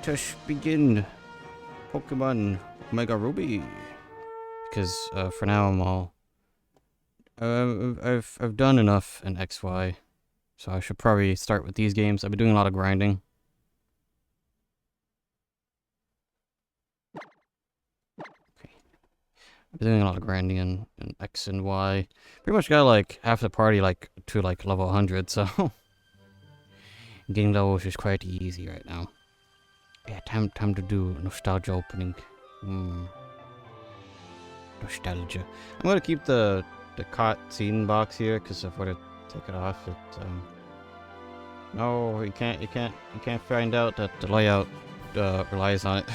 Let us begin Pokemon Omega Ruby. Because for now I'm all... I've done enough in XY. So I should probably start with these games. I've been doing a lot of grinding. Okay. I've been doing a lot of grinding in X and Y. Pretty much got like half the party like to like level 100, so... Getting levels is quite easy right now. Yeah, time to do nostalgia opening. Nostalgia. I'm gonna keep the cutscene box here because if I were to take it off, it no, you can't find out that the layout relies on it.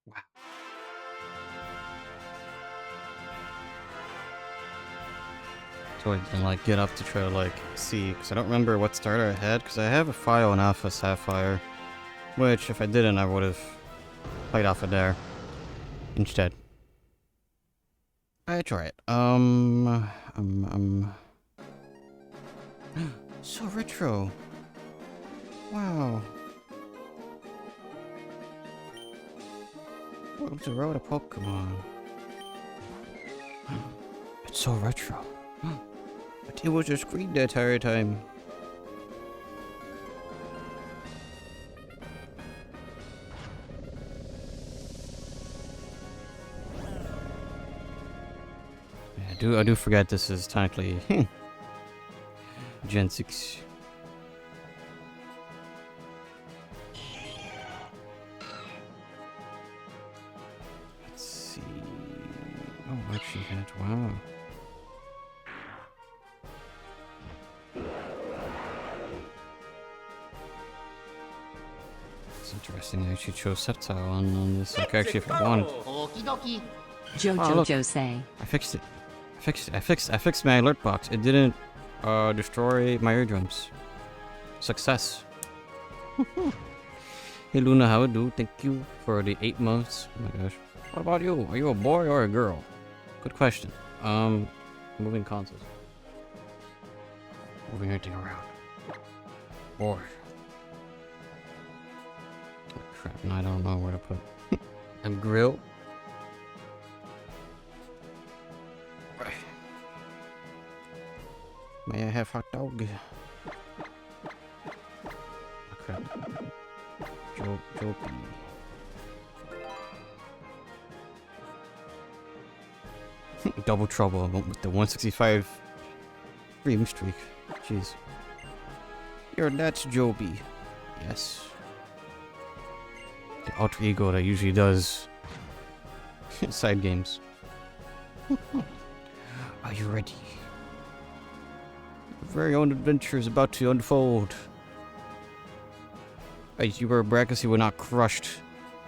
Wow. So I can like get up to try to like see, because I don't remember what starter I had, because I have a file in Alpha Sapphire, which if I didn't I would have played off of there instead. I try it. So retro. Wow. Welcome to Road of Pokemon. It's so retro. But it was a screen the entire time. Yeah, I do forget this is technically Gen 6. Let's see. Oh, actually had wow. It's interesting. I actually chose Sceptile on this. Like, actually, if I wanted. Jojo say. I fixed it. I fixed my alert box. It didn't destroy my eardrums. Success. Hey Luna, how it do? Thank you for the 8 months. Oh my gosh. What about you? Are you a boy or a girl? Good question. Moving consoles. Moving everything around. Boy. Oh, crap, now I don't know where to put. And grill. May I have hot dog? Okay. Jopey. Double trouble with the 165 stream streak. Jeez. That's Joby. Yes. The alter ego that usually does side games. Are you ready? Your very own adventure is about to unfold. Hey, you were bragging you were not crushed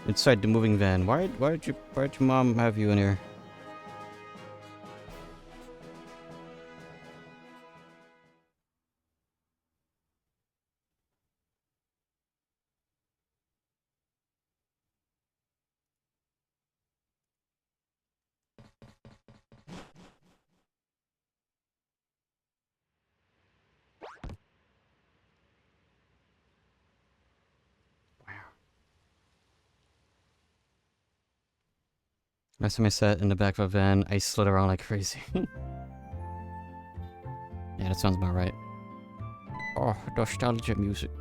inside the moving van. Why did your mom have you in here? Last time I sat in the back of a van, I slid around like crazy. Yeah, that sounds about right. Oh, nostalgia music.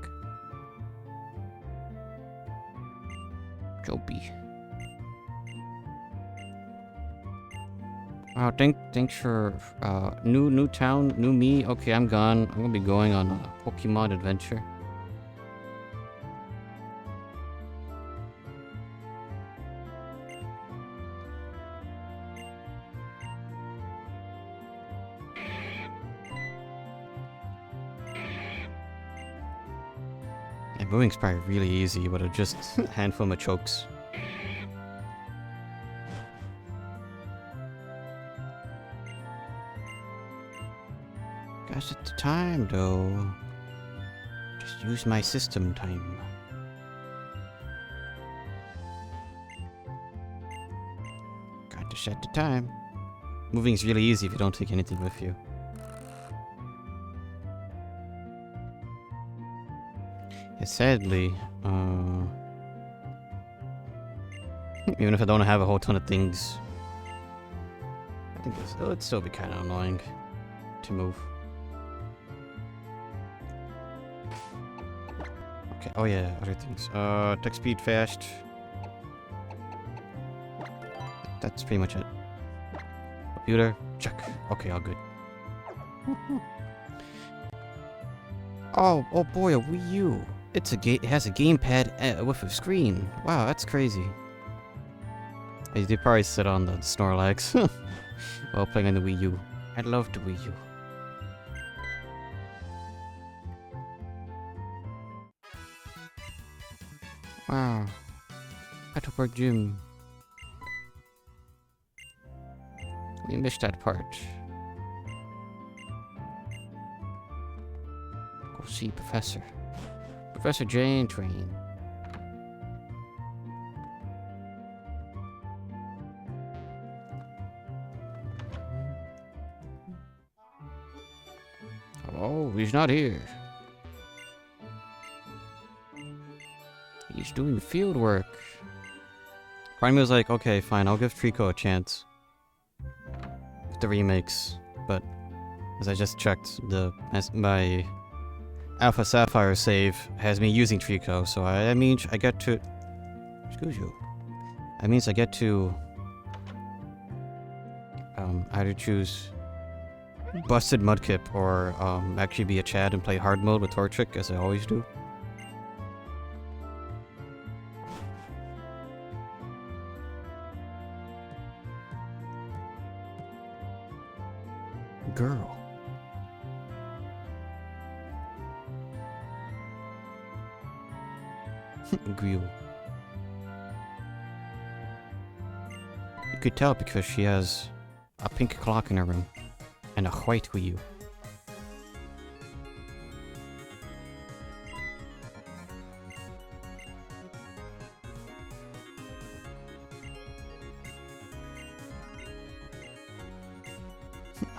Joby. Wow, thanks for new town, new me. Okay, I'm gone. I'm gonna be going on a Pokemon adventure. moving's probably really easy, but it just a handful of chokes. Gosh, it's the time though. Just use my system time. Got to set the time. Moving's really easy if you don't take anything with you. Yeah, sadly, even if I don't have a whole ton of things, I think it'd still be kind of annoying to move. Okay, oh yeah, other things. Attack speed fast. That's pretty much it. Computer, check. Okay, all good. Oh boy, a Wii U. It has a gamepad with a screen. Wow, that's crazy. They probably sit on the Snorlax while playing on the Wii U. I love the Wii U. Wow. Petalburg Gym. We missed that part. Go see Professor. Professor Jane Train. Oh, he's not here. He's doing field work. Part of me was like, okay, fine, I'll give Trico a chance. With the remakes, but as I just checked, my Alpha Sapphire save has me using Trico, so that means I get to... Excuse you. That means I get to... either choose Busted Mudkip or actually be a Chad and play hard mode with Torchic, as I always do. Girl. Grill. You could tell because she has a pink clock in her room and a white Wii U.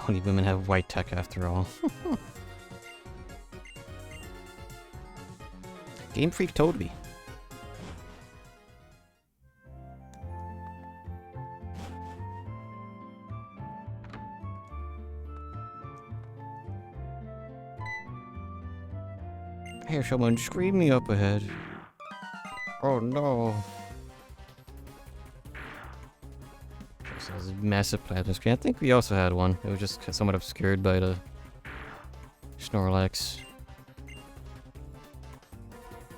Only women have white tech after all. Game Freak told me. I hear someone screaming up ahead. Oh no. This has a massive plasma screen. I think we also had one. It was just somewhat obscured by the Snorlax.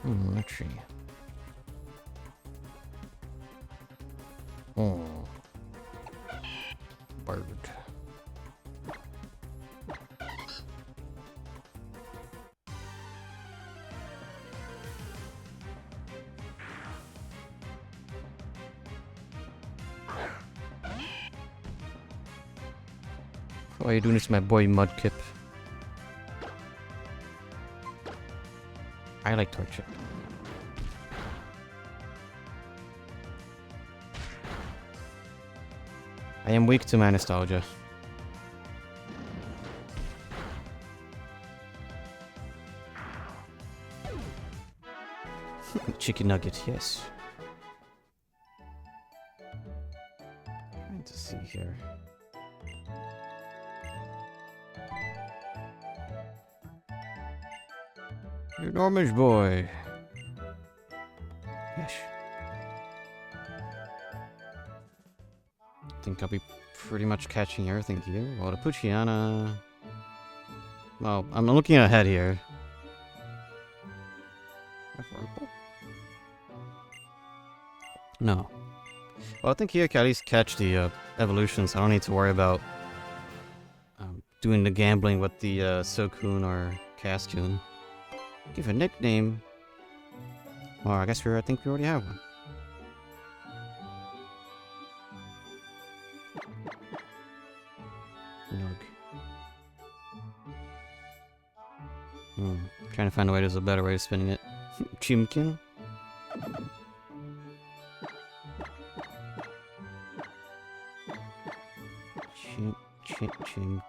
Let's see. Oh. Bird. Why are you doing this to my boy Mudkip? I like Torchic. I am weak to my nostalgia. Chicken nugget, yes. Trying to see here. Enormous boy. Yes. I think I'll be pretty much catching everything here. Well, the Puchiana... Well, I'm looking ahead here. No. Well, I think here I can at least catch the evolutions. I don't need to worry about doing the gambling with the Sokun or Cascoon. Give a nickname. Well, I guess I think we already have one. Trying to find a way. There's a better way of spinning it. Chimkin. Chimkin.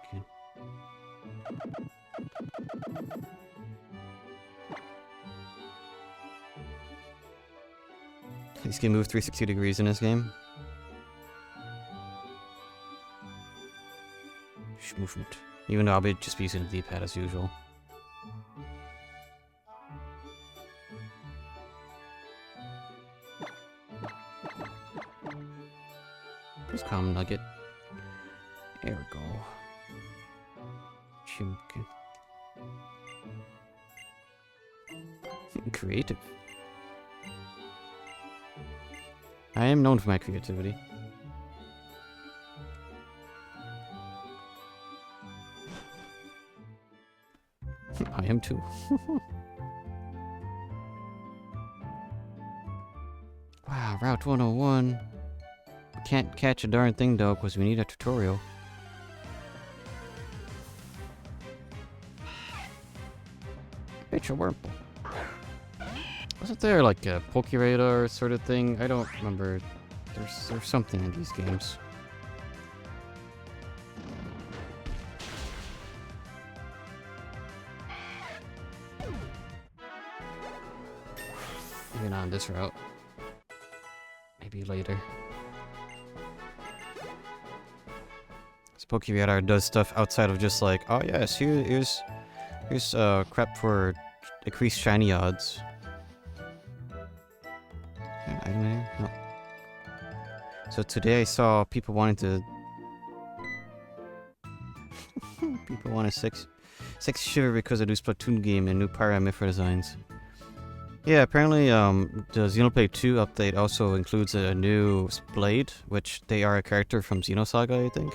He's gonna move 360 degrees in this game. Movement. Even though I'll be just using the D-pad as usual. Just common nugget. There we go. Chimkin. Creative. I am known for my creativity. I am too. Wow, Route 101. Can't catch a darn thing though, because we need a tutorial. It's a Wurmple. Wasn't there like a Pokeradar sort of thing? I don't remember. There's something in these games. Maybe not on this route. Maybe later. This Pokeradar does stuff outside of just like, oh yes, here's crap for increased shiny odds. Item here? No. So today I saw people wanting to people want a sex shiver because of the new Splatoon game and new Pyra Mithra designs. Yeah, apparently the Xenoblade 2 update also includes a new Blade, which they are a character from Xenosaga, I think.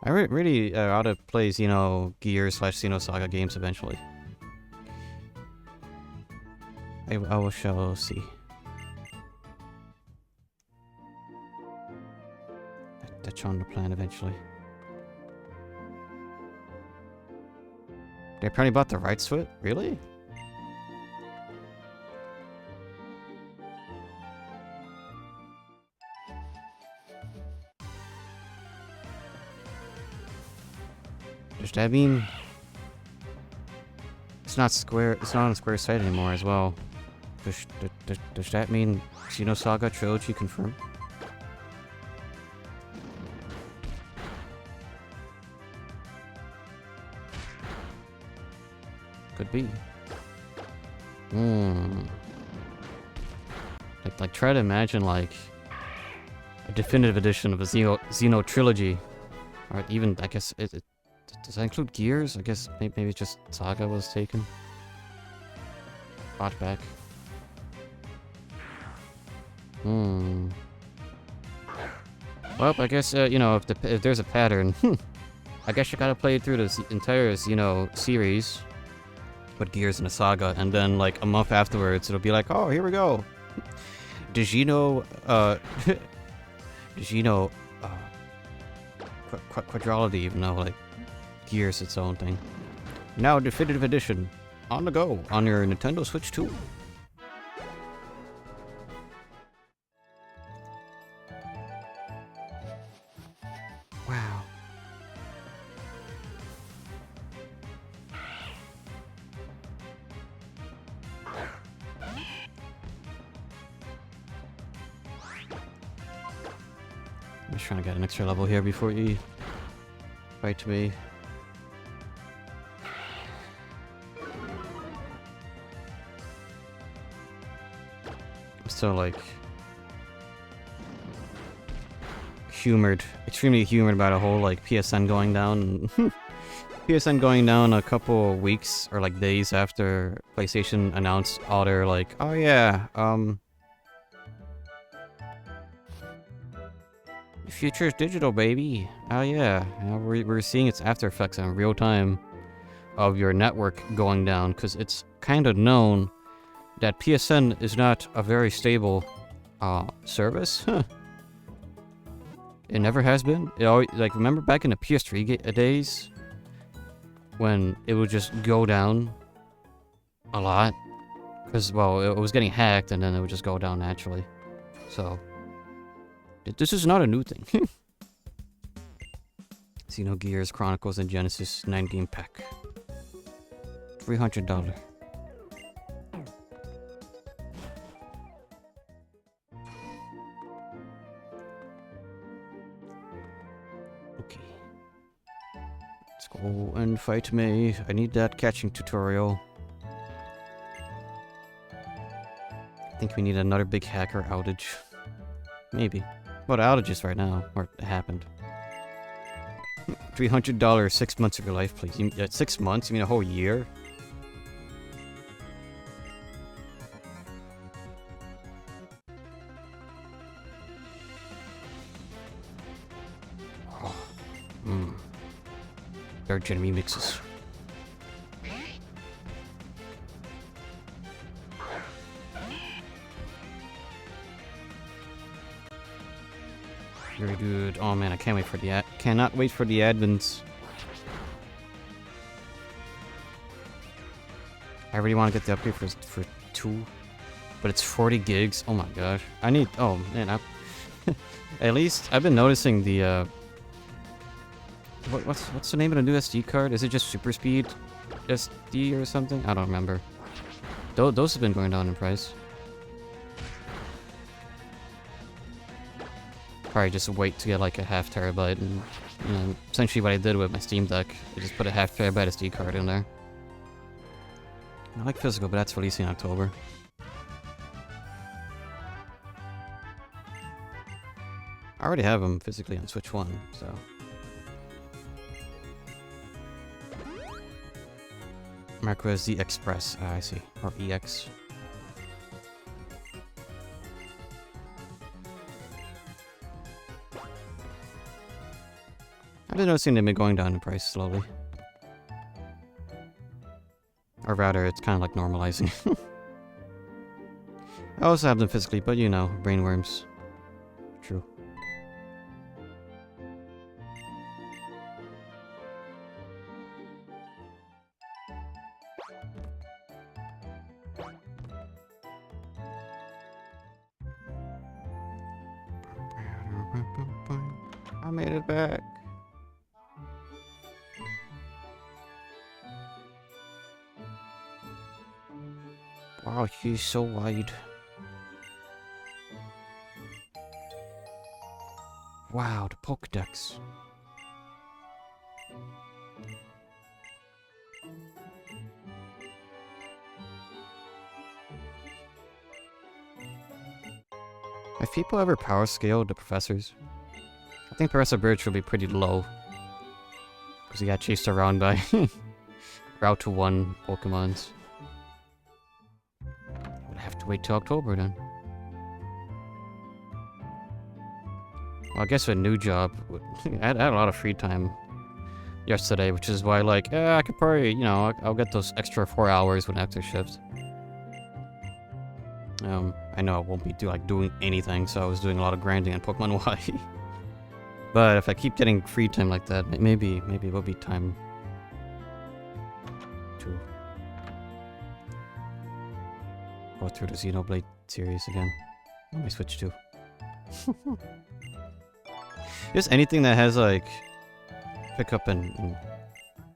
I really ought to play Xenogears/Xenosaga games eventually. I shall see. That's on the plan eventually. They apparently bought the rights to it? Really? Does that mean it's not on a Square site anymore as well? Does that mean Xenosaga Trilogy confirmed? Could be. Like try to imagine like a definitive edition of a Xeno trilogy, or even I guess does that include Gears? I guess maybe just Saga was taken. Bought back. Well, I guess if there's a pattern, I guess you gotta play through the entire series with Gears and the Saga, and then like a month afterwards, it'll be like, oh, here we go. Did you know? Quadrology, even though like Gears its own thing. Now definitive edition on the go on your Nintendo Switch 2. Wow. I'm just trying to get an extra level here before you fight me. I'm still like extremely humored about a whole like PSN going down. PSN going down a couple weeks or like days after PlayStation announced all their like, oh yeah, the future is digital, baby. Oh yeah, we're seeing its after effects in real time of your network going down, because it's kind of known that PSN is not a very stable service. It never has been. It always, like, remember back in the PS3 days when it would just go down a lot? Because, well, it was getting hacked and then it would just go down naturally. So, this is not a new thing. Xenogears Chronicles and Genesis 9-game pack. $300. Okay. Let's go and fight me. I need that catching tutorial. I think we need another big hacker outage. Maybe. What outages right now? Or it happened. $300, 6 months of your life, please. 6 months? You mean a whole year? Oh. Third gen remixes. Very good. Oh man, I can't wait for the cannot wait for the advents. I really want to get the upgrade for 2, but it's 40 gigs. Oh my gosh, I need. Oh man, at least I've been noticing the what's the name of the new SD card? Is it just Super Speed SD or something? I don't remember. Those have been going down in price. Probably just wait to get like a ½ terabyte, and you know, essentially what I did with my Steam Deck, I just put a ½ terabyte SD card in there. I like physical, but that's releasing in October. I already have them physically on Switch 1, so. Micro SD Express, I see, or EX. I've been noticing they've been going down in price slowly. Or rather, it's kind of like normalizing. I also have them physically, but you know, brainworms. True. I made it back. Wow, she's so wide. Wow, the Pokédex. Have people ever power scaled the professors? I think Professor Birch will be pretty low. Because he got chased around by Route to 1 Pokemons. Would have to wait till October then. Well, I guess a new job. I had a lot of free time yesterday, which is why, like, I could probably, you know, I'll get those extra 4 hours when after shift. I know I won't be doing anything, so I was doing a lot of grinding on Pokemon Y. But if I keep getting free time like that, maybe it will be time to go through the Xenoblade series again. What do I switch to? Just anything that has like pick up and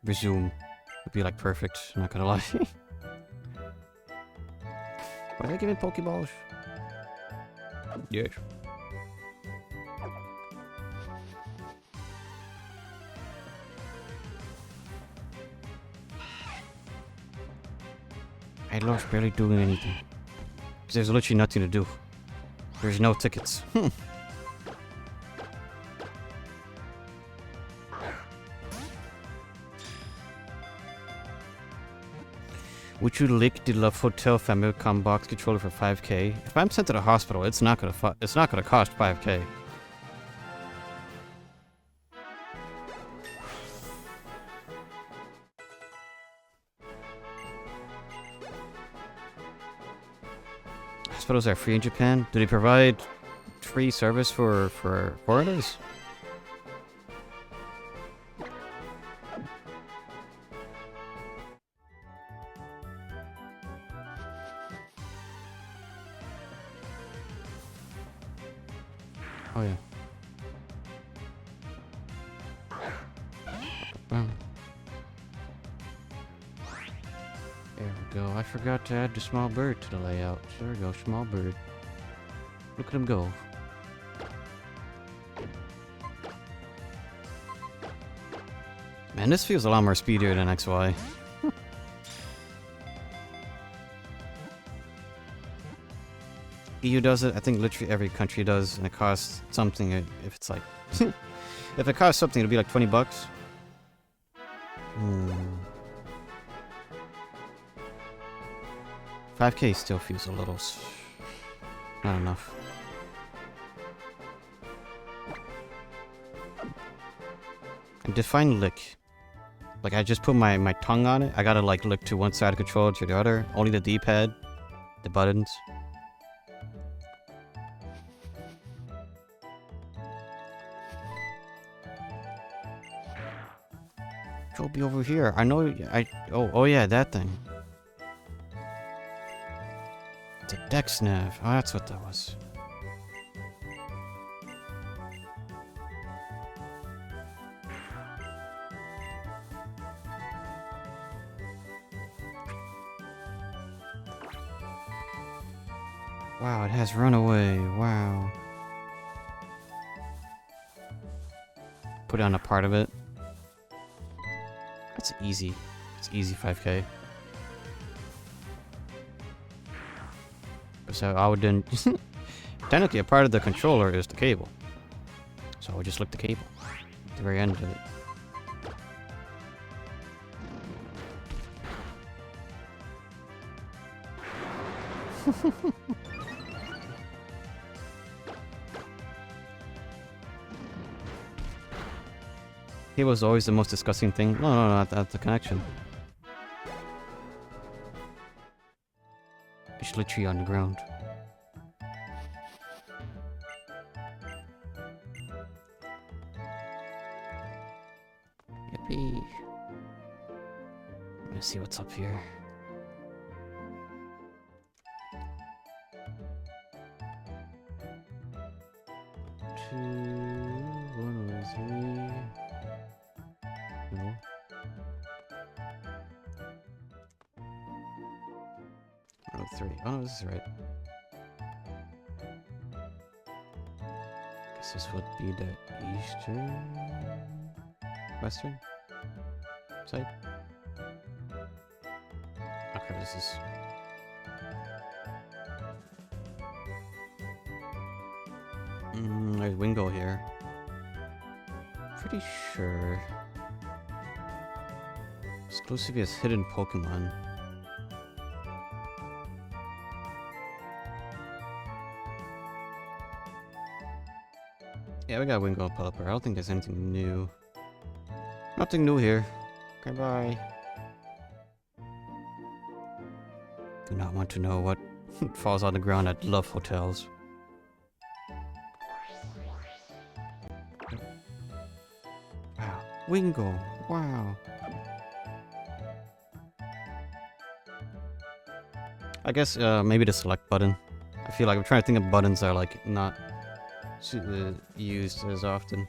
resume would be like perfect, I'm not gonna lie. Why did I give it Pokeballs? Yes. I lost barely doing anything. Because there's literally nothing to do. There's no tickets. Would you lick the Love Hotel Famicom box controller for 5K? If I'm sent to the hospital, it's not gonna cost 5K. These photos are free in Japan. Do they provide free service for foreigners? Oh yeah. Boom. There we go. I forgot to add the small bird to the layout. There we go, small bird. Look at him go. Man, this feels a lot more speedier than XY. EU does it. I think literally every country does, and it costs something. If it's like, if it costs something, it'll be like $20. 5K still feels a little not enough. And define lick. Like I just put my tongue on it. I gotta like lick to one side of the controller to the other. Only the D-pad, the buttons. It'll be over here. I know. Oh yeah, that thing. It's a dex nav. Oh, that's what that was. Wow, it has runaway. Wow. Put on a part of it. That's easy. It's easy 5K. So I would then... Technically, a part of the controller is the cable. So I would just lick the cable. At the very end of it. It was always the most disgusting thing. No, not the connection. It's literally on the ground. Yippee. Let's see what's up here. Oh, this is right. Guess this would be the eastern... western side? Okay, this is... there's Wingo here. Pretty sure... Exclusively as hidden Pokemon. Yeah, we got Wingo Pelipper. I don't think there's anything new. Nothing new here. Okay, bye. Do not want to know what falls on the ground at Love Hotels. Wow. Wingo. Wow. I guess maybe the select button. I feel like I'm trying to think of buttons that are like not used as often.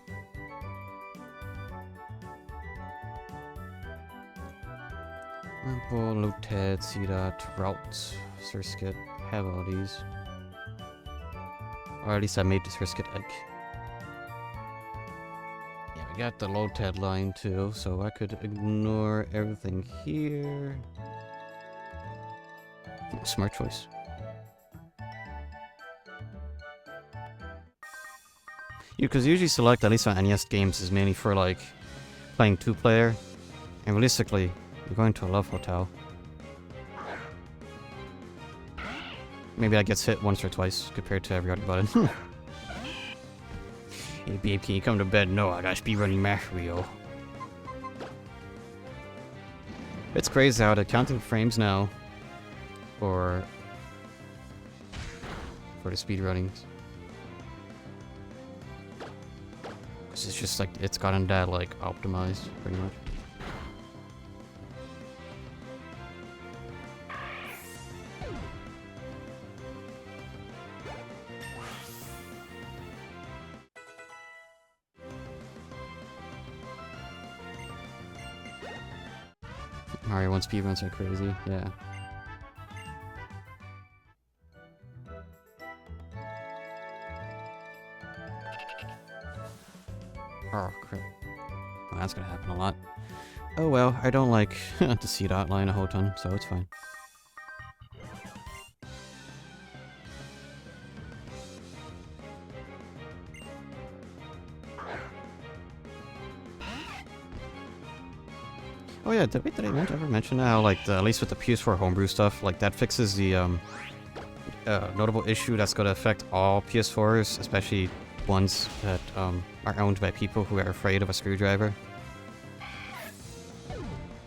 Rampo, Lotet, Seedat, Route, Surskit, have all these. Or at least I made the Surskit egg. Yeah, we got the Lotet line too, so I could ignore everything here. Smart choice. Because usually select, at least on NES games, is mainly for like playing 2-player, and realistically, you're going to a Love Hotel. Maybe that gets hit once or twice compared to every other button. Hey babe, can you come to bed? No, I got speedrunning Mario. It's crazy how they're counting frames now for for the speedrunnings. Cause it's just like it's gotten that like optimized pretty much. Mario 1 speedruns are crazy, yeah. Oh crap. Well, that's gonna happen a lot. Oh well, I don't like to see that line a whole ton, so it's fine. Oh yeah, did I ever mention how, like, at least with the PS4 homebrew stuff, like, that fixes the, notable issue that's gonna affect all PS4s, especially ones that, are owned by people who are afraid of a screwdriver.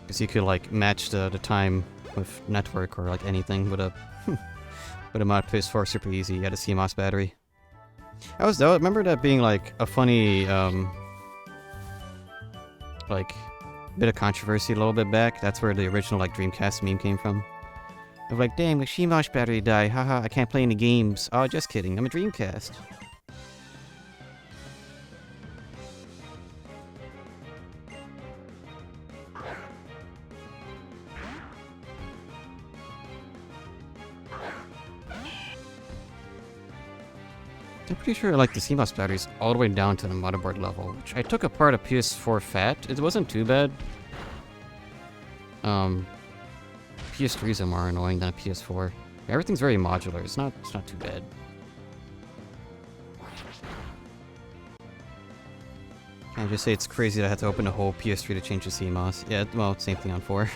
Because you could, like, match the time with network or, like, anything with a, with a mod PS4 super easy. You had a CMOS battery. I remember that being, like, a funny, like, bit of controversy a little bit back. That's where the original like Dreamcast meme came from. Of like, damn, my CMOS battery died. Haha, I can't play any games. Oh, just kidding. I'm a Dreamcast. I'm pretty sure like the CMOS battery's all the way down to the motherboard level, which I took apart a PS4 Fat. It wasn't too bad. PS3s are more annoying than a PS4. Everything's very modular. It's not too bad. Can I just say it's crazy that I had to open the whole PS3 to change the CMOS? Yeah, well, same thing on 4.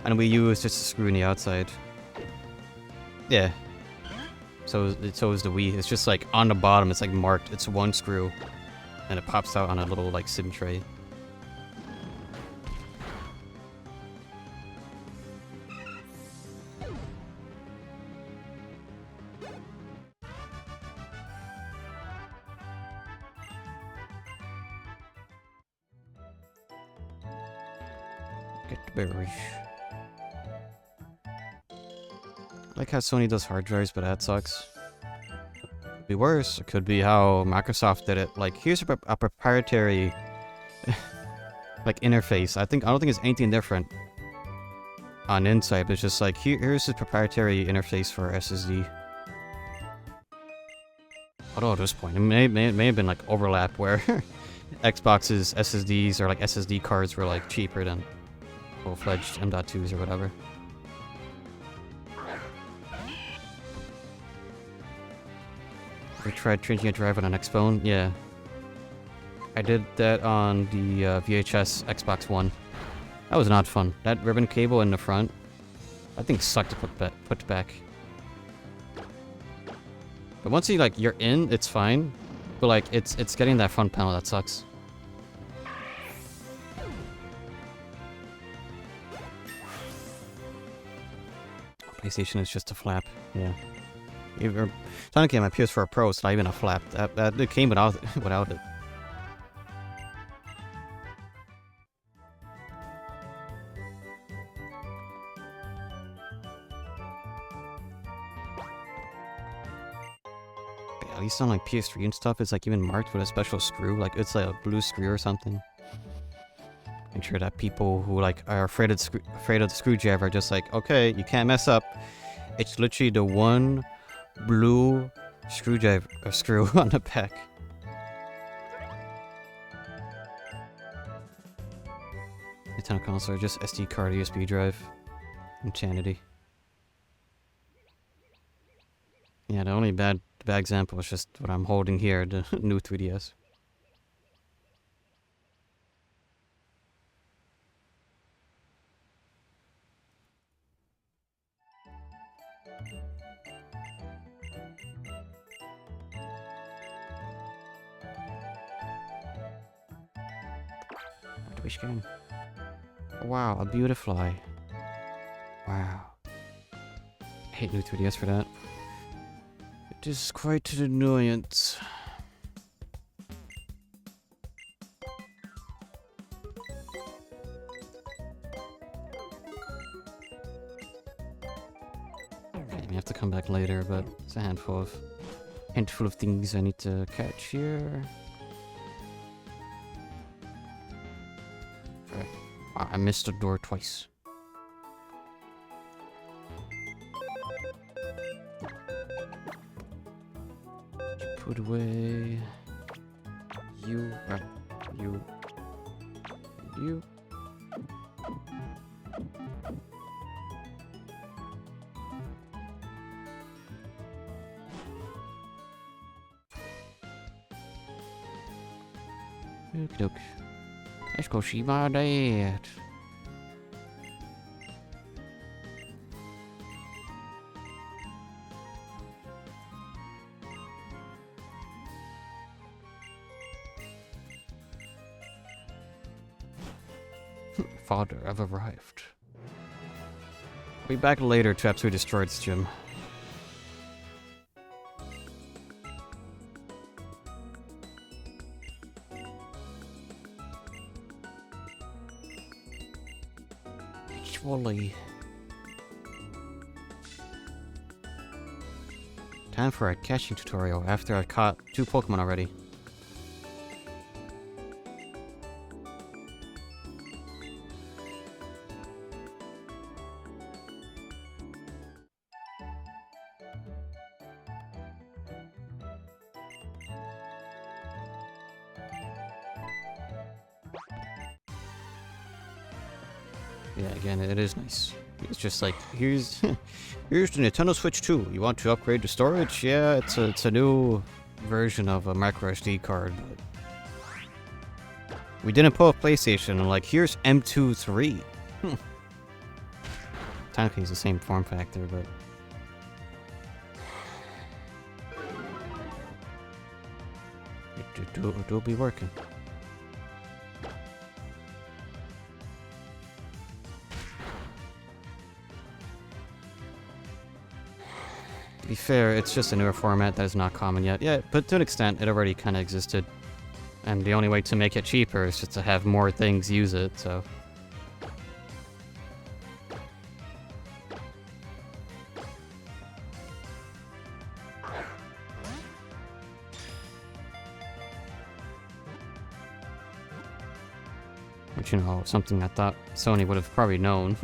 And Wii U is just a screw in the outside. Yeah. So is the Wii. It's just like on the bottom, it's like marked. It's one screw, and it pops out on a little like SIM tray. Get the berries. I like how Sony does hard drives, but that sucks. Could be worse. It could be how Microsoft did it. Like, here's a proprietary like interface. I don't think it's anything different on Inside, but it's just like here's the proprietary interface for SSD. Although at this point, it may have been like overlap where Xbox's SSDs or like SSD cards were like cheaper than full-fledged M.2s or whatever. We tried changing a drive on an Xphone? Yeah. I did that on the VHS Xbox One. That was not fun. That ribbon cable in the front, that thing sucked to put back. But once you're in, it's fine. But like, it's getting that front panel that sucks. PlayStation is just a flap, yeah. Technically, my PS4 Pro is not even a flap. It came without it. At least on like PS3 and stuff, it's like even marked with a special screw. Like it's like a blue screw or something. Make sure that people who like are afraid of the screwdriver are just like, okay, you can't mess up. It's literally the one blue screwdriver screw on the back. Nintendo console, just SD card, USB drive, insanity. Yeah, the only bad example is just what I'm holding here, the new 3DS. Which game? Wow, a Beautifly. Wow. I hate new 3DS for that. It is quite an annoyance. Okay, we have to come back later, but it's a handful of things I need to catch here. Okay. Wow, I missed the door twice. Put away you, you. Okie doke. Let's go see my dad. Father, I've arrived. Be back later to absolutely destroy this gym. Wally. Time for a catching tutorial after I caught 2 Pokemon already. Yeah, again, it is nice. It's just like, here's here's the Nintendo Switch 2. You want to upgrade the storage? Yeah, it's a new version of a micro SD card. But we didn't pull a PlayStation, and like, here's M2 3. Technically, it's the same form factor, but it'll be working. To be fair, it's just a newer format that is not common yet. Yeah, but to an extent, it already kind of existed. And the only way to make it cheaper is just to have more things use it, so... Which, you know, something I thought Sony would have probably known.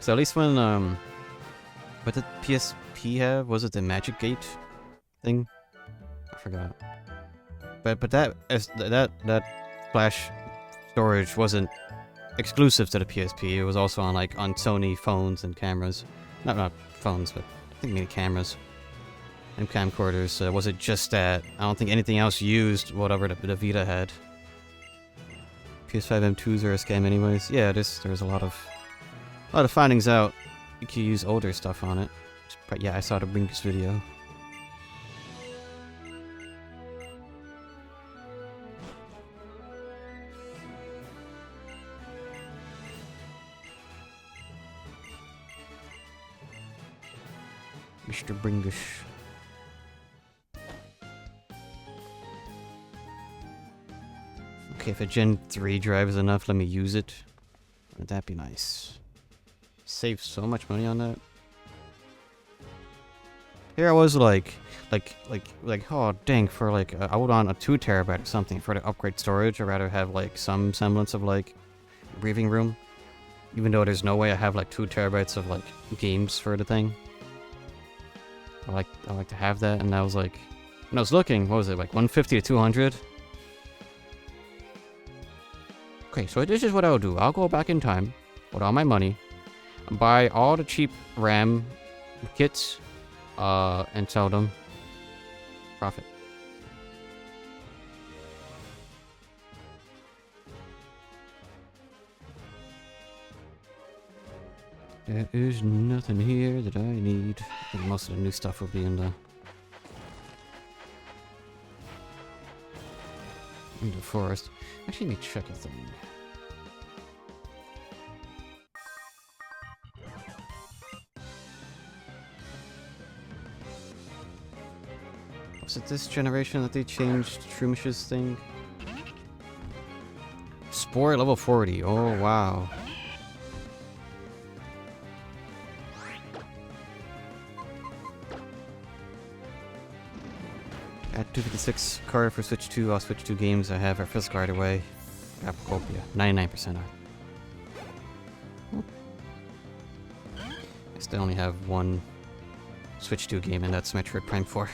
So at least when, what did PSP have? Was it the Magic Gate thing? I forgot. But that flash storage wasn't exclusive to the PSP. It was also on Sony phones and cameras. Not phones, but I think maybe cameras and camcorders. Was it just that? I don't think anything else used whatever the Vita had. PS5 M2s are a scam anyways. Yeah, there's a lot of findings out. You can use older stuff on it. But yeah, I saw the Brinkus video. Mr. Bringus. Okay, if a Gen 3 drive is enough, let me use it. Would that be nice? Save so much money on that. Here I was like, oh dang, for I would want a 2 terabyte or something for the upgrade storage. I'd rather have some semblance of breathing room. Even though there's no way I have 2 terabytes of games for the thing. I like to have that, and I was when I was looking, what was it, 150 to 200? Okay, so this is what I'll do. I'll go back in time with all my money, buy all the cheap RAM kits, and sell them. Profit. There is nothing here that I need. I think most of the new stuff will be in the forest. Actually, let me check a thing. Was it this generation that they changed Shroomis's thing? Spore level 40. Oh, wow. At 256 card for Switch 2, I'll Switch 2 games I have our physical right away. Apocopia. 99% are. I still only have one Switch 2 game, and that's Metroid Prime 4.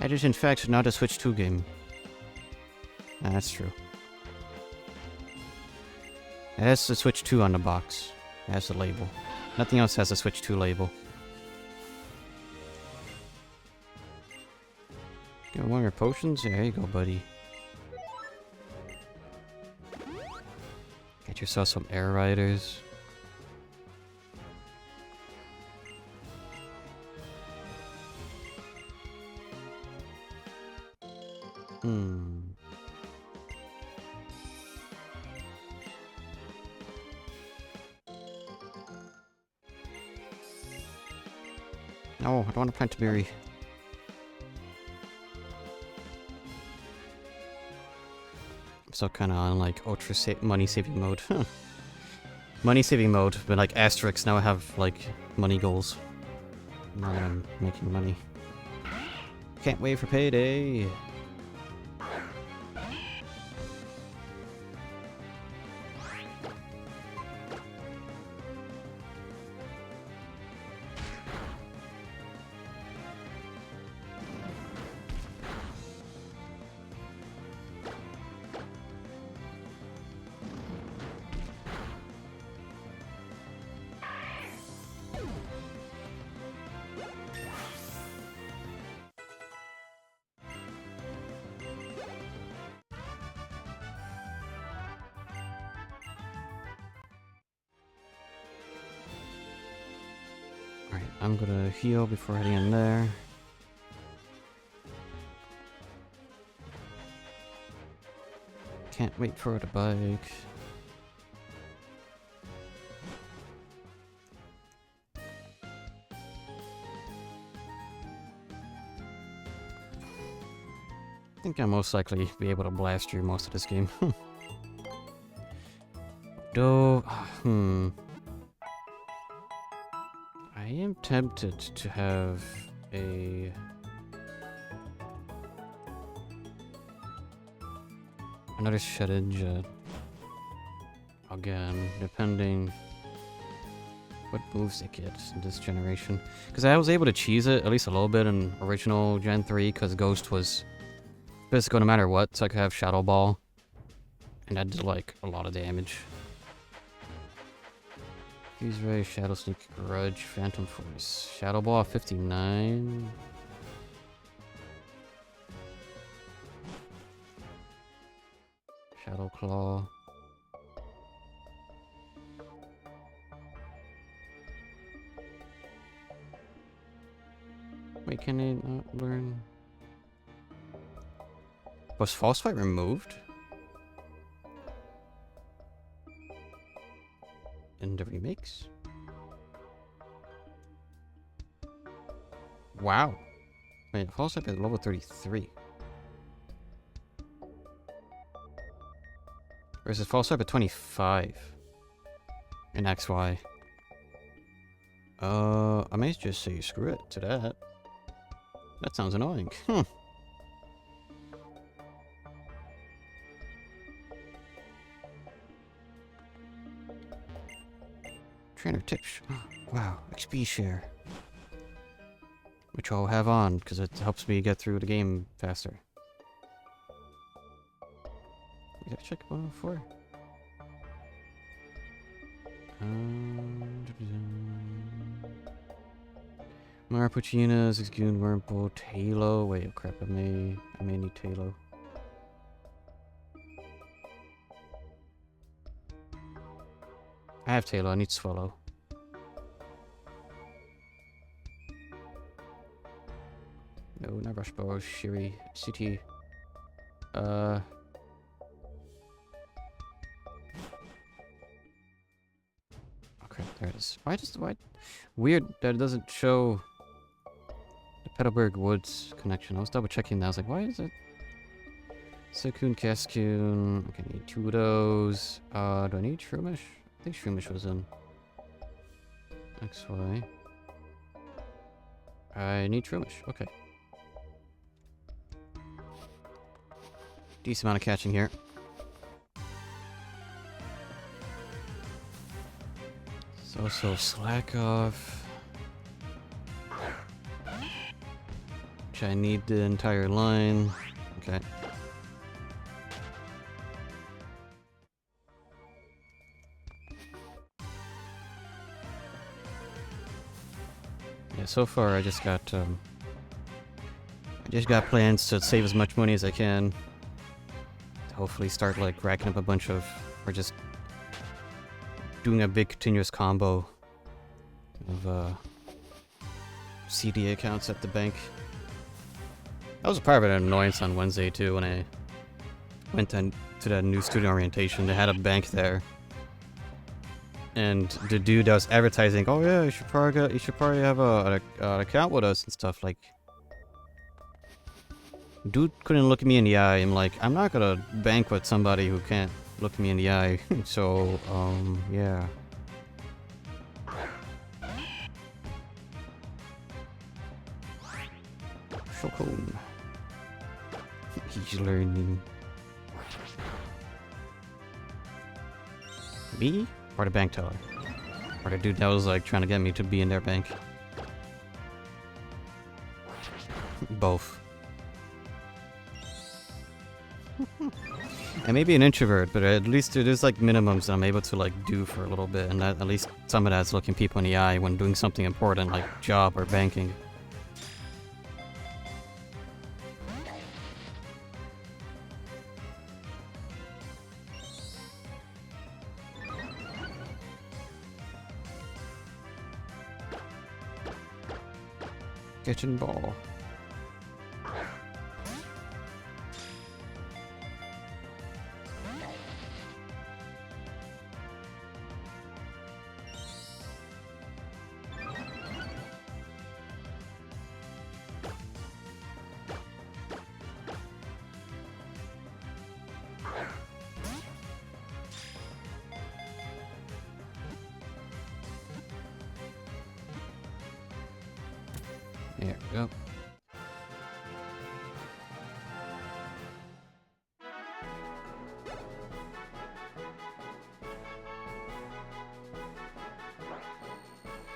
It is in fact not a Switch 2 game. That's true. It has the Switch 2 on the box. It has the label. Nothing else has a Switch 2 label. Got one of your potions? There you go, buddy. Get yourself some Air Riders. No, I don't want to plant a berry. I'm still kind of on like ultra money saving mode. Money saving mode, but like asterisks. Now I have like money goals. Now that I'm making money. Can't wait for payday. Alright, I'm gonna heal before heading in there. Can't wait for the bike. I think I'll most likely be able to blast through most of this game. Though, I am tempted to have a... another shut-in jet. Again, depending what moves it gets in this generation. Because I was able to cheese it, at least a little bit, in original Gen 3, because Ghost was physical no matter what, so I could have Shadow Ball. And that did, like, a lot of damage. Fuse Ray, Shadow Sneak, Grudge, Phantom Force. Shadow Ball 59. Shadow Claw. Wait, can they not learn? Was False Fight removed? In the remakes? Wow. Wait, False Fight is level 33. Versus False Fight at 25. In XY. I may just say screw it to that. That sounds annoying. Trainer tips. Wow, XP share. Which I'll have on, because it helps me get through the game faster. Did I check 104? Marapuccina, Ziggoon, Wurmple, Talo. Wait, oh crap, I may need Talo. I have Talo, I need Swallow. Rush Bow, Shiri, CT. Okay, there it is. Why? Weird that it doesn't show the Petalburg Woods connection. I was double checking that. I was like, why is it? Sekun, Cascune. Okay, I need 2 of those. Do I need Shroomish? I think Shroomish was in XY. I need Shroomish. Okay. Decent amount of catching here. So slack off. Which I need the entire line. Okay. Yeah, so far I just got plans to save as much money as I can. To hopefully start like racking up a bunch of, or just doing a big continuous combo of CD accounts at the bank. That was a part of an annoyance on Wednesday too when I went to that new student orientation. They had a bank there, and the dude that was advertising, "Oh yeah, you should probably have an account with us and stuff." Like, dude couldn't look me in the eye. I'm like, I'm not gonna bank with somebody who can't look me in the eye. So, yeah. Shokon. He's learning. Me? Or the bank teller? Or the dude that was like trying to get me to be in their bank? Both. I may be an introvert, but at least it is like minimums that I'm able to like do for a little bit, and that, at least some of that's looking people in the eye when doing something important like job or banking. Kitchen ball. There we go.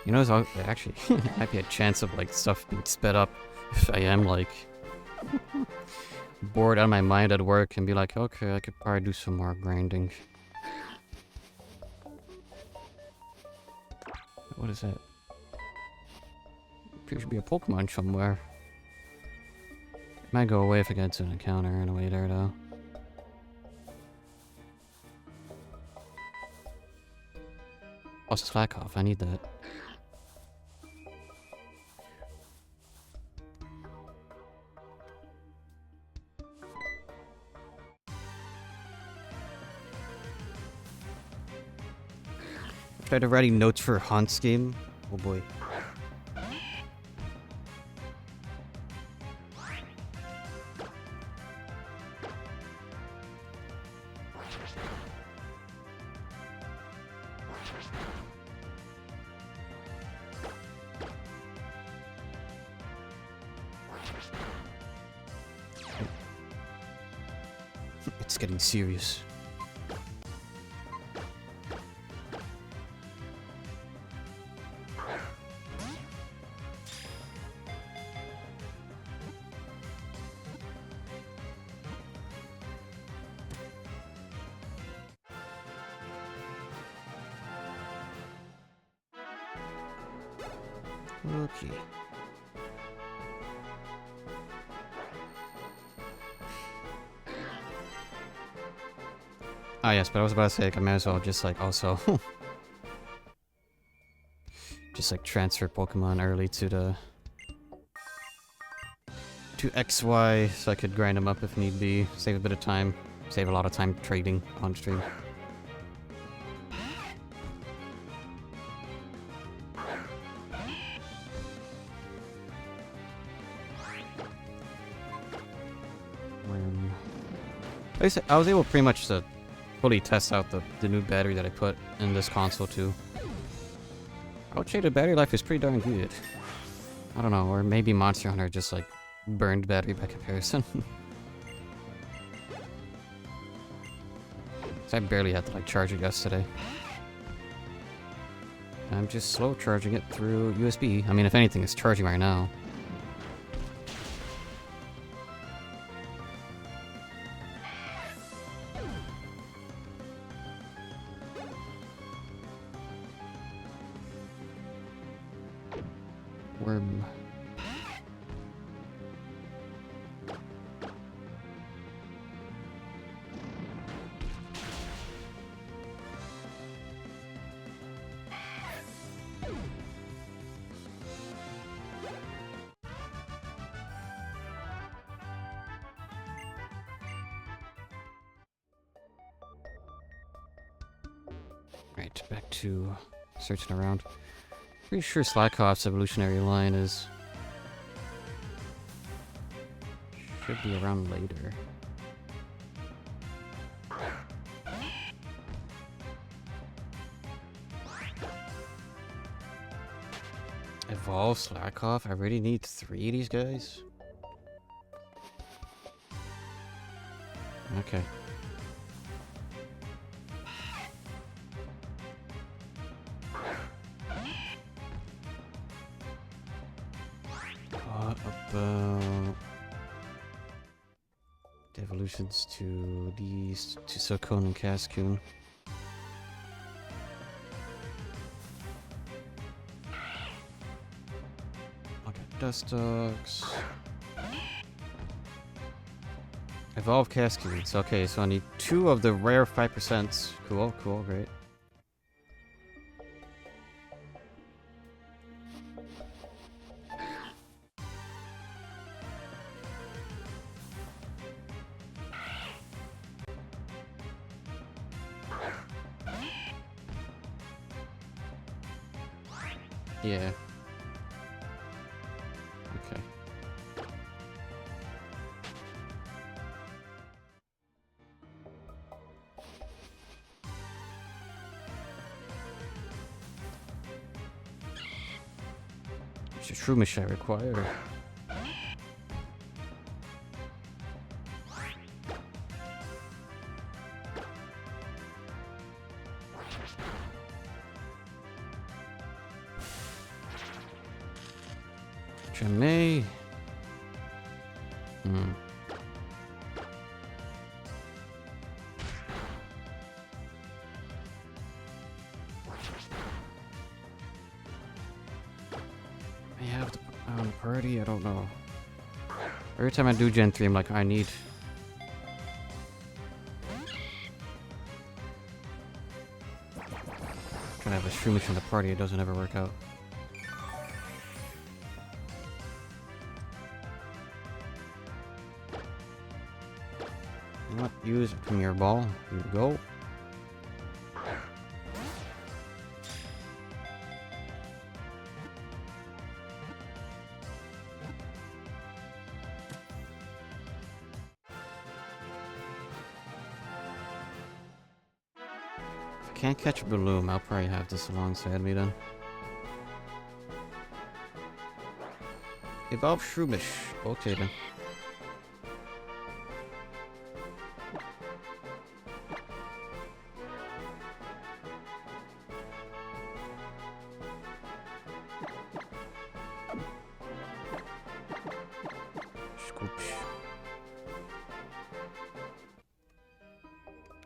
You know, there's actually might be a chance of like stuff being sped up if I am like bored out of my mind at work and be like, okay, I could probably do some more grinding. What is that? There should be a Pokemon somewhere. It might go away if I get to an encounter in a way there though. Oh, slack off, I need that. Tried writing notes for Hunt's game. Oh boy. It's getting serious. Okay. Ah yes, but I was about to say, like, I might as well just like also just like transfer Pokemon early to to XY so I could grind them up if need be. Save a bit of time. Save a lot of time trading on stream. I was able pretty much to fully test out the new battery that I put in this console too. I would say the battery life is pretty darn good. I don't know, or maybe Monster Hunter just like burned battery by comparison. So I barely had to like charge it yesterday. I'm just slow charging it through USB. I mean, if anything, it's charging right now. Worm. Right, back to searching around. Pretty sure Slackoff's evolutionary line is... should be around later. Evolve Slackoff? I already need 3 of these guys? Okay. What about devolutions to these, to Silcone and Cascoon? Okay, Dustox. Evolve Cascoons. Okay, so I need 2 of the rare 5%. Cool, cool, great. Yeah. Okay. Which a Shroomish I require. May. I have the party, I don't know. Every time I do Gen 3, I'm like, I need... trying to have a Shroomish in the party, it doesn't ever work out. You know what? Use Premier Ball. Here you go. If I can't catch a Balloon, I'll probably have this alongside me then. Evolve Shroomish. Okay then.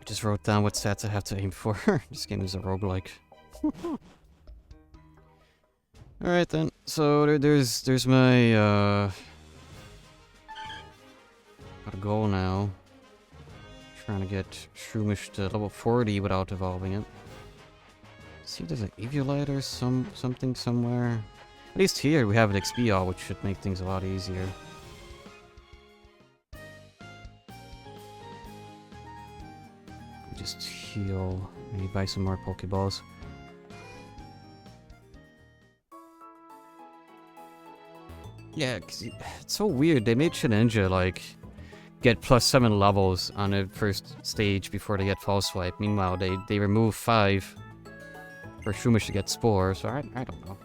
Just wrote down what stats I have to aim for. This game is a roguelike. Alright then, so there's my got a goal now. Trying to get Shroomish to level 40 without evolving it. See if there's an Eviolite or something somewhere. At least here we have an XP all, which should make things a lot easier. Just heal. Maybe buy some more Pokeballs. Yeah, 'cause it's so weird. They made Shedinja, like, get +7 levels on the first stage before they get False Swipe. Meanwhile, they remove 5 for Shroomish to get Spore, so I don't know.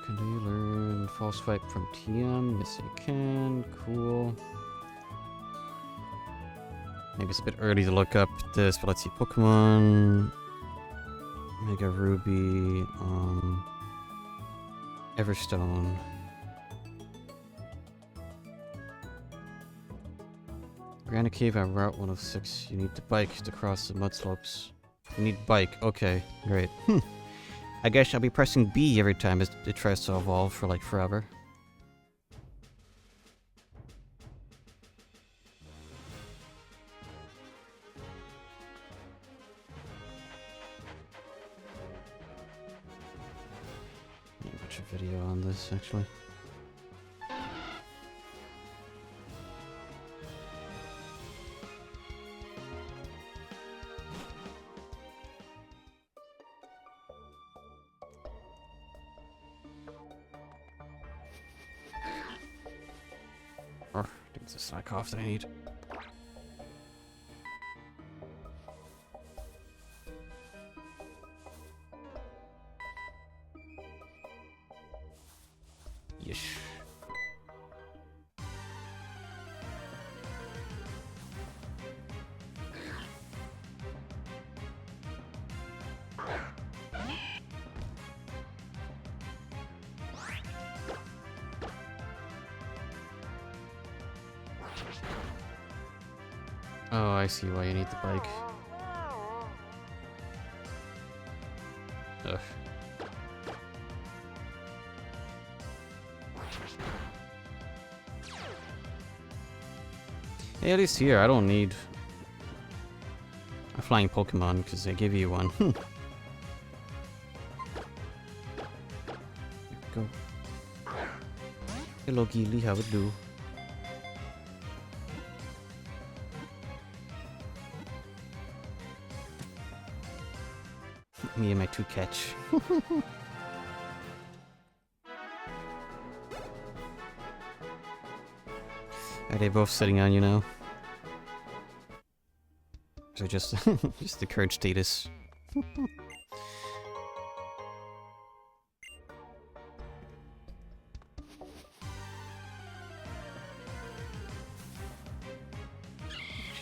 Can they learn False Swipe from TM? Yes, you can. Cool. Maybe it's a bit early to look up this, but let's see. Pokemon... Mega Ruby, Everstone. Granite Cave on Route 106. You need to bike to cross the mud slopes. You need bike. Okay, great. I guess I'll be pressing B every time it tries to evolve for like forever. Watch a video on this actually. I think it's a snack off that I need. Yes. Oh, I see why you need the bike. Ugh. Hey, at least here, I don't need a flying Pokemon because they give you one. Go. Hello, Gilly, how it do? Me and my 2 catch. Are they both sitting on you now? So just just the current status.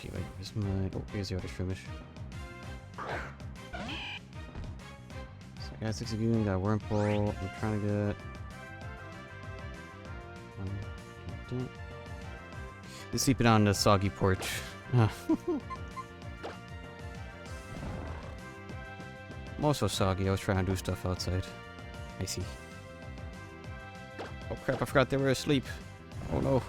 Gee, wait, where's my... Oh, here's the other Shroomish. So I got 6 Goon, got Wurmple. I'm trying to get... He's sleeping on the soggy porch. I'm also soggy. I was trying to do stuff outside. I see. Oh crap, I forgot they were asleep. Oh no.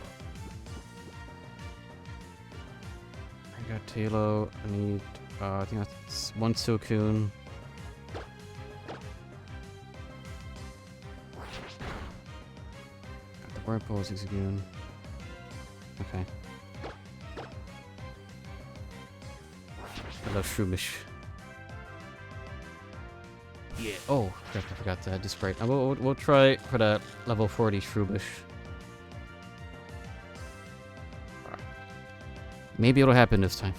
I got Talo. I need, I think that's 1 Suicune. Got the Wurmple, Zigzagoon. Okay. I love Shroomish. Yeah. Oh, crap, I forgot to add the sprite. We'll try for that level 40 Shroomish. Maybe it'll happen this time.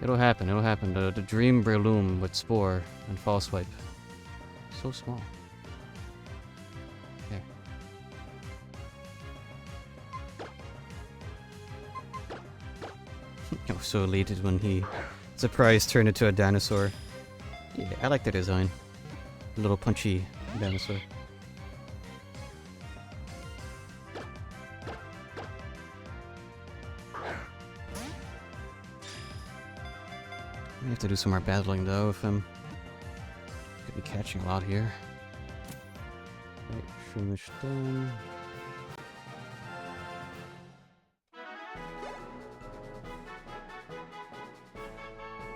It'll happen. The Dream Breloom with Spore and False Swipe. So small. There. I was so elated when he, surprise, turned into a dinosaur. Yeah, I like the design. A little punchy dinosaur. I have to do some more battling though if I'm could be catching a lot here. Right, Shroomish done.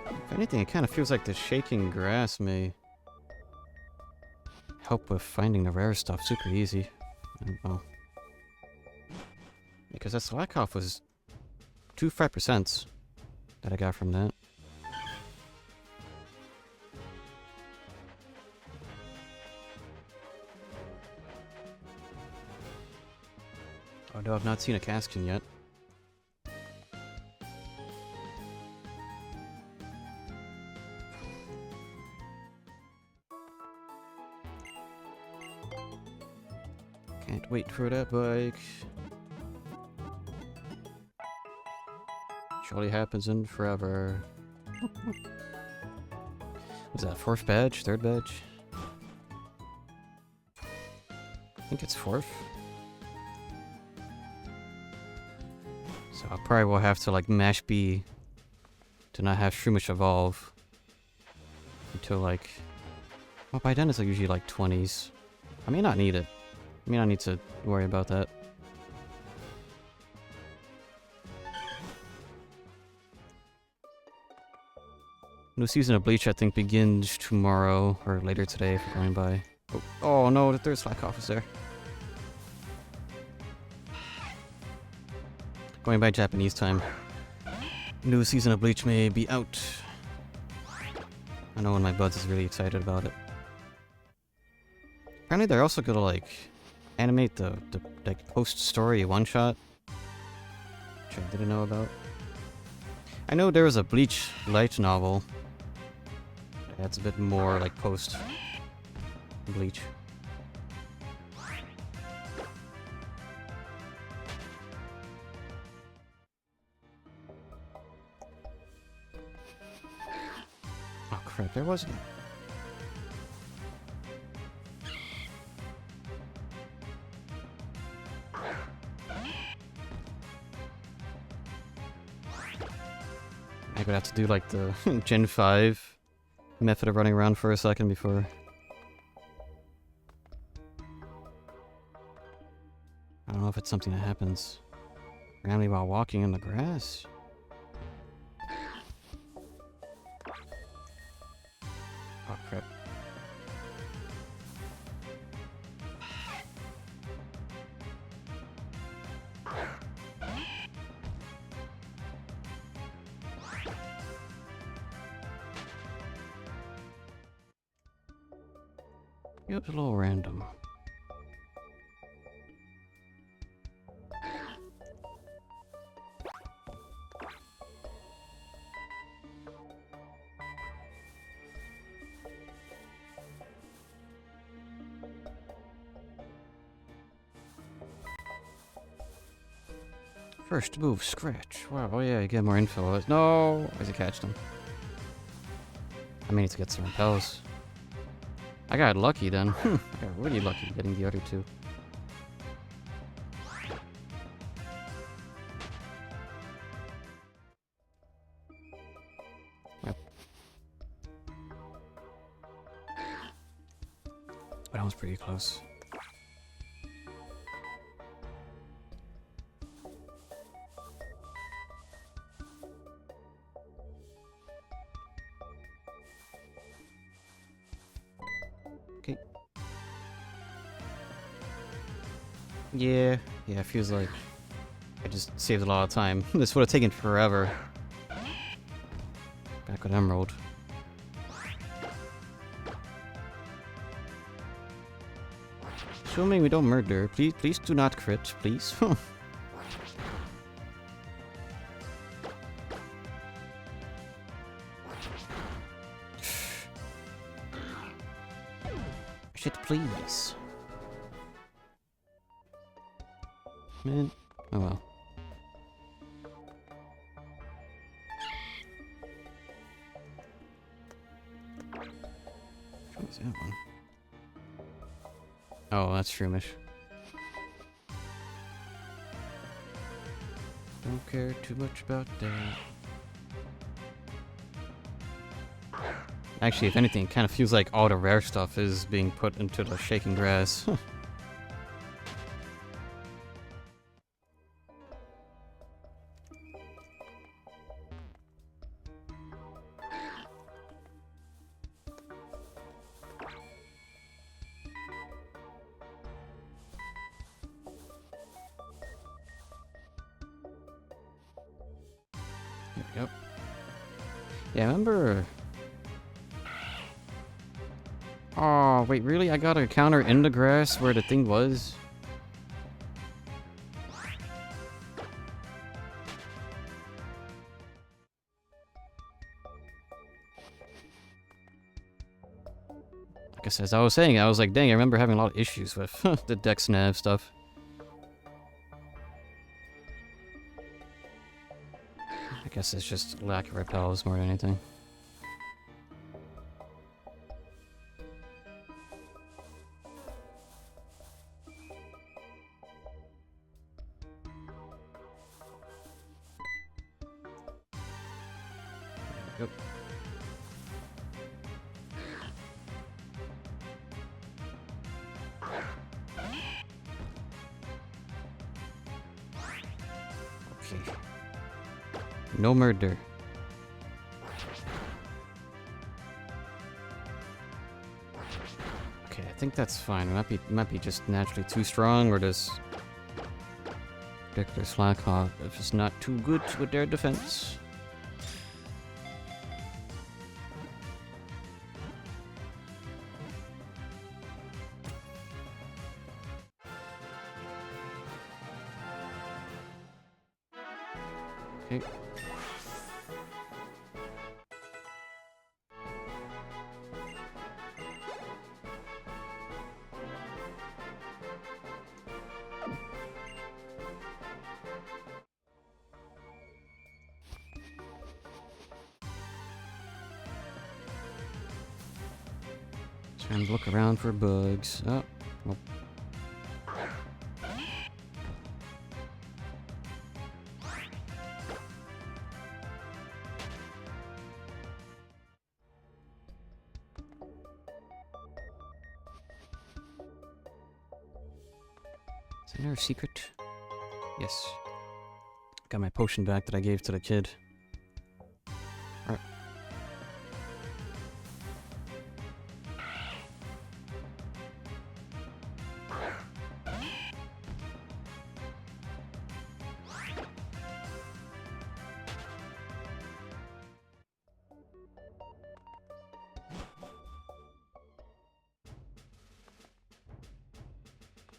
If anything, it kind of feels like the shaking grass may help with finding the rare stuff super easy. Well, because that slack off was 2 5% that I got from that. Although I've not seen a Caskin yet. Can't wait for that bike. Surely happens in forever. Was that 4th badge? 3rd badge? I think it's 4th. So I probably will have to like mash B to not have Shroomish evolve until like, well, by then it's like usually like 20s. I may not need it. I may not need to worry about that. New season of Bleach I think begins tomorrow or later today if we're going by. Oh no, the 3rd slack off is there. Going by Japanese time. New season of Bleach may be out. I know when my buds is really excited about it. Apparently they're also gonna like animate the like post-story one-shot, which I didn't know about. I know there was a Bleach light novel that adds a bit more like post-Bleach. Oh crap, there wasn't. I would have to do like the Gen 5 method of running around for a second before. I don't know if it's something that happens randomly while walking in the grass. Oh crap. It was a little random. First move, scratch. Wow, oh yeah, you get more info. No! Where's he catch them? I may need to get some repels. I got lucky then. I got really lucky getting the other two. Yep. That was pretty close. Okay. Yeah, it feels like I just saved a lot of time. This would have taken forever. Back with Emerald. Assuming we don't murder, please do not crit, please. Shit, please. Man, oh well. What is that one? Oh, that's Shroomish. Don't care too much about that. Actually, if anything, it kind of feels like all the rare stuff is being put into the shaking grass. Yeah, I remember... Oh, wait, really? I got a counter in the grass where the thing was? I guess as I was saying, I was like, dang, I remember having a lot of issues with the Dex nav stuff. I guess it's just lack of repels more than anything. Yep. Okay. No murder. Okay, I think that's fine. It might be just naturally too strong, or this particular Slackhawk is just not too good with their defense. Okay. Trying to look around for bugs. Oh, well. Is there a secret? Yes. Got my potion back that I gave to the kid. Alright.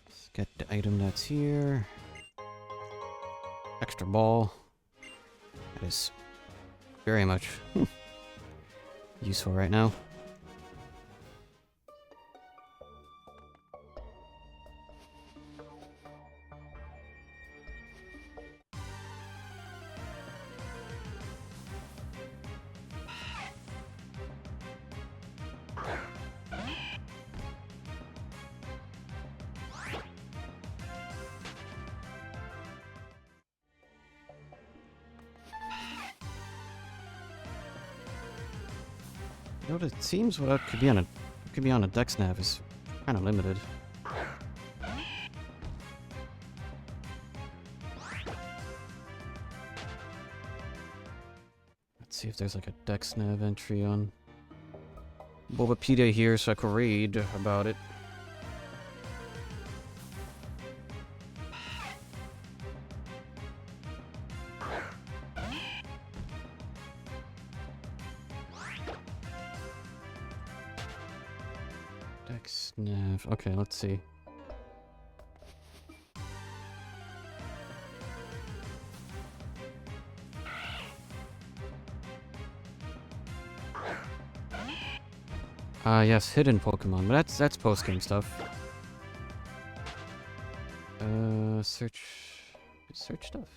Let's get the item that's here. Extra ball. That is very much useful right now. You know what it seems what could be on a Dex nav is kind of limited. Let's see if there's like a Dex nav entry on Bulbapedia here so I could read about it. Dex nav. Okay, let's see. Yes, hidden Pokemon, but that's post-game stuff. Search stuff.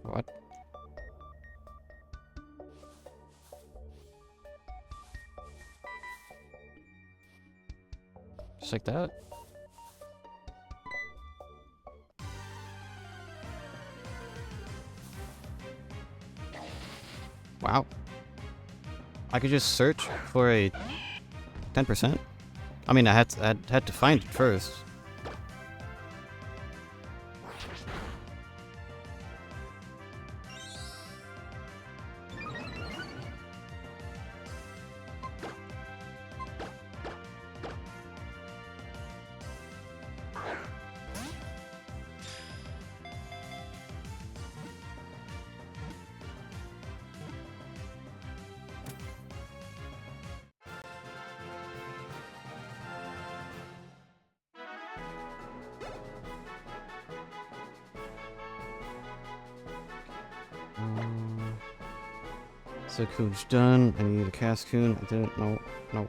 What? Just like that? Wow. I could just search for a 10%? I mean, I had to find it first. Coon's done. I need a Cascoon. I didn't. No. No.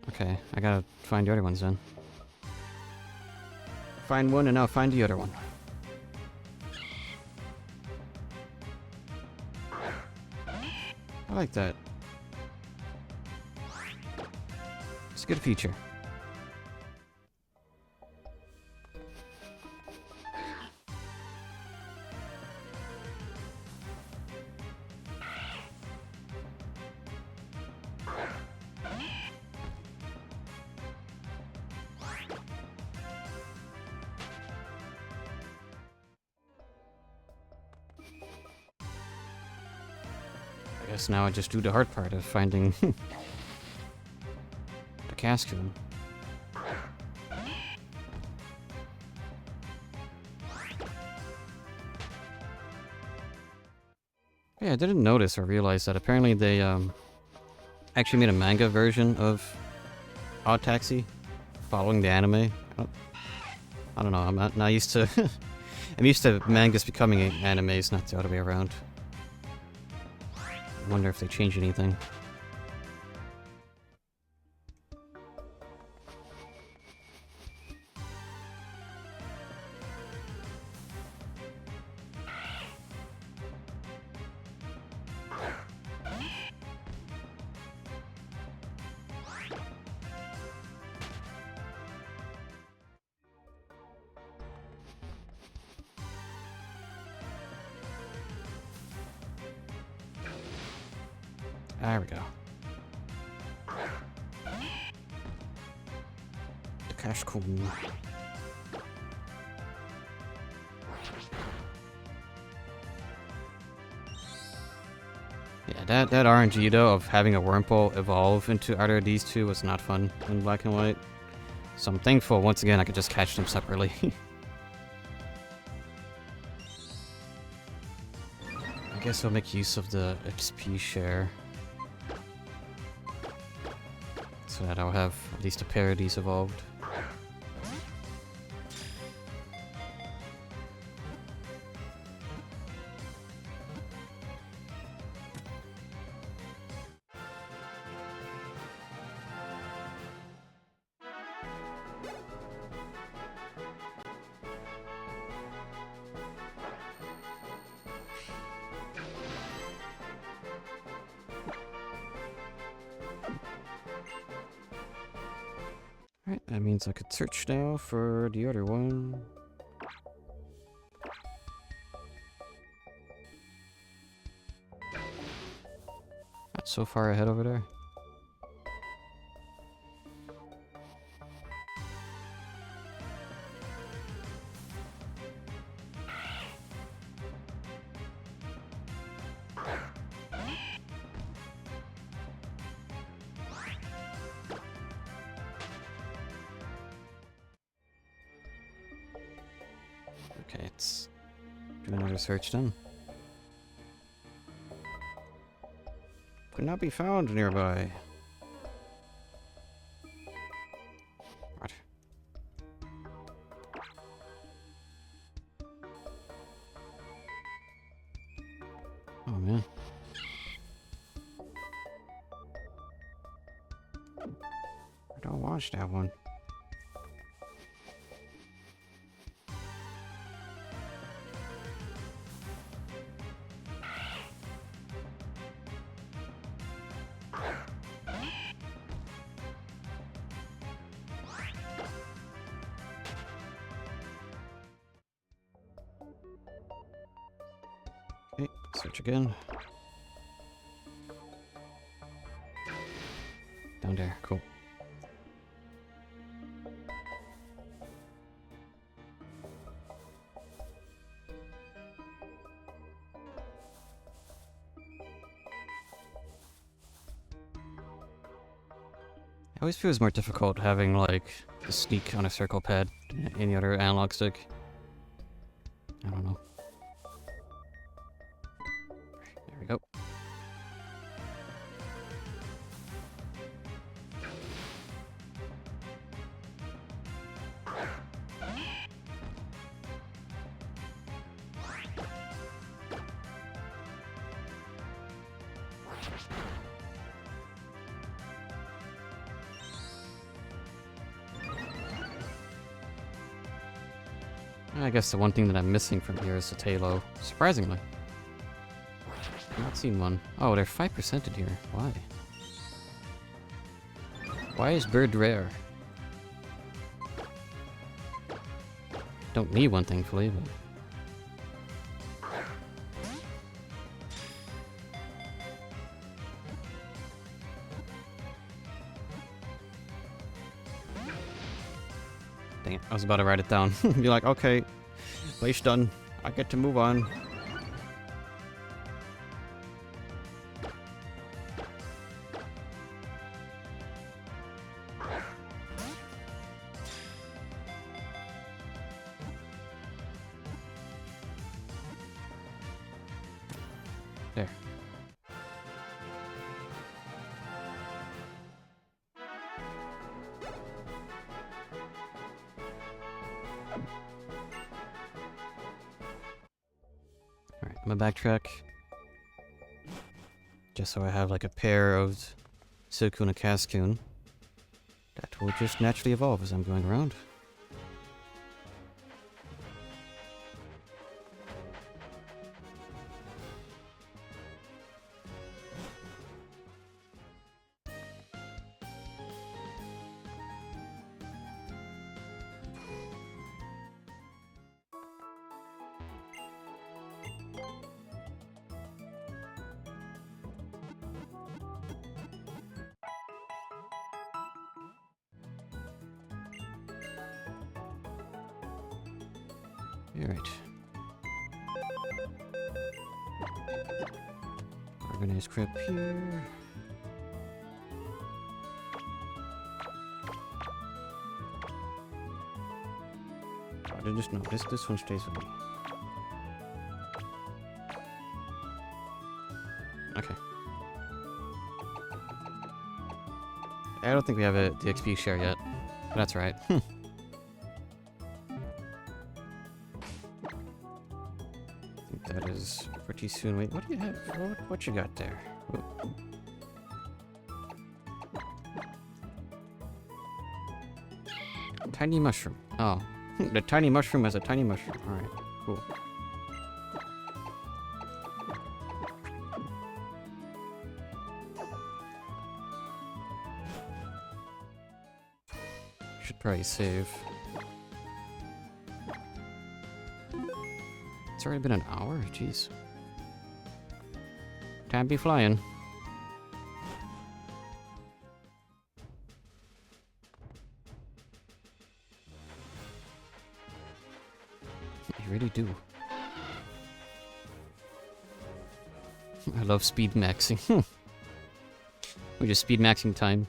Okay, I gotta find the other ones then. Find one and now find the other one. I like that. It's a good feature. I guess now I just do the hard part of finding the Cascoon. Yeah, I didn't notice or realize that apparently they actually made a manga version of Odd Taxi following the anime. I don't know, I'm not used to I'm used to mangas becoming animes, not the other way around. I wonder if they changed anything. There we go. The Cascoon. Yeah, that RNG though of having a Wurmple evolve into either of these two was not fun in black and white. So I'm thankful once again I could just catch them separately. I guess I'll make use of the XP share. So that I'll have at least a pair of these evolved. Alright, that means I could search now for the other one. That's so far ahead over there. Okay, let's do another search then. Could not be found nearby. What? Oh man. I don't watch that one. Okay, search again. Down there, cool. It always feels more difficult having, like, the sneak on a circle pad than any other analog stick. I don't know. There we go. I guess the one thing that I'm missing from here is the Talo. Surprisingly. I've not seen one. Oh, they're 5% in here. Why? Why is bird rare? Don't need one, thankfully, but... Dang it, I was about to write it down. Be like, okay, place done. I get to move on. There. Alright, I'm gonna backtrack. Just so I have like a pair of Silcoon and Cascoon. That will just naturally evolve as I'm going around. Alright. Organized crap here. Oh, I just know this one stays with me. Okay. I don't think we have the XP share yet. But that's right. That is pretty soon. Wait, what do you have? What you got there? Ooh. Tiny mushroom. Oh, the tiny mushroom has a tiny mushroom. All right, cool. Should probably save. It's already been an hour? Jeez. Time be flying. You really do. I love speed maxing. We're just speed maxing time.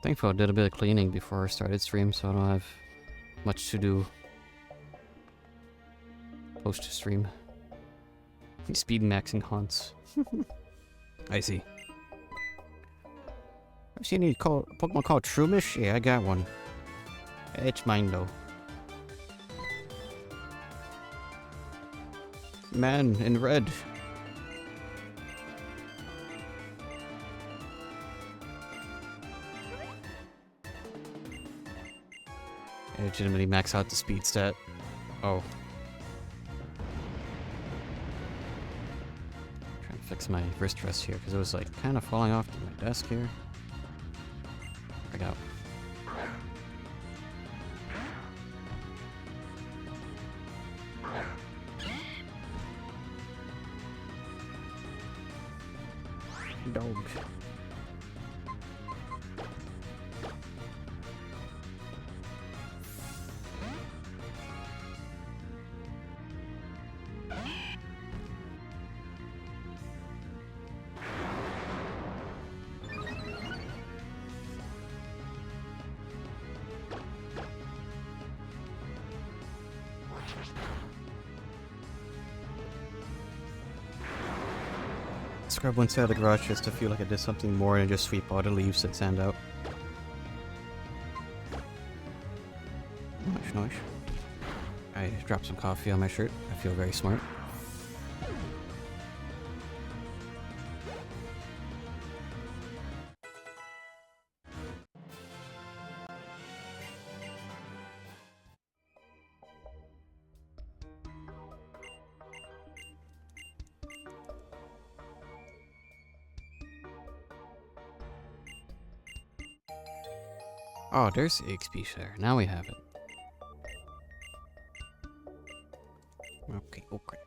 Thankfully, I did a bit of cleaning before I started stream, so I don't have much to do post stream. Speed maxing haunts. I see. I've seen any Pokemon called Trumish? Yeah, I got one. It's mine though. Man in red. I legitimately max out the speed stat. Oh. Trying to fix my wrist rest here because it was like kind of falling off to my desk here. There we go. Dog. Scrub one side of the garage just to feel like I did something more than just sweep all the leaves and sand out. Nice, nice. I dropped some coffee on my shirt. I feel very smart. Oh, there's the XP share. Now we have it. Okay, okay.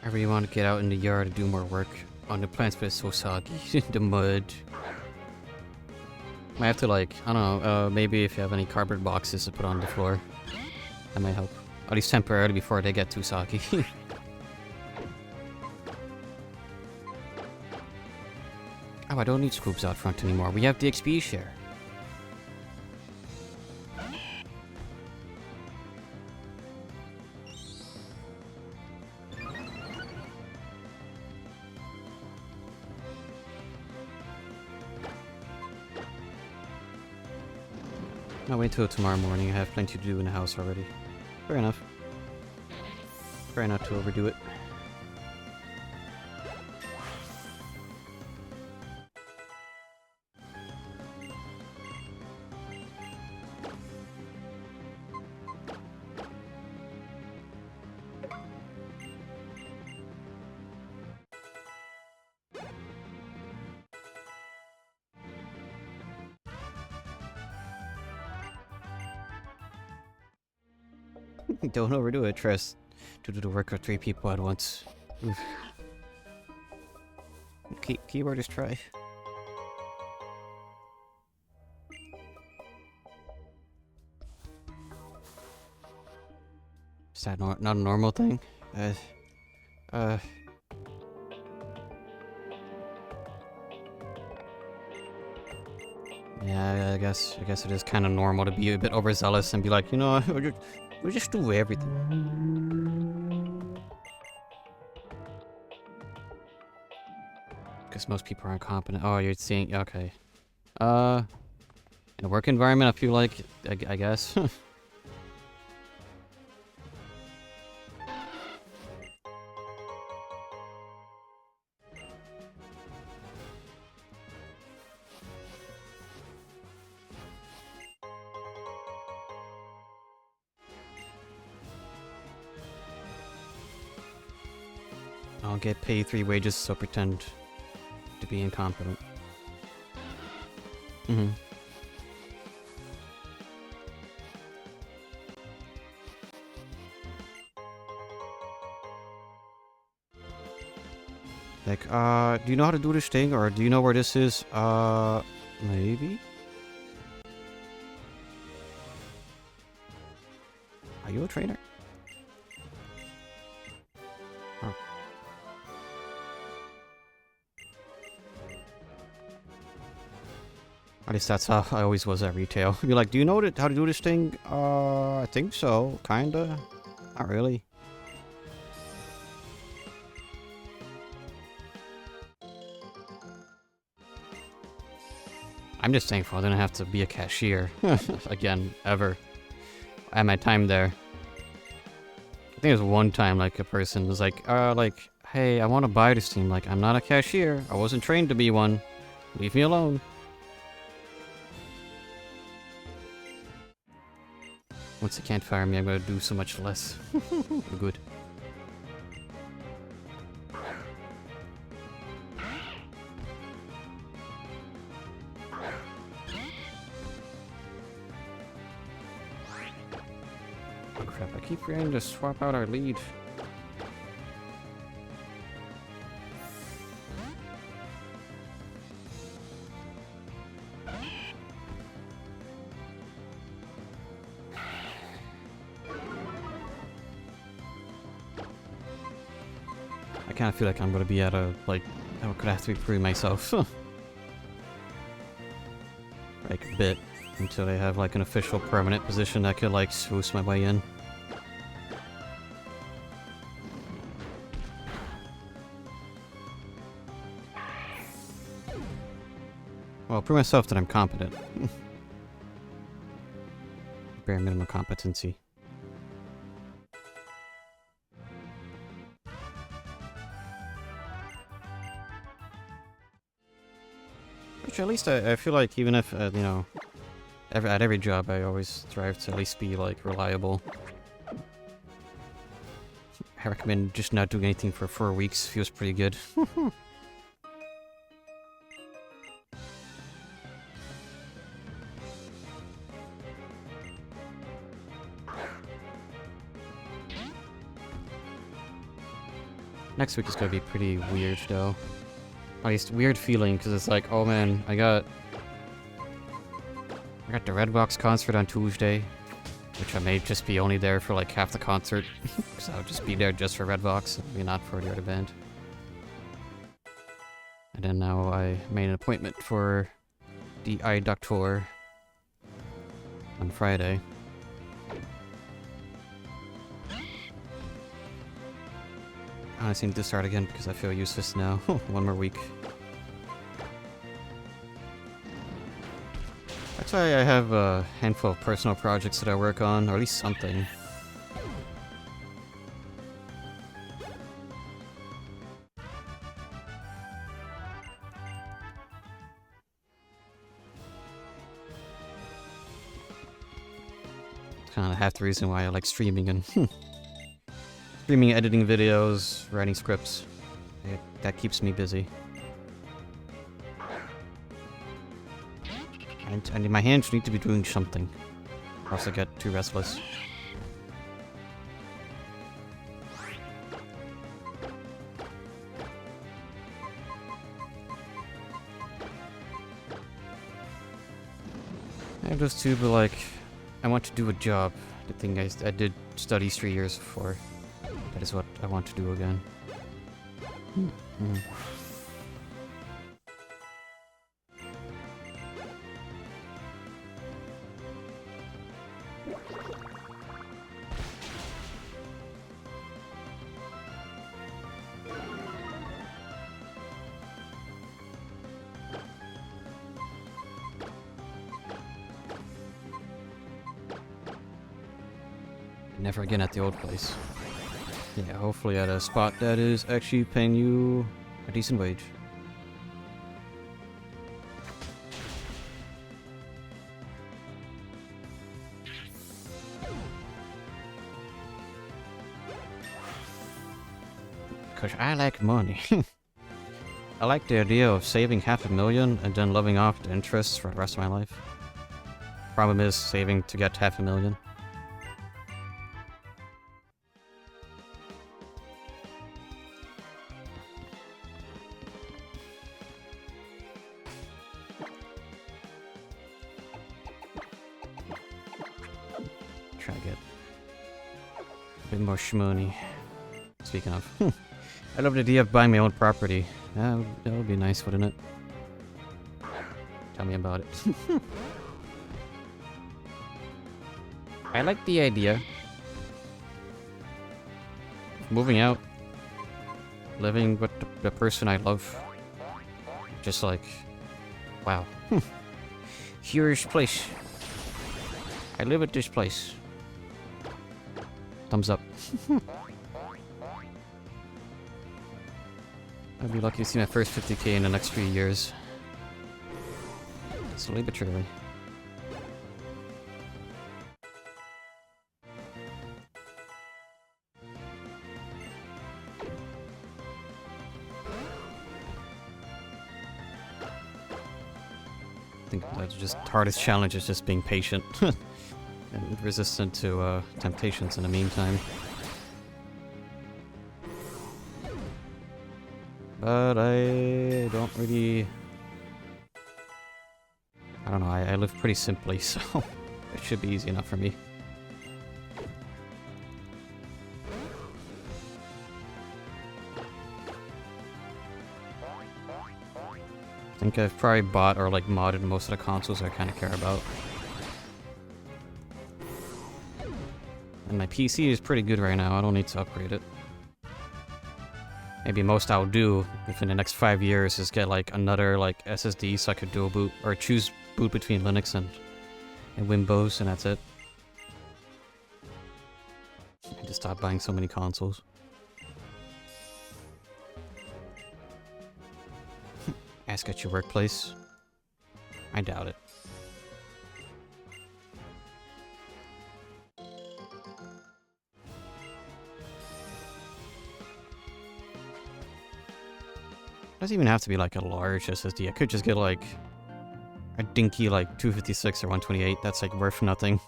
I really want to get out in the yard to do more work on the plants, but it's so soggy. The mud. Might have to, like, I don't know, maybe if you have any cardboard boxes to put on the floor. That might help. At least temporarily before they get too soggy. Oh, I don't need scoops out front anymore. We have the XP share. I'll wait till tomorrow morning. I have plenty to do in the house already. Fair enough. Try not to overdo it. Don't overdo it, Tress. To do the work of 3 people at once. Oof. Keyword is try. Is that not a normal thing? Yeah, I guess it is kind of normal to be a bit overzealous and be like, you know, we just do everything. Because most people are incompetent. Oh, you're seeing, okay. In a work environment, I feel like, I guess. I'll get paid 3 wages, so pretend to be incompetent. Mm-hmm. Like, do you know how to do this thing? Or do you know where this is? Maybe? Are you a trainer? Huh. At least that's how I always was at retail. Be like, do you know how to do this thing? I think so. Kinda. Not really. I'm just thankful I didn't have to be a cashier. Again, ever. I had my time there. I think there was one time, like, a person was like, hey, I want to buy this thing. Like, I'm not a cashier. I wasn't trained to be one. Leave me alone. Once they can't fire me, I'm gonna do so much less. Good. Oh crap, I keep forgetting to swap out our lead. I kind of feel like I'm gonna be at a, like, I could have to be proving myself. Like, a bit. Until they have, like, an official permanent position that could, like, swoosh my way in. Well, prove myself that I'm competent. Bare minimum competency. Which at least I feel like even if, you know, at every job I always strive to at least be, like, reliable. I recommend just not doing anything for 4 weeks. Feels pretty good. Next week is gonna be pretty weird, though. At least weird feeling, because it's like, oh man, I got the Redbox concert on Tuesday, which I may just be only there for like half the concert, because I'll just be there just for Redbox, maybe not for the other band. And then now I made an appointment for the Eye Doctor on Friday. I honestly need to start again because I feel useless now. One more week. That's why I have a handful of personal projects that I work on, or at least something. Kind of half the reason why I like streaming and streaming, editing videos, writing scripts. That keeps me busy. And my hands need to be doing something, or else I get too restless. I have those two, but like, I want to do a job. The thing I did study 3 years for. That is what I want to do again. Never again at the old place. Yeah, hopefully at a spot that is actually paying you a decent wage. Because I like money. I like the idea of saving $500,000 and then living off the interest for the rest of my life. Problem is saving to get $500,000. Try to get a bit more shmoney. Speaking of, I love the idea of buying my own property. That would be nice, wouldn't it? Tell me about it. I like the idea of moving out, living with the person I love. Just like, wow. Here's place. I live at this place. Thumbs up. I'd be lucky to see my first 50k in the next 3 years. Slowly but surely. I think that's just hardest challenge is just being patient and resistant to temptations in the meantime. But I don't really... I don't know, I live pretty simply, so it should be easy enough for me. I think I've probably bought or like modded most of the consoles I kind of care about. And my PC is pretty good right now, I don't need to upgrade it. Maybe most I'll do within the next 5 years is get like another like SSD so I could dual boot or choose boot between Linux and Windows, and that's it. I just stop buying so many consoles. Ask at your workplace. I doubt it. Doesn't even have to be like a large SSD. I could just get like a dinky like 256 or 128. That's like worth nothing.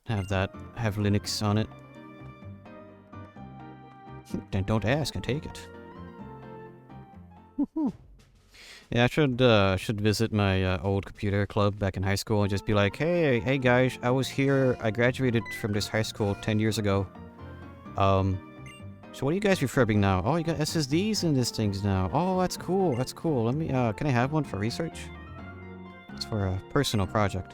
Have Linux on it. Then don't ask and take it. Yeah, I should visit my old computer club back in high school and just be like, hey guys, I was here. I graduated from this high school 10 years ago. So what are you guys refurbing now? Oh, you got SSDs in these things now. Oh, that's cool. That's cool. Let me, can I have one for research? It's for a personal project.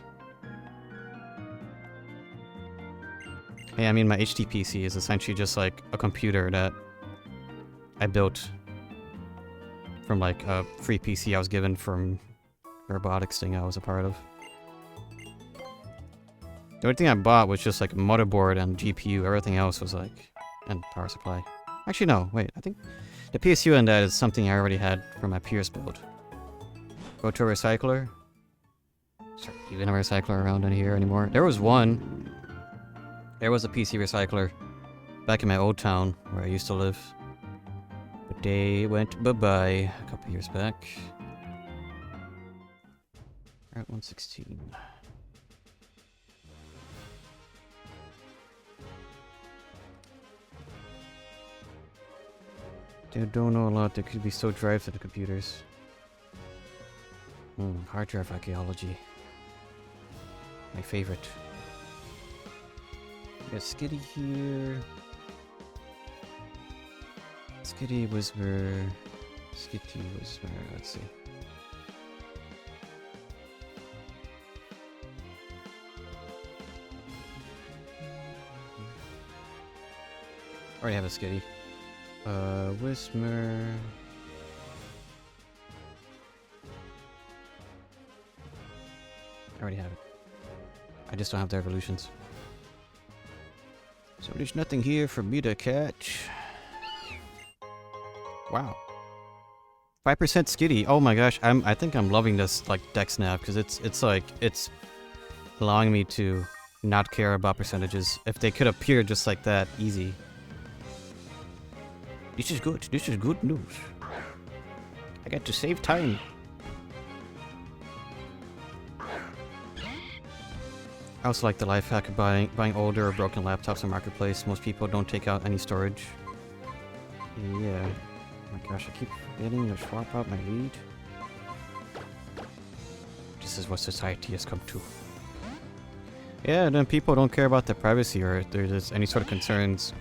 Hey, I mean, my HD PC is essentially just like a computer that I built from like a free PC I was given from the robotics thing I was a part of. The only thing I bought was just like a motherboard and GPU. Everything else was like, and power supply. Actually, no, wait, I think the PSU in that is something I already had from my Pierce build. Go to a recycler. Is there even a recycler around in here anymore? There was one. There was a PC recycler back in my old town where I used to live. But they went bye-bye a couple years back. Route 116. They don't know a lot. There could be still drives to the computers. Hard drive archaeology. My favorite. We got Skitty here. Skitty Whisper. Skitty Whisper. Let's see. Already have a Skitty. Whisper. I already have it. I just don't have the evolutions. So there's nothing here for me to catch. Wow. 5% Skitty. Oh my gosh, I think I'm loving this like deck snap because it's like it's allowing me to not care about percentages. If they could appear just like that, easy. This is good. This is good news. I get to save time. I also like the life hack of buying older or broken laptops on Marketplace. Most people don't take out any storage. Yeah. Oh my gosh, I keep forgetting to swap out my lead. This is what society has come to. Yeah, and then people don't care about their privacy or if there's any sort of concerns.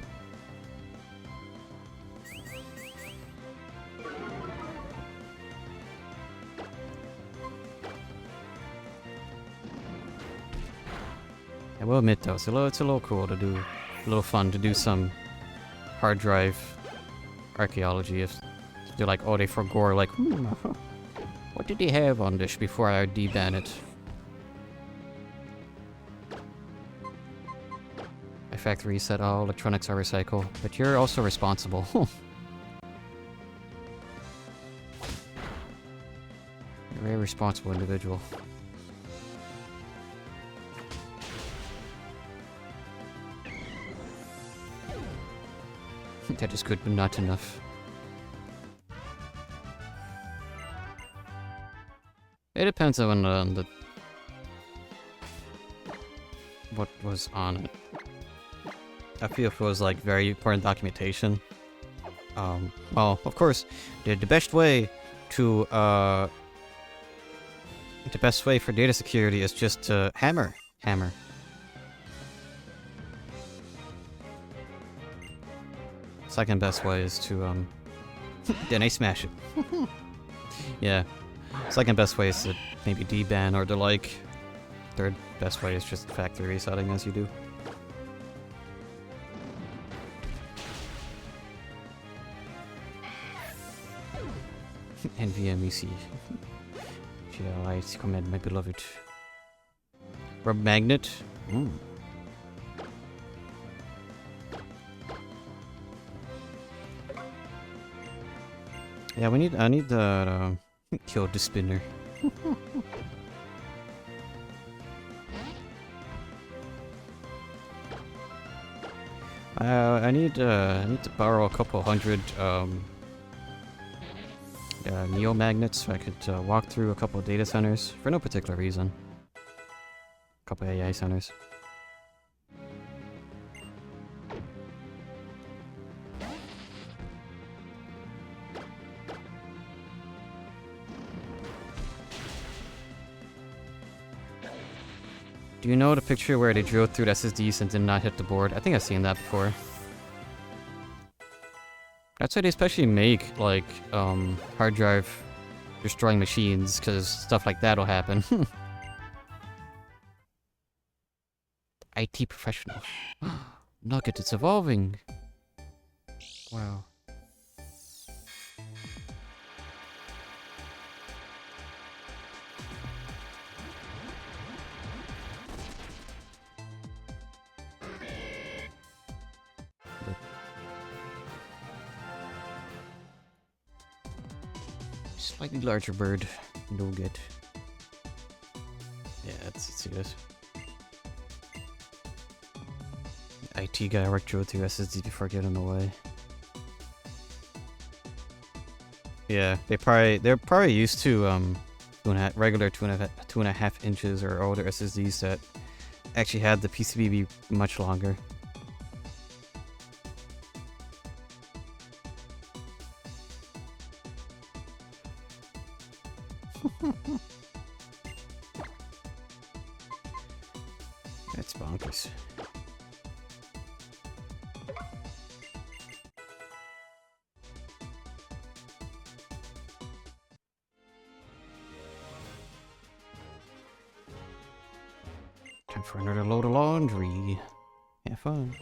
I will admit though, it's a little cool to do, a little fun to do some hard drive archaeology. If they're like, oh, they forgot, like, what did they have on this before I deban it? I factory reset all electronics are recycled, but you're also responsible. You're a very responsible individual. That is good, but not enough. It depends on the what was on it. I feel if it was like very important documentation. Well, of course, the best way to the best way for data security is just to hammer. Second best way is to then I smash it. Yeah. Second best way is to maybe deban or the like. Third best way is just factory resetting as you do. NVMEC. GLI command my beloved. Rub magnet. Yeah, I need the kill the spinner. I need to borrow a couple hundred neo magnets so I could walk through a couple data centers for no particular reason. A couple AI centers. Do you know the picture where they drilled through the SSDs and did not hit the board? I think I've seen that before. That's why they especially make, like, hard drive destroying machines, because stuff like that will happen. IT professional. Nugget, it's evolving. Wow. Slightly larger bird. Nugget. Yeah, let's see this. IT guy worked through SSD before getting away. Yeah, they're probably used to regular two and a half inches or older SSDs that actually had the PCB be much longer. That's bonkers. Time for another load of laundry. Have fun.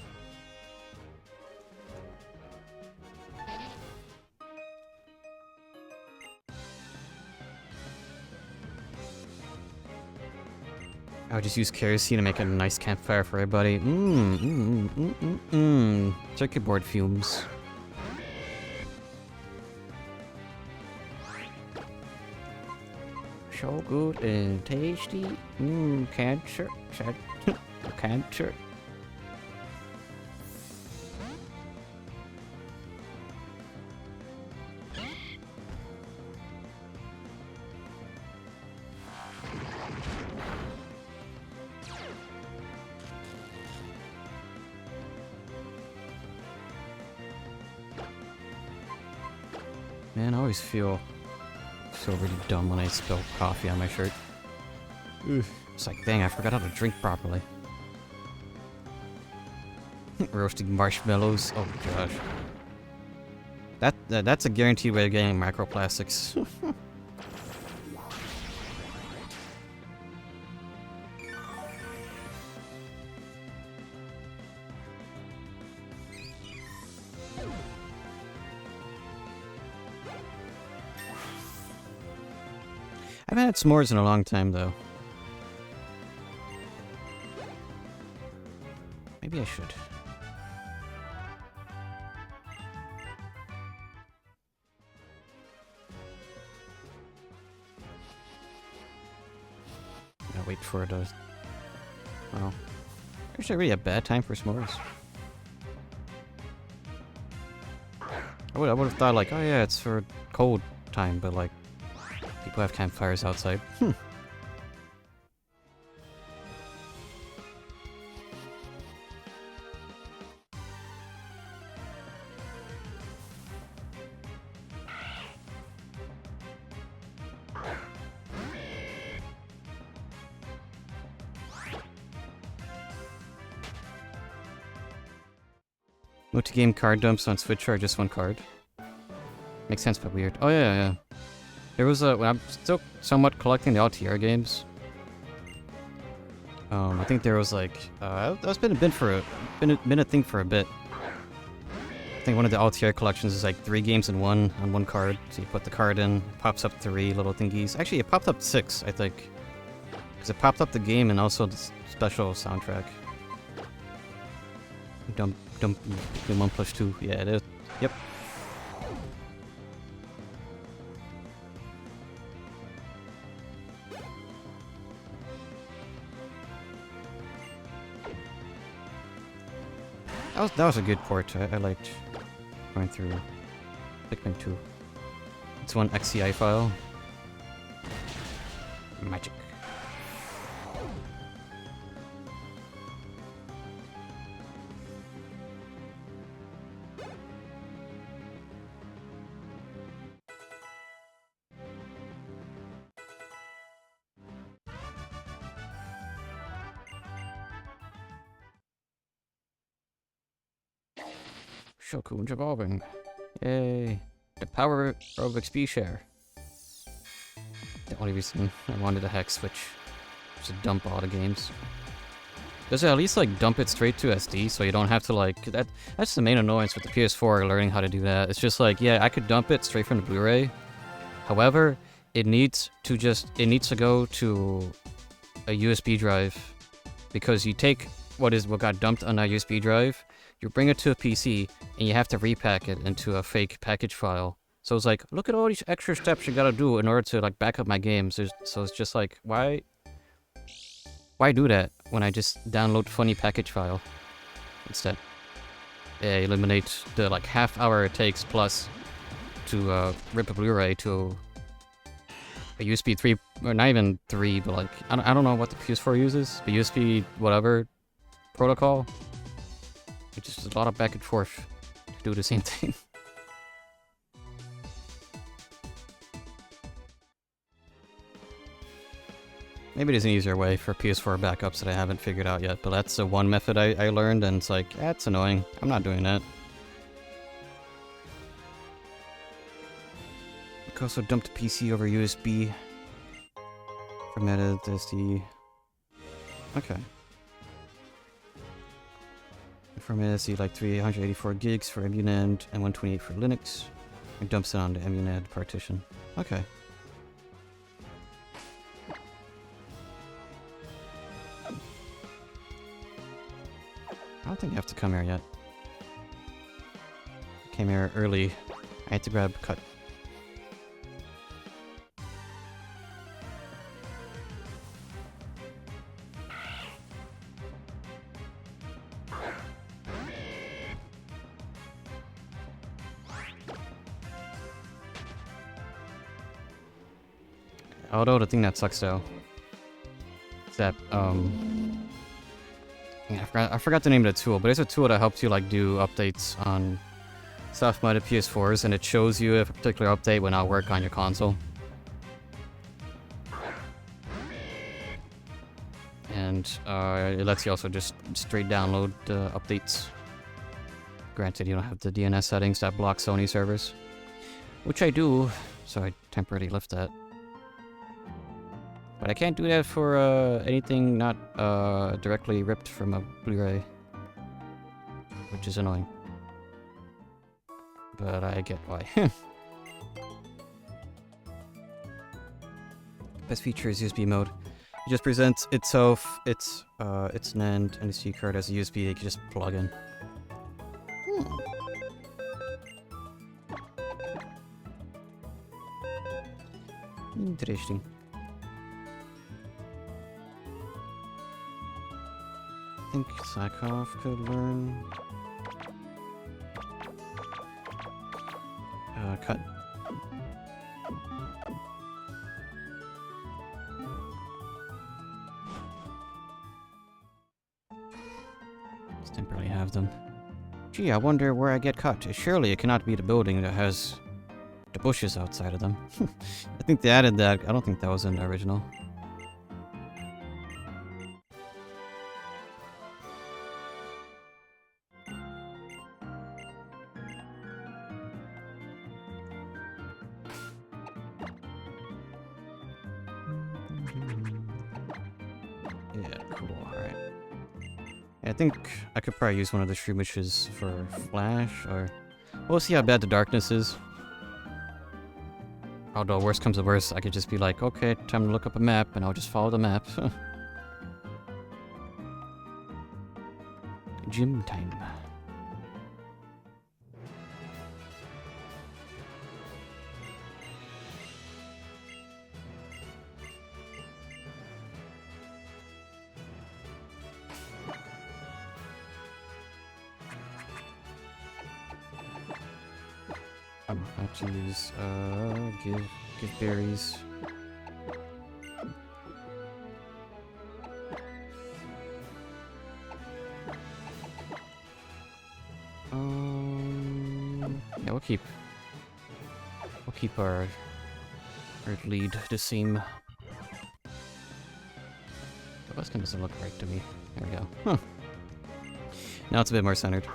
I would just use kerosene to make a nice campfire for everybody. Circuit board fumes. So good and tasty. Cancer. Cancer. Man, I always feel really dumb when I spill coffee on my shirt. It's like, dang, I forgot how to drink properly. Roasting marshmallows. Oh gosh. That's a guaranteed way of getting microplastics. I haven't had s'mores in a long time, though. Maybe I should. Gotta wait for it to... Well... Actually, really a bad time for s'mores. I would have thought, like, oh yeah, it's for cold time, but, like... People have campfires outside. Multi-game card dumps on Switch are just one card. Makes sense, but weird. Oh yeah. There was a... I'm still somewhat collecting the LTR games. I think there was like... that's been a thing for a bit. I think one of the LTR collections is like 3 games in one on one card. So you put the card in, pops up 3 little thingies. Actually, it popped up 6, I think. Because it popped up the game and also the special soundtrack. Dump 1+2. Yeah, it is. Yep. That was a good port. I liked going through Pikmin 2. It's one XCI file. Magic. Shokun's evolving. Yay. The power of XP share. The only reason I wanted a hex switch was to dump all the games. Does it at least like dump it straight to SD so you don't have to like that's the main annoyance with the PS4 learning how to do that. It's just like, yeah, I could dump it straight from the Blu-ray. However, it needs to go to a USB drive because you take what got dumped on that USB drive, you bring it to a PC, and you have to repack it into a fake package file. So it's like, look at all these extra steps you gotta do in order to like back up my games. So it's just like, why do that when I just download funny package file instead? Yeah, eliminate the like half hour it takes plus to rip a Blu-ray to a USB 3, or not even 3, but like, I don't know what the PS4 uses, the USB whatever protocol. It's just a lot of back and forth to do the same thing. Maybe there's an easier way for PS4 backups that I haven't figured out yet, but that's the one method I learned, and it's like, that's annoying. I'm not doing that. I could also dump the PC over USB. Formatted SD. Okay. Formatted SD like 384 gigs for emuned and 128 for Linux. It dumps it on the emuned partition. Okay. I don't think I have to come here yet. I came here early. I had to grab cut. Although the thing that sucks though is that yeah, I forgot the name of the tool, but it's a tool that helps you like do updates on soft-modded PS4s, and it shows you if a particular update will not work on your console. And it lets you also just straight download the updates. Granted, you don't have the DNS settings that block Sony servers, which I do, so I temporarily left that. But I can't do that for anything not directly ripped from a Blu-ray, which is annoying. But I get why. Best feature is USB mode. It just presents itself, its NAND NSD card as a USB that you can just plug in. Interesting. I think Sakov could learn. Cut. Just temporarily have them. Gee, I wonder where I get cut. Surely it cannot be the building that has the bushes outside of them. I think they added that. I don't think that was in the original. I think I could probably use one of the stream wishes for flash, or we'll see how bad the darkness is. Although worst comes to worst, I could just be like, okay, time to look up a map, and I'll just follow the map. Gym time. Oh, I have to use, give berries. Yeah, we'll keep our lead the same. The west doesn't look right to me. There we go. Huh. Now it's a bit more centered.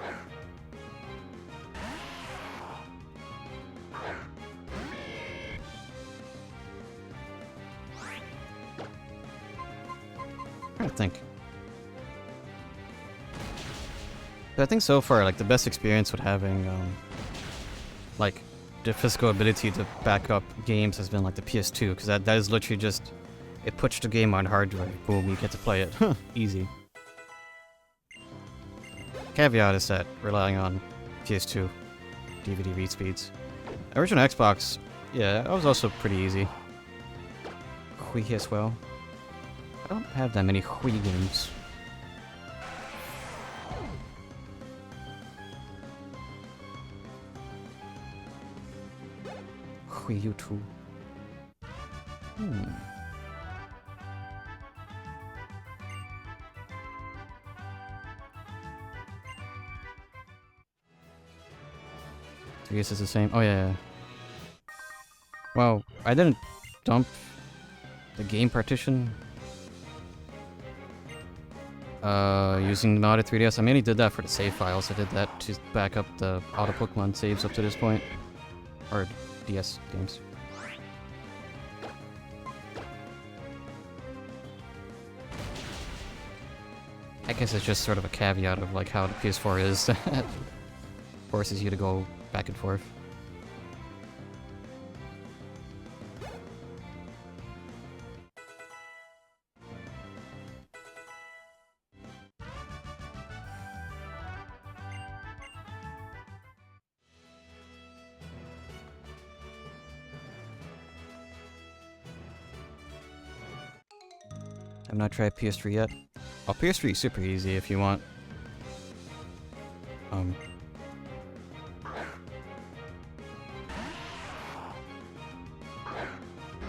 I think. But I think so far, like, the best experience with having, like, the physical ability to back up games has been, like, the PS2, because that is literally just, it puts the game on hard drive, boom, you get to play it. Easy. Caveat is that relying on PS2 DVD read speeds. Original Xbox, yeah, that was also pretty easy. Wii as well. I don't have that many Wii games. Wii U 2. I guess it's the same. Oh yeah. Well, I didn't dump the game partition using the modded 3DS. I mainly did that for the save files. I did that to back up the all the Pokemon saves up to this point, or DS games. I guess it's just sort of a caveat of like how the PS4 is. Forces you to go back and forth. I've not tried PS3 yet. Oh, PS3 is super easy if you want.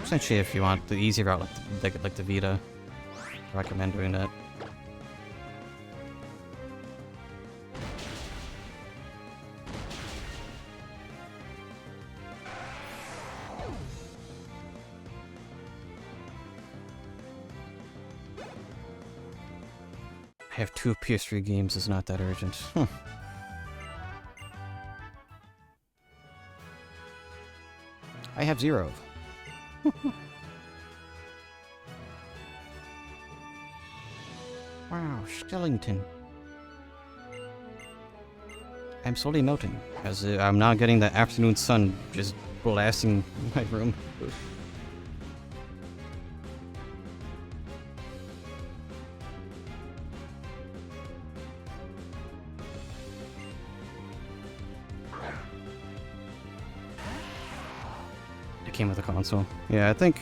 Essentially, if you want the easy route, like the Vita, I recommend doing that. I have 2 PS3 games, it's not that urgent. I have 0. Wow, skeleton. I'm slowly melting, as I'm now getting the afternoon sun just blasting my room. Came with a console. Yeah, I think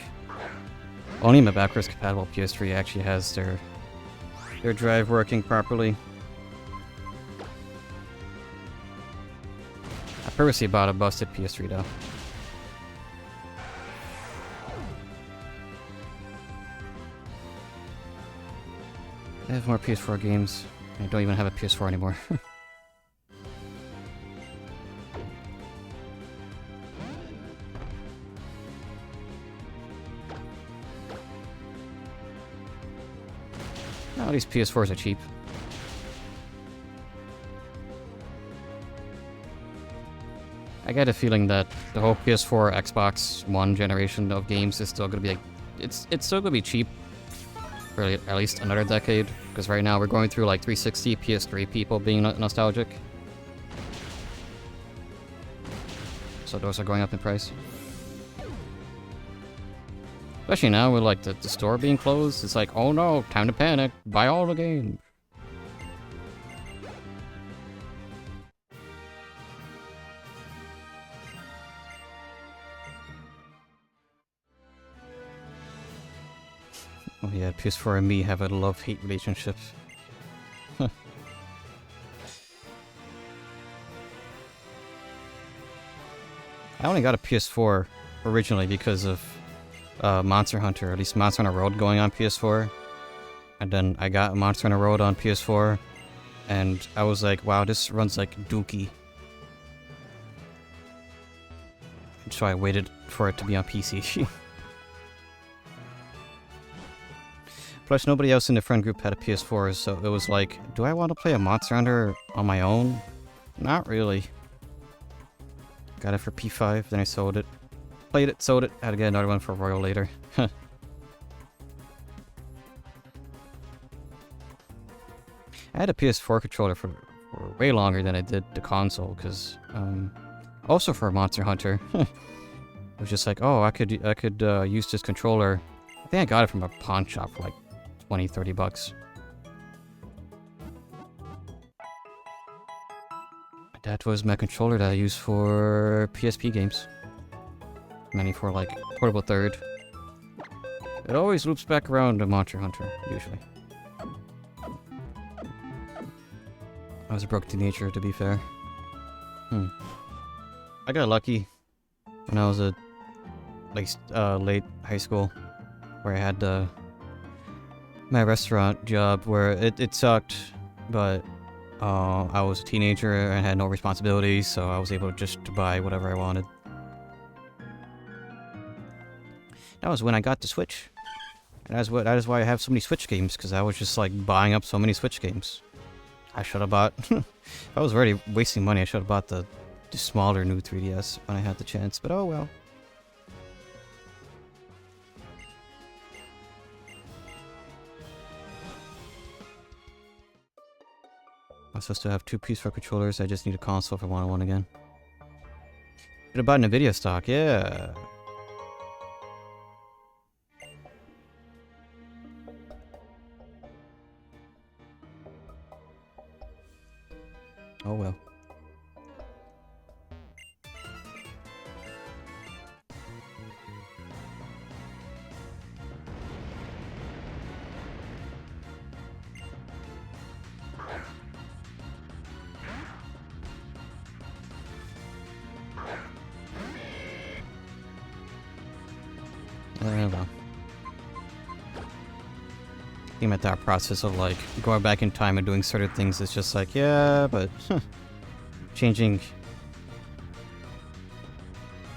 only my backwards compatible PS3 actually has their drive working properly. I purposely bought a busted PS3 though. I have more PS4 games. I don't even have a PS4 anymore. All these PS4s are cheap. I get a feeling that the whole PS4, Xbox One generation of games is still gonna be like, it's still gonna be cheap for at least another decade. Because right now we're going through like 360, PS3 people being nostalgic. So those are going up in price. Especially now with like the store being closed, it's like, oh no, time to panic, buy all the games. Oh yeah, PS4 and me have a love-hate relationship. I only got a PS4 originally because of Monster Hunter, at least Monster Hunter Road going on PS4. And then I got Monster Hunter Road on PS4, and I was like, wow, this runs like dookie. So I waited for it to be on PC. Plus, nobody else in the friend group had a PS4, so it was like, do I want to play a Monster Hunter on my own? Not really. Got it for P5, then I sold it. Played it, sold it, had to get another one for Royal later. I had a PS4 controller for way longer than I did the console, because, also for Monster Hunter. It was just like, oh, I could use this controller. I think I got it from a pawn shop for like 20, 30 bucks. That was my controller that I used for PSP games. Mainly for like Portable Third. It always loops back around to Monster Hunter, usually. I was a broke teenager, to be fair. I got lucky when I was a late high school, where I had my restaurant job where it sucked, but I was a teenager and had no responsibilities, so I was able just to buy whatever I wanted. That was when I got the Switch. And that is why I have so many Switch games, because I was just like buying up so many Switch games. I should have bought... if I was already wasting money, I should have bought the smaller new 3DS when I had the chance, but oh well. I'm supposed to have two PS4 controllers, I just need a console if I want one again. Should have bought NVIDIA stock, yeah! Oh well. I think my thought process of like going back in time and doing certain things is just like, yeah, but changing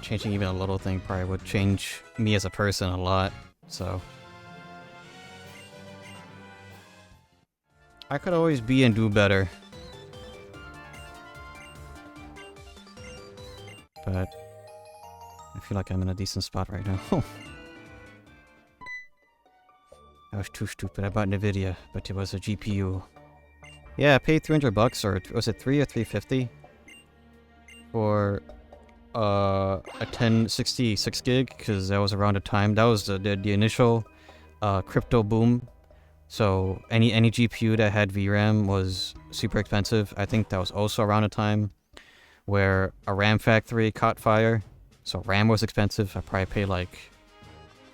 even a little thing probably would change me as a person a lot, so. I could always be and do better. But I feel like I'm in a decent spot right now. I was too stupid. I bought NVIDIA, but it was a GPU. Yeah, I paid $300, or was it $3 or $350 for a 1066 gig? Because that was around the time. That was the initial crypto boom. So any GPU that had VRAM was super expensive. I think that was also around a time where a RAM factory caught fire. So RAM was expensive. I probably paid like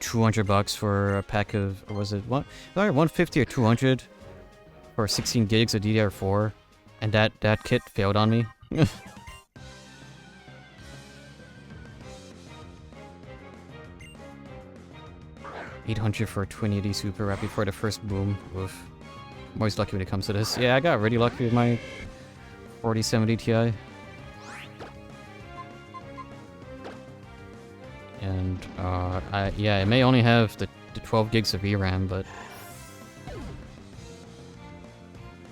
$200 for a pack of, or was it one? Either 150 or 200 for 16 gigs of DDR4, and that kit failed on me. $800 for a 2080 Super right before the first boom. Oof. I'm always lucky when it comes to this. Yeah, I got really lucky with my 4070 Ti. And, yeah, it may only have the 12 gigs of VRAM, but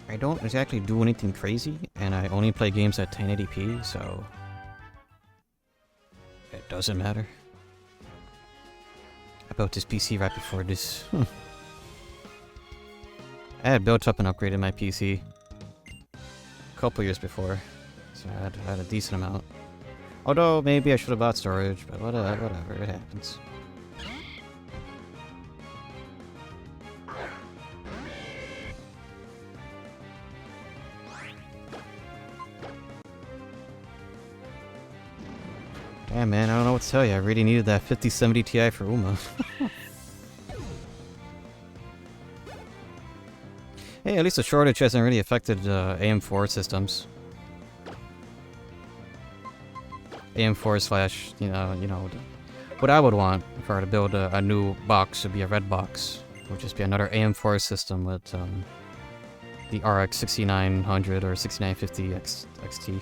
I don't exactly do anything crazy, and I only play games at 1080p, so it doesn't matter. I built this PC right before this. I had built up and upgraded my PC a couple years before, so I had a decent amount. Although, maybe I should have bought storage, but whatever, it happens. Damn, man, I don't know what to tell you. I really needed that 5070 Ti for Uma. Hey, at least the shortage hasn't really affected AM4 systems. AM4 slash, what I would want if I were to build a new box would be a red box. It would just be another AM4 system with the RX 6900 or 6950 XT.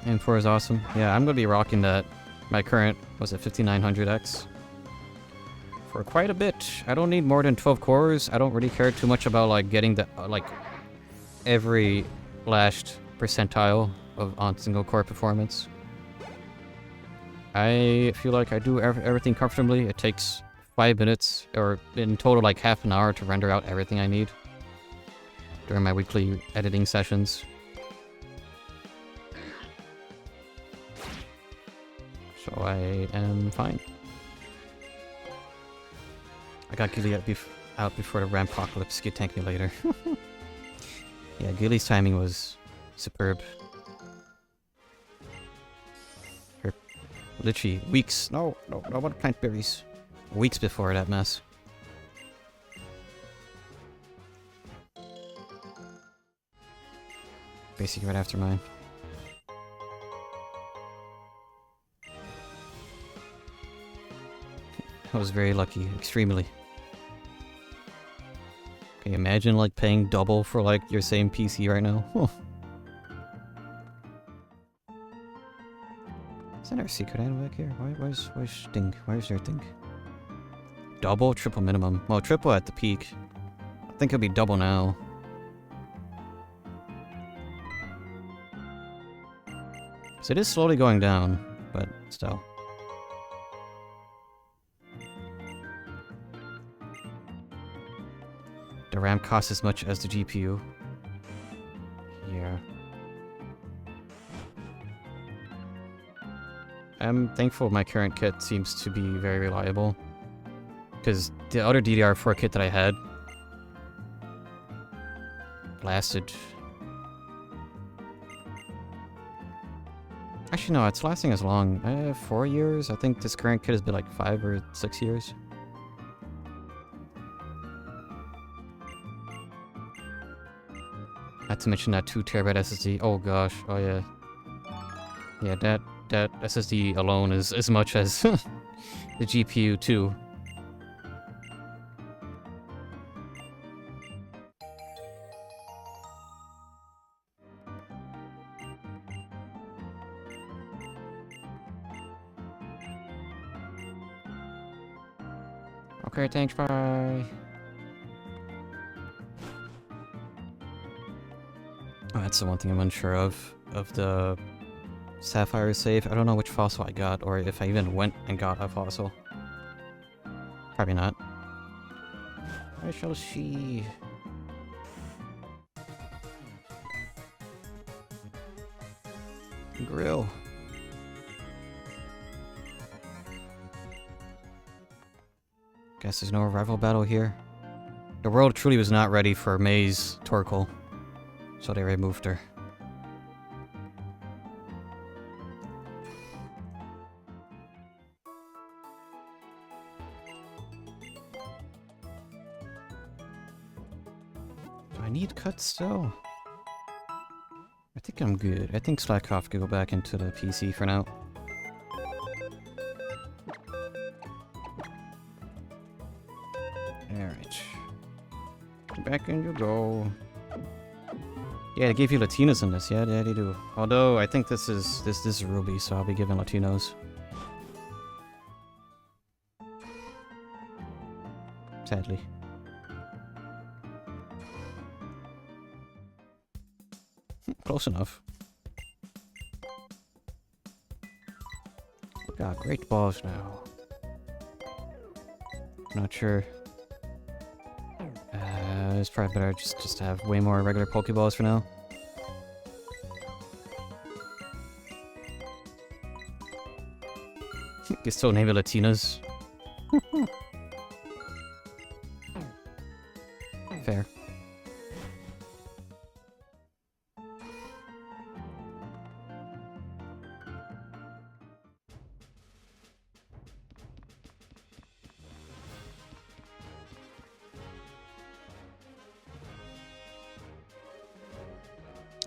AM4 is awesome. Yeah, I'm gonna be rocking that. My current was a 5900X for quite a bit. I don't need more than 12 cores. I don't really care too much about like getting the every last percentile on single core performance. I feel like I do everything comfortably. It takes 5 minutes, or in total like half an hour, to render out everything I need during my weekly editing sessions. So I am fine. I got Ghillie out before the Rampocalypse could tank me later. Yeah, Ghillie's timing was superb. Her literally weeks. No, I want to plant berries. Weeks before that mess. Basically right after mine. I was very lucky, extremely. Okay, imagine like paying double for like your same PC right now. Huh. Is that our secret item back here? Where's Sting? Where's your thing? Double, triple minimum. Well, triple at the peak. I think it'll be double now. So it is slowly going down, but still. The RAM costs as much as the GPU. Yeah. I'm thankful my current kit seems to be very reliable. Because the other DDR4 kit that I had lasted... Actually, no, it's lasting as long. 4 years? I think this current kit has been like 5 or 6 years. Not to mention that 2 terabyte SSD. Oh gosh, oh yeah. Yeah, that SSD alone is as much as the GPU too. Okay, thanks, bye. Oh, that's the one thing I'm unsure of the Sapphire save. I don't know which fossil I got, or if I even went and got a fossil. Probably not. I shall see. Grill. Guess there's no rival battle here. The world truly was not ready for May's Torkoal, so they removed her. Do I need cuts still? I think I'm good. I think Slakoff could go back into the PC for now. Alright. Back in you go. Yeah, they gave you Latinos in this. Yeah, they do. Although I think this is Ruby, so I'll be giving Latinos. Sadly. Close enough. We got great balls now. Not sure. It's probably better just to have way more regular Pokeballs for now. You still name it Latinas. Fair.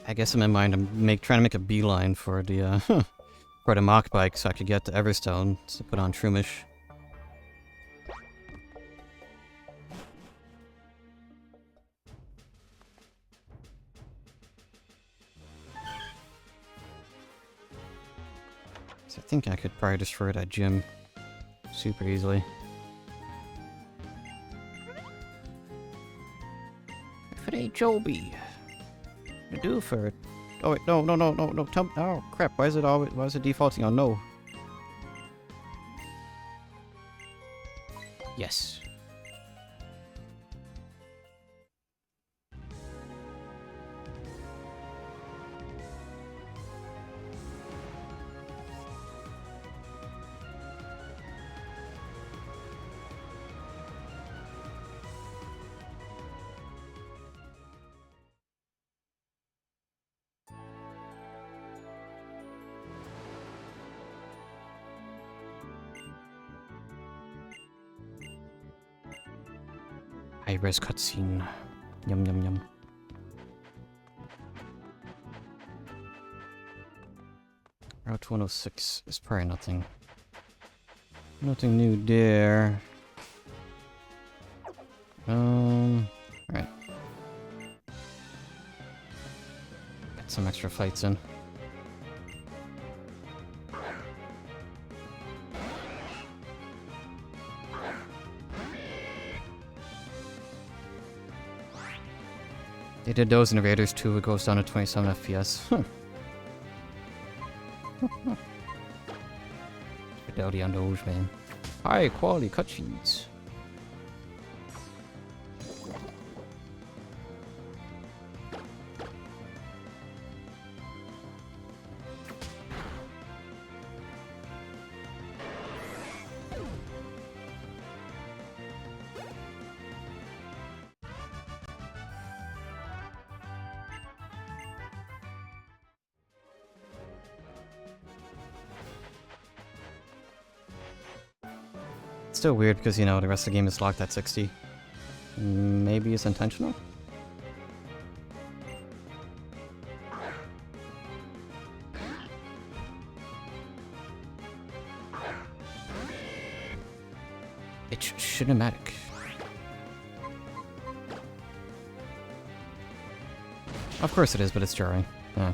I guess in my mind I'm trying to make a beeline for the for the mock bike so I could get to Everstone to put on Shroomish. So I think I could probably destroy that gym super easily. If it ain't Joby, I do for it. Oh wait, no, tell me, oh crap, why is it defaulting on no? Yes. High-res cutscene. Yum yum yum. Route 106 is probably nothing. Nothing new there. Right. Get some extra fights in. They did those in Raiders 2, it goes down to 27 FPS. Fidelity on those, man. High quality cutscenes. Still weird because, you know, the rest of the game is locked at 60. Maybe it's intentional? It's cinematic. Of course it is, but it's jarring. Yeah.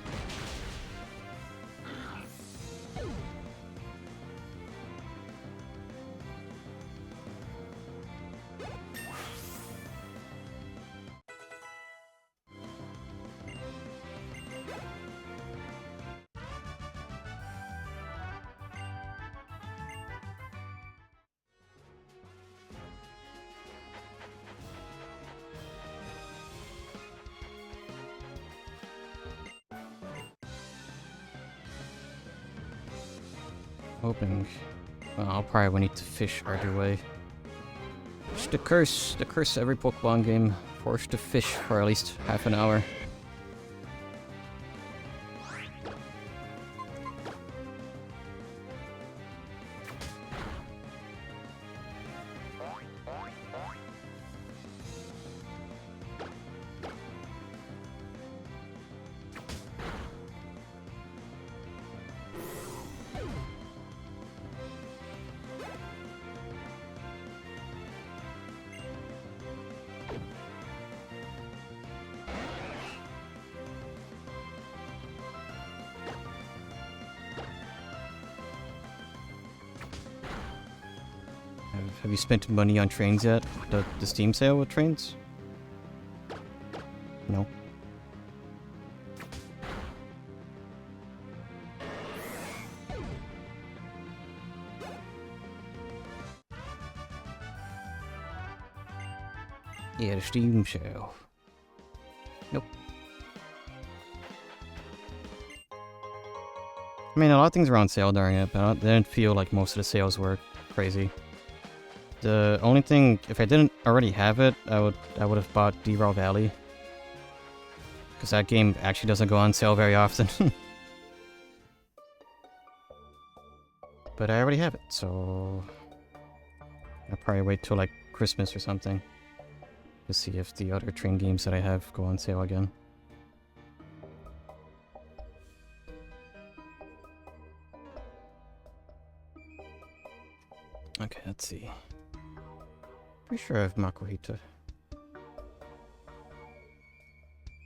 Hoping. Well, I'll probably need to fish harder way. It's the curse of every Pokemon game. Forced to fish for at least half an hour. Have you spent money on trains yet? The Steam sale with trains? No. Yeah, the Steam sale. Nope. I mean, a lot of things were on sale during it, but I didn't feel like most of the sales were crazy. The only thing, if I didn't already have it, I would have bought D-Raw Valley. Because that game actually doesn't go on sale very often. But I already have it, so I'll probably wait till like Christmas or something to see if the other train games that I have go on sale again. Okay, let's see. Pretty sure I have Makuhita.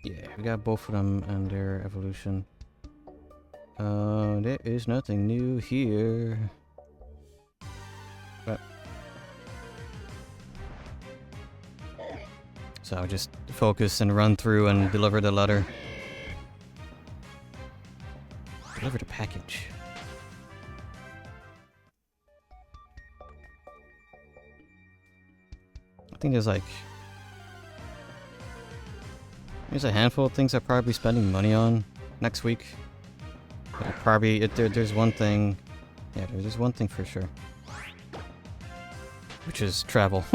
Yeah, we got both of them and their evolution. There is nothing new here. But so I'll just focus and run through and deliver the letter. Deliver the package. I think there's a handful of things I'll probably be spending money on next week. There's one thing. Yeah, there's one thing for sure. Which is travel.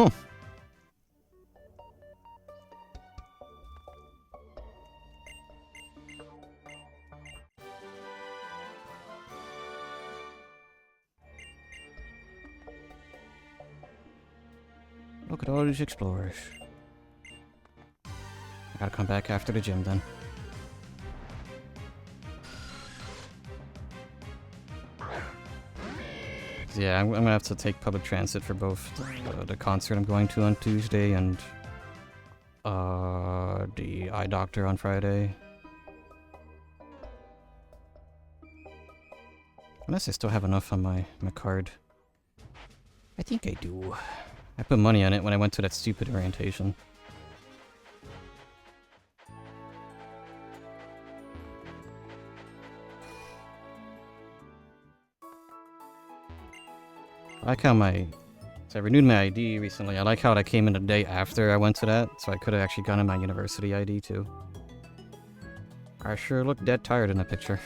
Look at all these explorers. I gotta come back after the gym then. Yeah, I'm gonna have to take public transit for both the concert I'm going to on Tuesday and the eye doctor on Friday. Unless I still have enough on my card. I think I do. I put money on it when I went to that stupid orientation. I like how so I renewed my ID recently. I like how that came in the day after I went to that, so I could have actually gotten my university ID too. I sure look dead tired in the picture.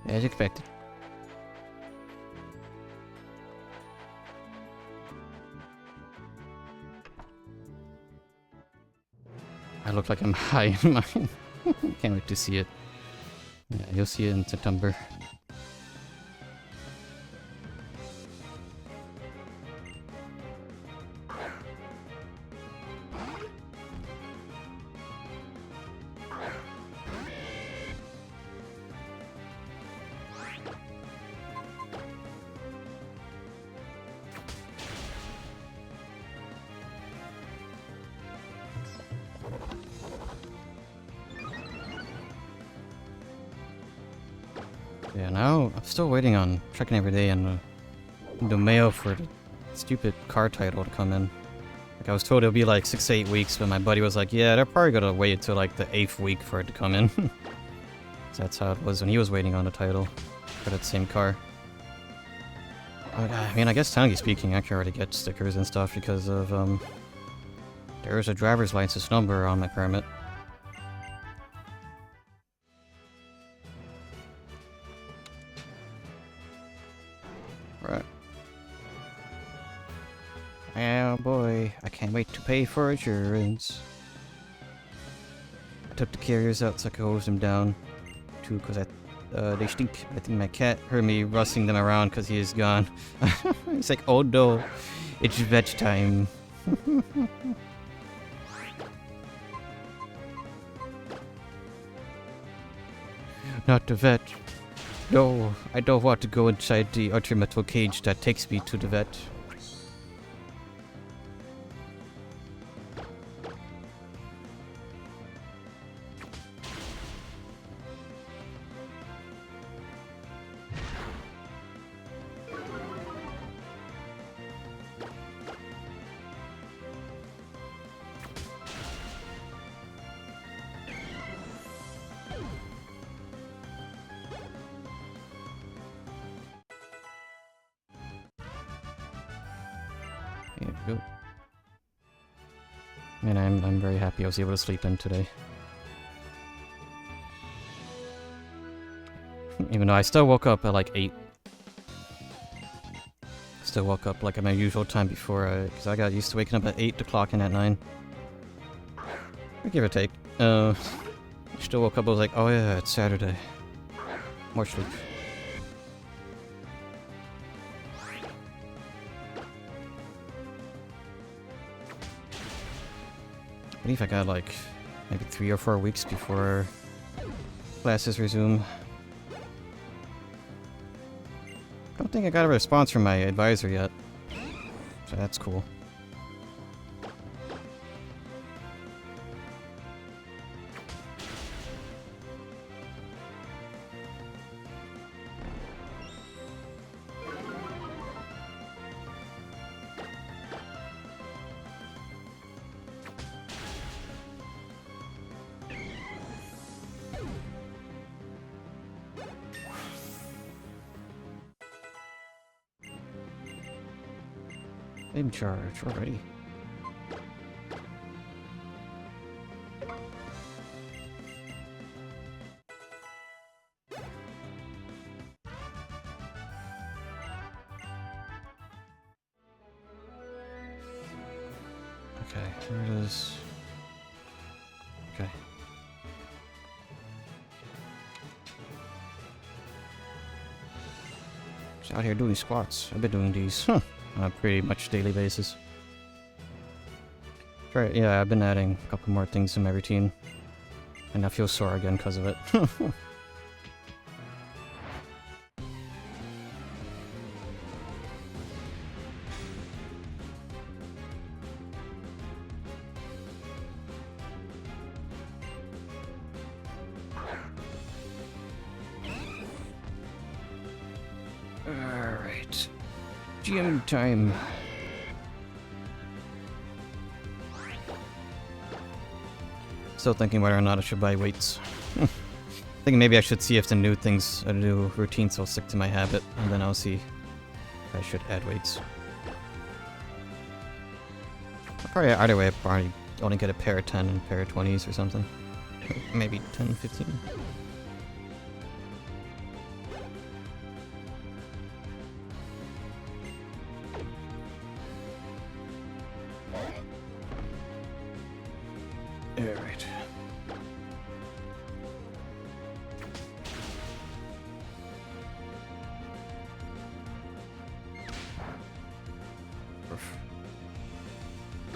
As expected. I look like I'm high in mine. Can't wait to see it. Yeah, you'll see it in September. Yeah, now I'm still waiting on checking every day and the mail for the stupid car title to come in. Like I was told it'll be like 6 to 8 weeks, but my buddy was like, yeah, they're probably gonna wait until like the 8th week for it to come in. So that's how it was when he was waiting on the title for that same car. I mean, I guess technically speaking, I can already get stickers and stuff because of, there is a driver's license number on my permit. Right. Oh boy, I can't wait to pay for insurance. I took the carriers out so I could hose them down, too, because they stink. I think my cat heard me rustling them around because he is gone. He's like, oh no, it's veg time. Not the vet. No, I don't want to go inside the ultra-metal cage that takes me to the vet. Go. And I'm very happy I was able to sleep in today. Even though I still woke up at like 8. Still woke up like at my usual time before, because I got used to waking up at 8 to clock in at 9. Give or take. Still woke up, I was like, oh yeah, it's Saturday. More sleep. I believe I got like maybe 3 or 4 weeks before Classes resume. Don't think I got a response from my advisor yet. So that's cool. Flame charge already. Okay, where does... Okay. Just out here doing squats. I've been doing these on a pretty much daily basis. Right, yeah, I've been adding a couple more things to my routine. And I feel sore again because of it. Alright. Gym time. Still thinking whether or not I should buy weights. Thinking maybe I should see if the new things, a new routines will stick to my habit, and then I'll see if I should add weights. Probably either way, I probably only get a pair of 10 and a pair of 20s or something. Maybe 10, 15. Alright.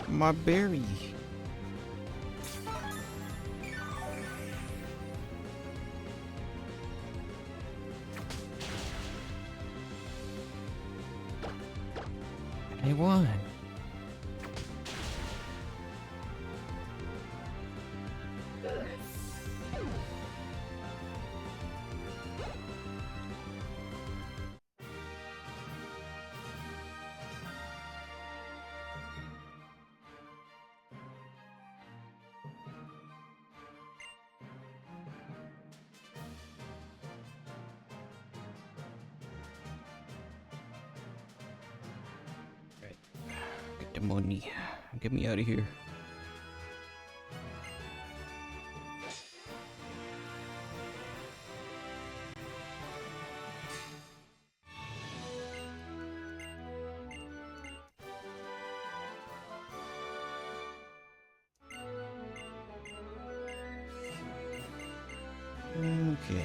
My berry. I won. Get the money. Get me out of here. Okay.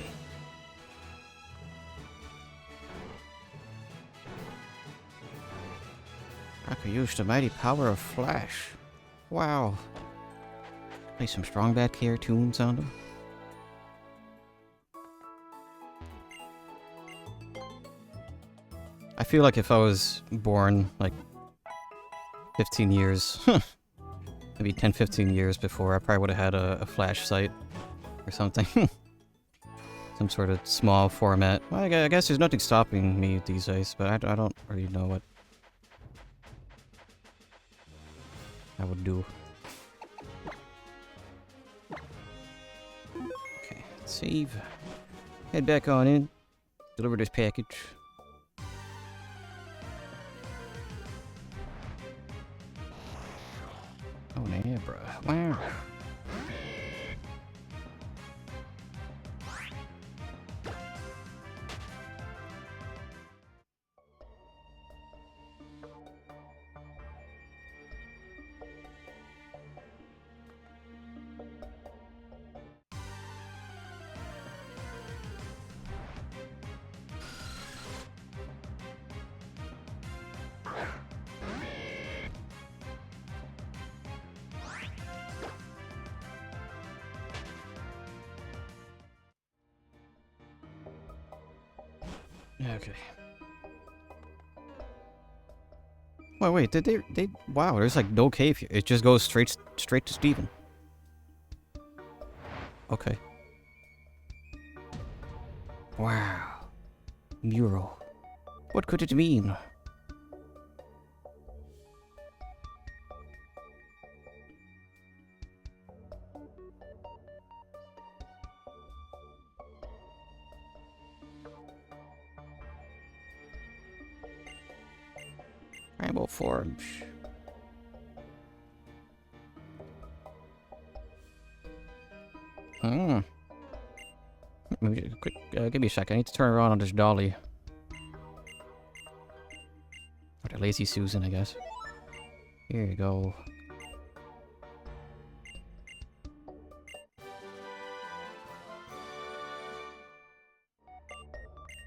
I could use the mighty power of Flash. Wow. Play some strong back here tunes on them. I feel like if I was born like 15 years, maybe 10, 15 years before, I probably would have had a Flash site or something. Some sort of small format. Well, I guess there's nothing stopping me these days, but I don't really know what I would do. Okay, save. Head back on in. Deliver this package. Oh, yeah, bruh. Wow. Okay. Wait, did they... Wow, there's like no cave here. It just goes straight to Steven. Okay. Wow. Mural. What could it mean? Rainbow Forge. Maybe, quick, give me a second. I need to turn around on this dolly. Or the lazy Susan, I guess. Here you go.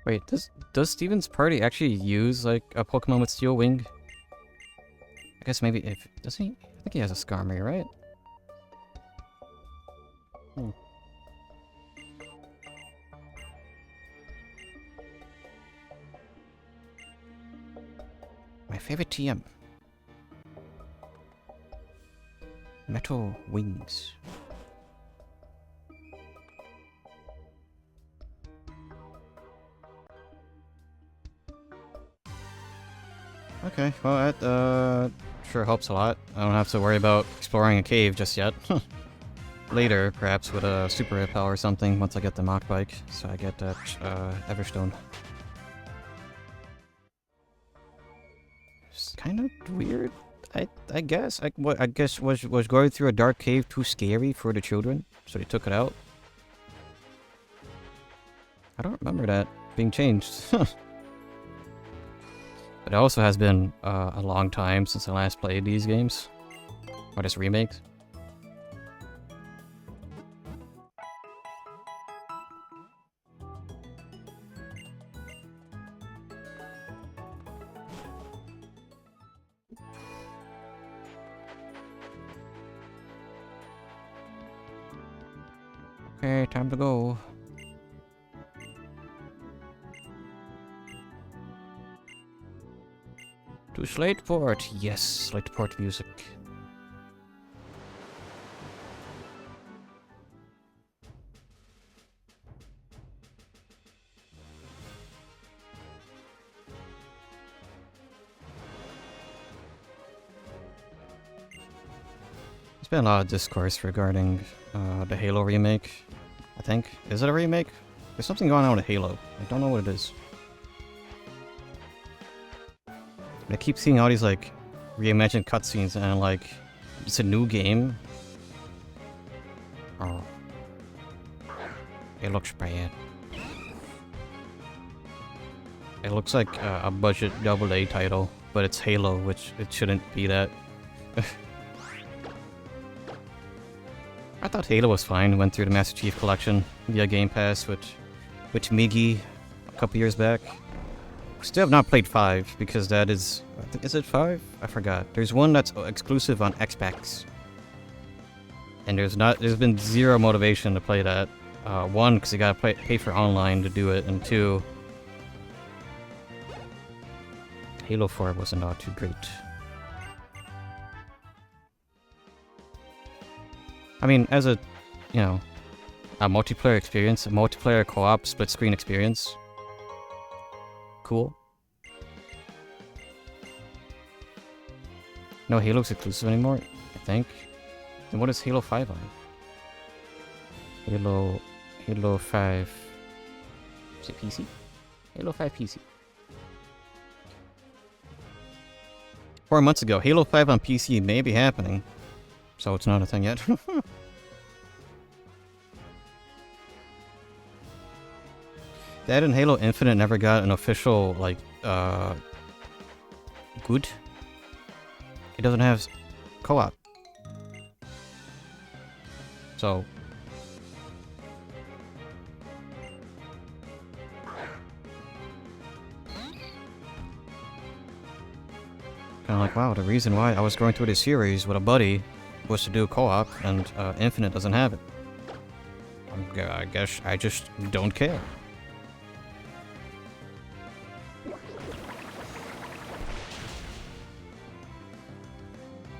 Wait, does Steven's party actually use like a Pokemon with Steel Wing? I guess maybe if does he? I think he has a Skarmory, right? My favorite TM. Metal Wings. Okay, well that sure helps a lot. I don't have to worry about exploring a cave just yet. Later, perhaps with a super repel or something once I get the Mach Bike, so I get that Everstone. It's kind of weird. I guess I guess was going through a dark cave too scary for the children, so they took it out. I don't remember that being changed. But it also has been a long time since I last played these games. Or this remake. Okay, time to go. To Slateport! Yes, Slateport music. There's been a lot of discourse regarding the Halo remake, I think. Is it a remake? There's something going on with Halo. I don't know what it is. I keep seeing all these like reimagined cutscenes and like it's a new game. Oh, it looks bad. It looks like a budget AA title, but it's Halo, which it shouldn't be that. I thought Halo was fine. Went through the Master Chief Collection via Game Pass with Miggy a couple years back. Still have not played 5 because that is... Is it 5? I forgot. There's one that's exclusive on Xbox. And there's been zero motivation to play that. One, because you gotta pay for online to do it, and 2... Halo 4 wasn't all too great. I mean, as a, you know, a multiplayer experience, a multiplayer co-op split screen experience, cool. No Halo's exclusive anymore, I think. Then what is Halo 5 on? Halo 5... Is it PC? Halo 5 PC. 4 months ago, Halo 5 on PC may be happening. So it's not a thing yet. That and Halo Infinite never got an official, like, good. It doesn't have co-op. So... Kinda like, wow, the reason why I was going through this series with a buddy was to do co-op, and Infinite doesn't have it. I guess I just don't care.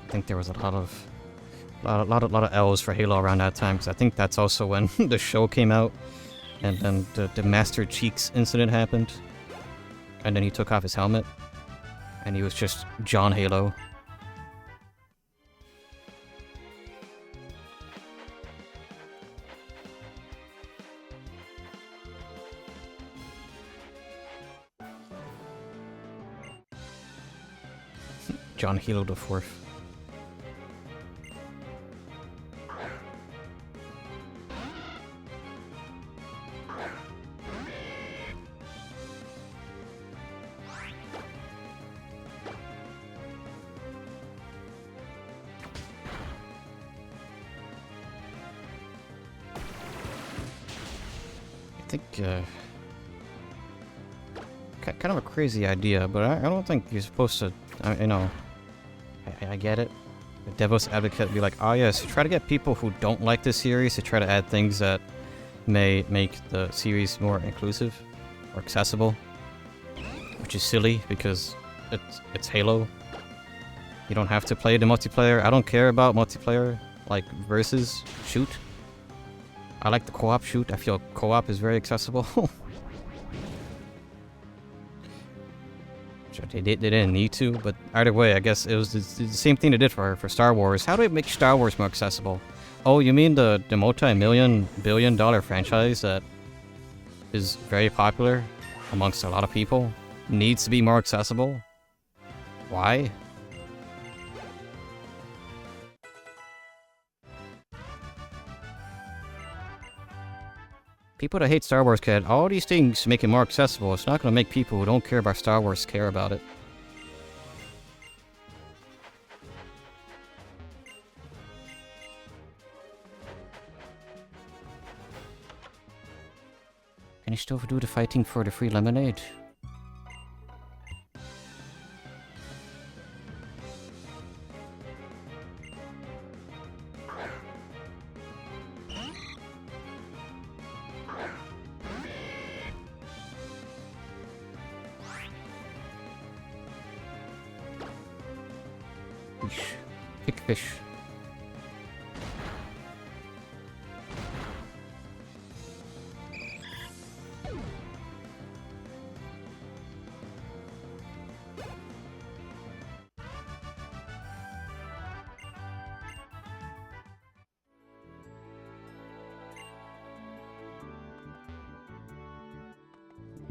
I think there was a lot of L's for Halo around that time, because I think that's also when the show came out, and then the Master Cheeks incident happened, and then he took off his helmet, and he was just John Halo. John Halo the Fourth. I think, kind of a crazy idea, but I don't think you're supposed to, you know, I get it. The devil's advocate would be like, oh yes, try to get people who don't like the series to try to add things that may make the series more inclusive or accessible, which is silly because it's Halo. You don't have to play the multiplayer. I don't care about multiplayer, like versus shoot. I like the co-op shoot. I feel co-op is very accessible. They didn't need to, but either way, I guess it was the same thing they did for Star Wars. How do we make Star Wars more accessible? Oh, you mean the multi-million, billion-dollar franchise that is very popular amongst a lot of people needs to be more accessible? Why? People that hate Star Wars can all these things to make it more accessible. It's not going to make people who don't care about Star Wars care about it. Can you still do the fighting for the free lemonade? Pick fish.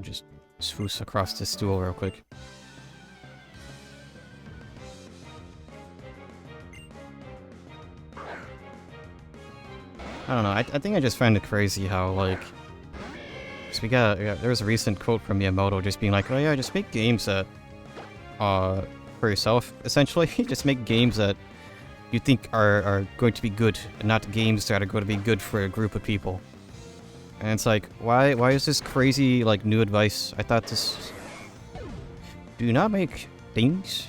Just swoosh across this stool real quick. I don't know, I think I just find it crazy how, like... Cause there was a recent quote from Miyamoto just being like, oh yeah, just make games that... for yourself, essentially. Just make games that you think are going to be good, and not games that are going to be good for a group of people. And it's like, why is this crazy, like, new advice? I thought this... Do you not make things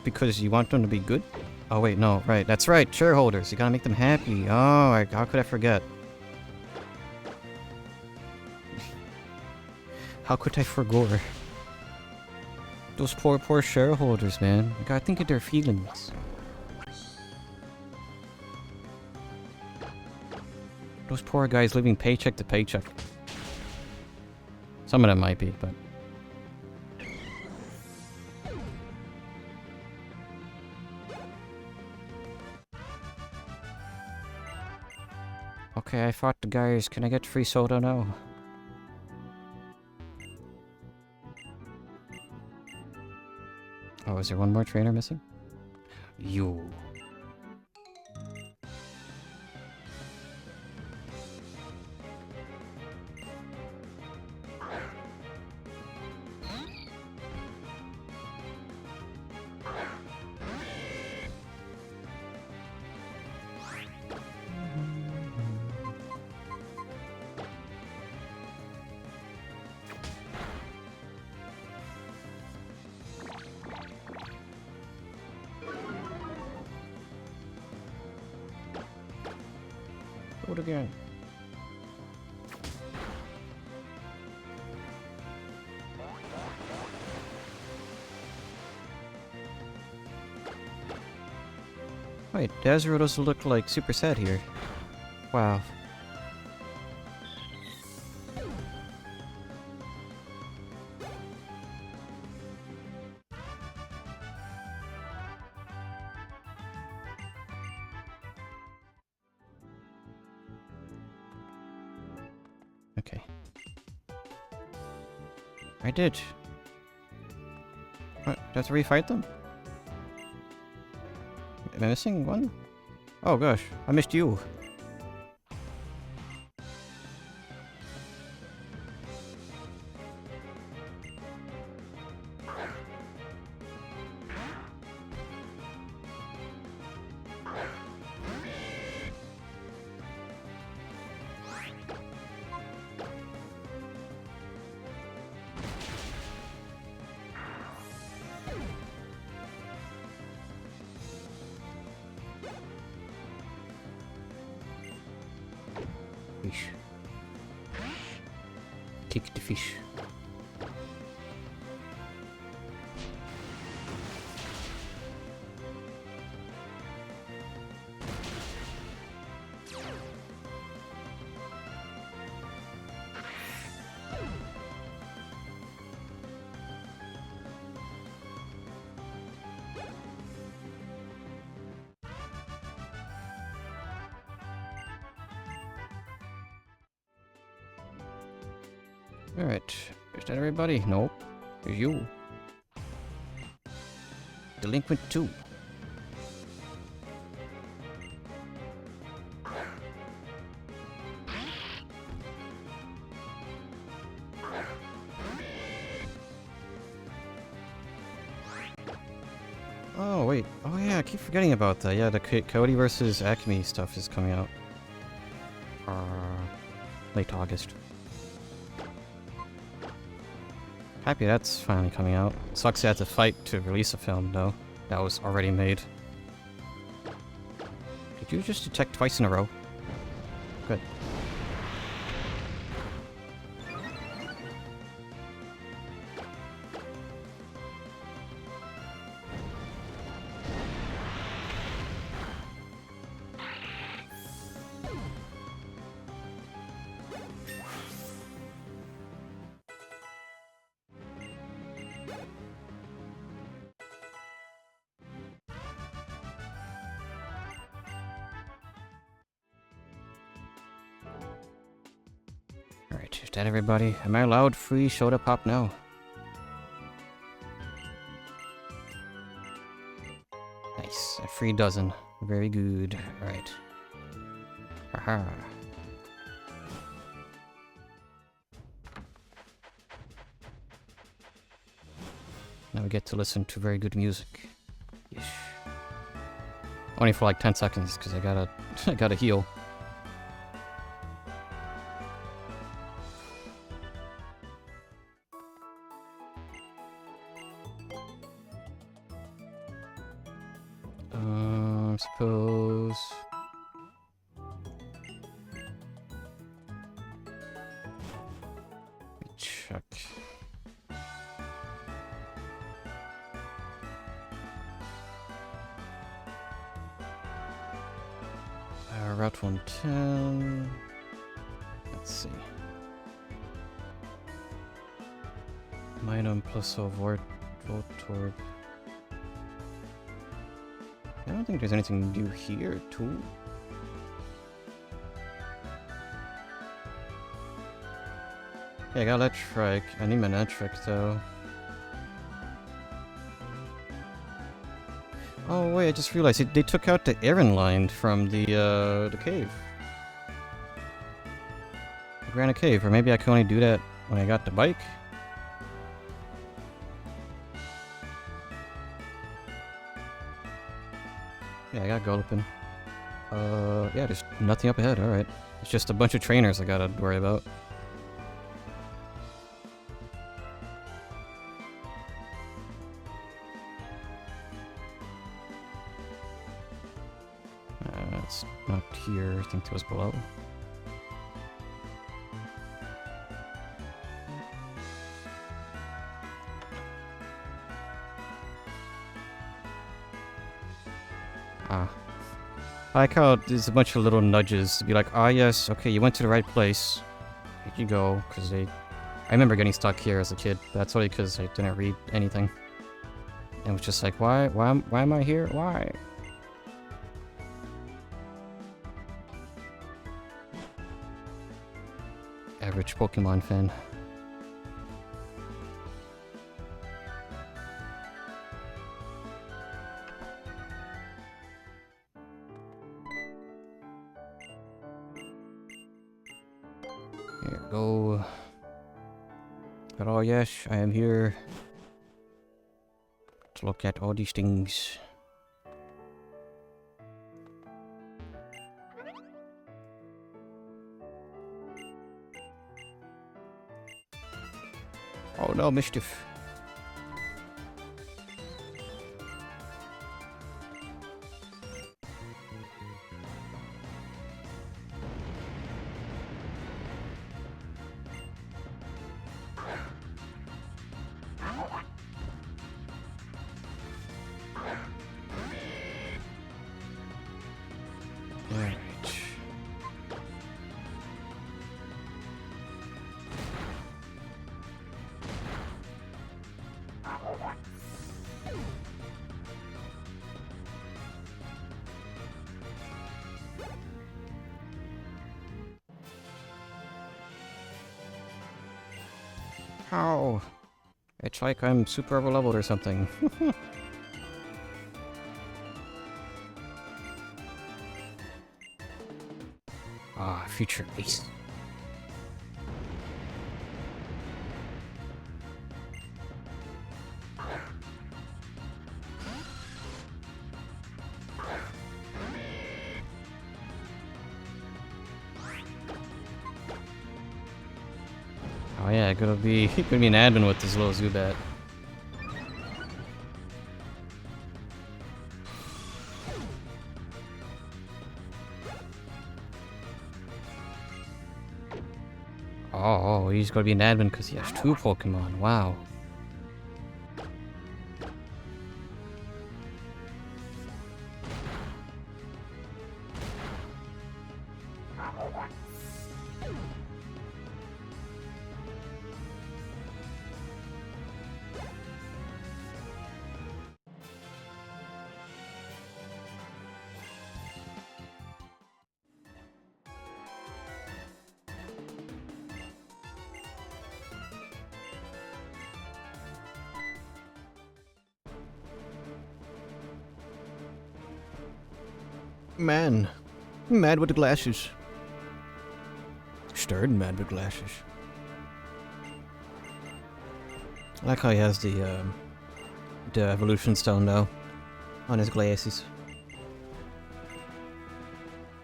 because you want them to be good? Oh wait, no, right. That's right, shareholders. You gotta make them happy. Oh, how could I forget? How could I forget? Those poor shareholders, man. You gotta think of their feelings. Those poor guys living paycheck to paycheck. Some of them might be, but... Okay, I fought the guys. Can I get free soda now? Oh, is there one more trainer missing? You. Do it again. Wait, Dazero doesn't look like super sad here. Wow. Okay. I did. What? Do I have to refight them? Am I missing one? Oh gosh, I missed you. Fish. Take the fish. Alright, is that everybody? Nope. There's you. Delinquent 2. Oh, wait. Oh, yeah, I keep forgetting about that. Yeah, the Cody versus Acme stuff is coming out. Late August. Happy that's finally coming out. Sucks I had to fight to release a film, though. That was already made. Did you just detect twice in a row? Good. Alright, is that everybody? Am I allowed free soda pop now? Nice, a free dozen. Very good. Alright. Haha. Now we get to listen to very good music. Yes. Only for like 10 seconds, because I gotta I gotta heal. I suppose. Let me check. Route 110. Let's see. Minum plus a Vortorb. I don't think there's anything new here, too. Yeah, I got Electric. I need my Electric, though. Oh, wait, I just realized they took out the Aaron line from the cave. The Granite Cave, or maybe I can only do that when I got the bike? Yeah, I got Gulpin. Yeah, there's nothing up ahead, alright. It's just a bunch of trainers I gotta worry about. It's not here, I think it was below. Ah. I like how there's a bunch of little nudges to be like, ah, yes, okay, you went to the right place. Here you go, because I remember getting stuck here as a kid. That's only because I didn't read anything. And it was just like, why am I here? Why? Average Pokemon fan. Here we go. But oh yes, I am here to look at all these things. Oh no, mischief. Alright. How? It's like I'm super overleveled or something. Ah, future ace. Oh yeah, gonna be an admin with this little Zubat. Oh, he's gonna be an admin because he has 2 Pokemon. Wow. Man. Mad with the glasses. Stern mad with glasses. I like how he has the evolution stone though on his glasses. I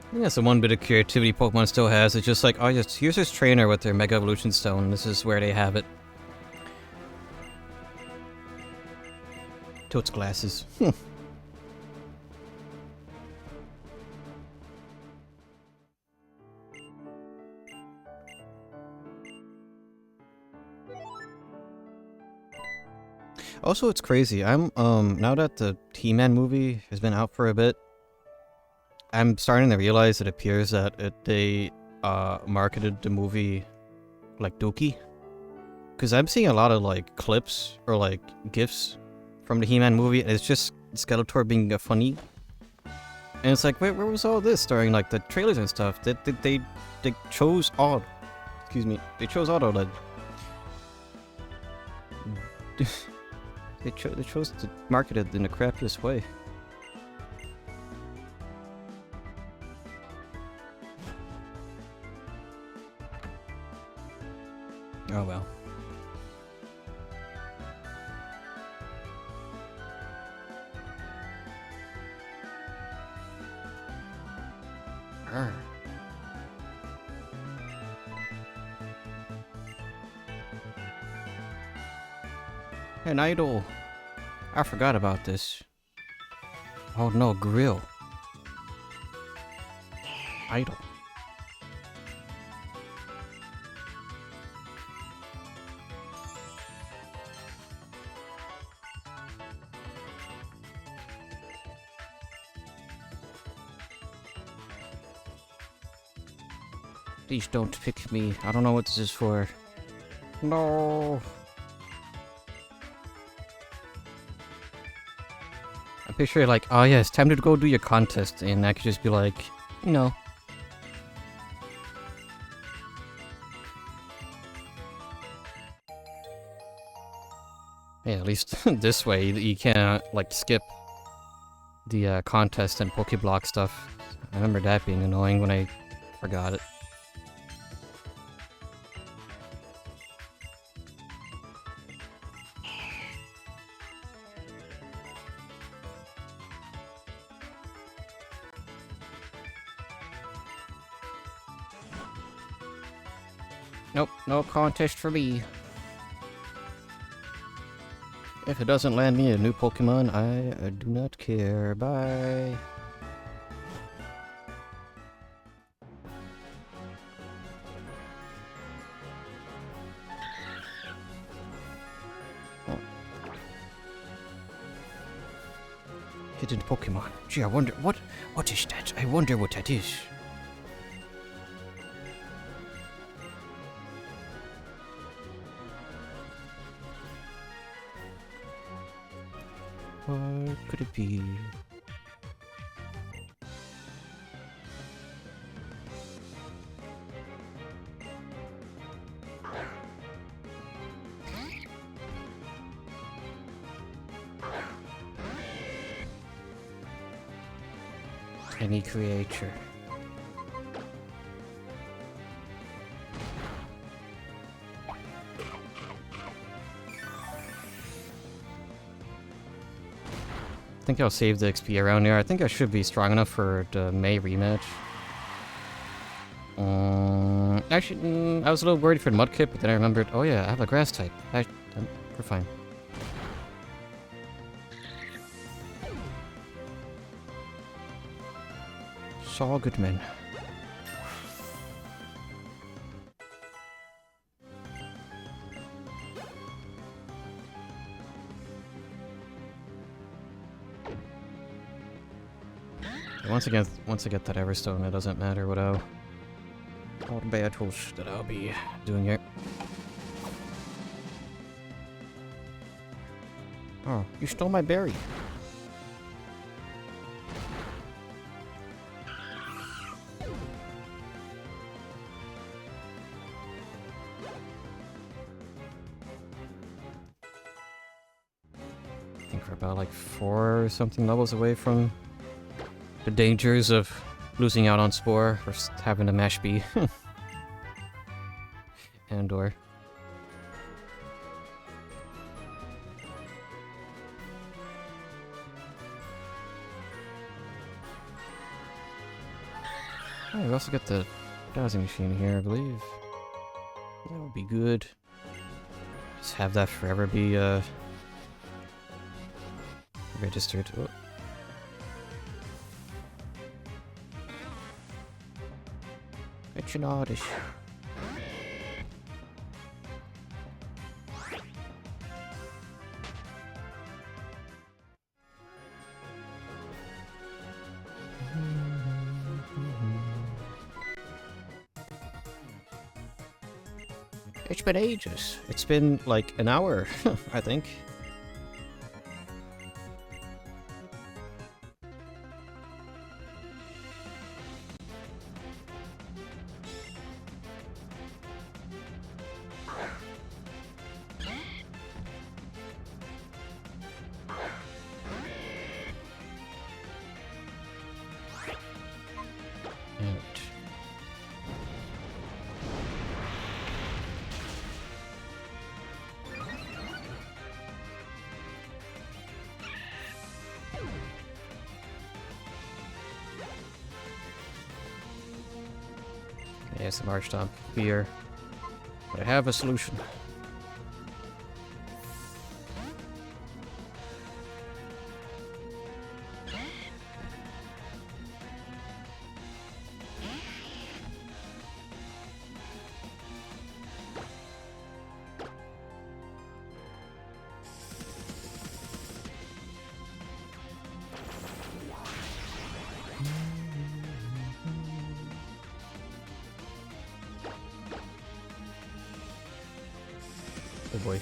think that's the one bit of creativity Pokemon still has. It's just like, oh yes, here's his trainer with their Mega Evolution Stone. This is where they have it. Toad's glasses. Also, it's crazy. I'm now that the He-Man movie has been out for a bit, I'm starting to realize it appears that they marketed the movie like Dookie. Because I'm seeing a lot of like clips or like GIFs from the He-Man movie, and it's just Skeletor being funny. And it's like, wait, where was all this during like the trailers and stuff? They chose all. Excuse me. They chose auto led. They chose to market it in the crappiest way. Oh well. Arr. An idol. I forgot about this. Oh no, grill. Idol. Please don't pick me. I don't know what this is for. No. I'm pretty sure like, oh yeah, it's time to go do your contest, and I could just be like, no. Yeah, at least this way you can't like skip the contest and Pokeblock stuff. I remember that being annoying when I forgot it. Nope, no contest for me. If it doesn't land me a new Pokemon, I do not care. Bye. Oh. Hidden Pokemon. Gee, I wonder what is that? I wonder what that is. What could it be? Any creature. I think I'll save the XP around here. I think I should be strong enough for the May rematch. Actually, I was a little worried for the Mudkip, but then I remembered, oh yeah, I have a grass type. We're fine. Saul Goodman. Once I get that Everstone, it doesn't matter what all the battles that I'll be doing here. Oh, you stole my berry. I think we're about like 4 or something levels away from the dangers of losing out on Spore or having a Mash B. And/or. Oh, we also got the dowsing machine here, I believe. That would be good. Just have that forever be registered. Oh. It's an oddish. It's been ages. It's been like an hour, I think. Yeah, some Archtomp here. But I have a solution. Oh boy.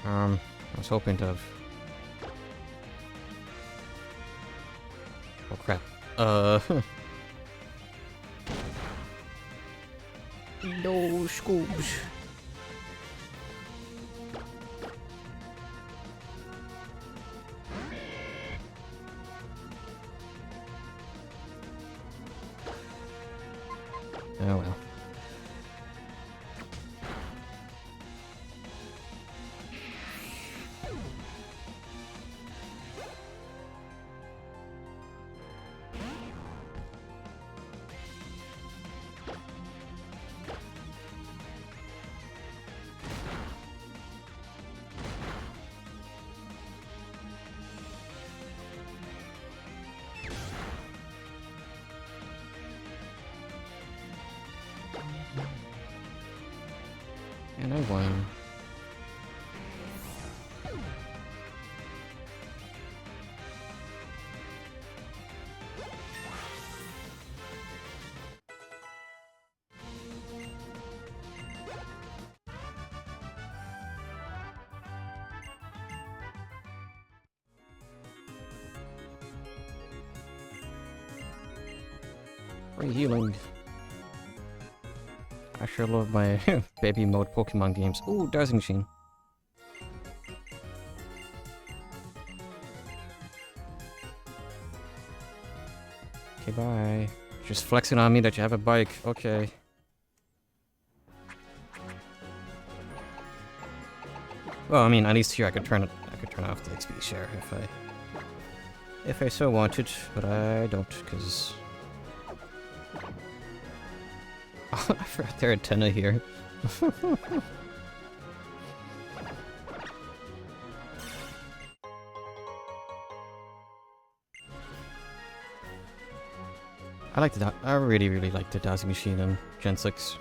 I was hoping to have... Oh crap. No scoops. Oh well. And I won. Free healing. I sure love my baby mode Pokemon games. Ooh, Dowsing Machine. Okay, bye. Just flexing on me that you have a bike. Okay. Well, I mean, at least here I could turn it. I could turn off the XP share if I so wanted, but I don't, because I forgot there are antenna here. I really like the Dowsing Machine in Gen 6.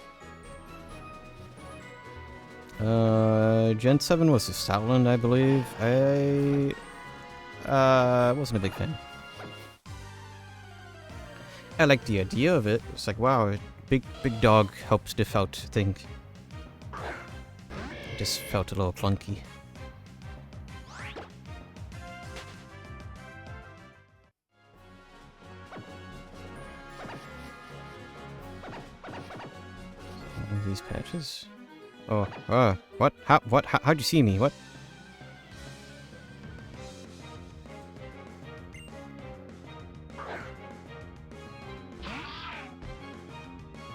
Gen 7 was the Stoutland, I believe. I wasn't a big fan. I liked the idea of it. It's like, wow, a big dog helps diff out thing. It just felt a little clunky. These patches? Oh, what? How'd you see me? What?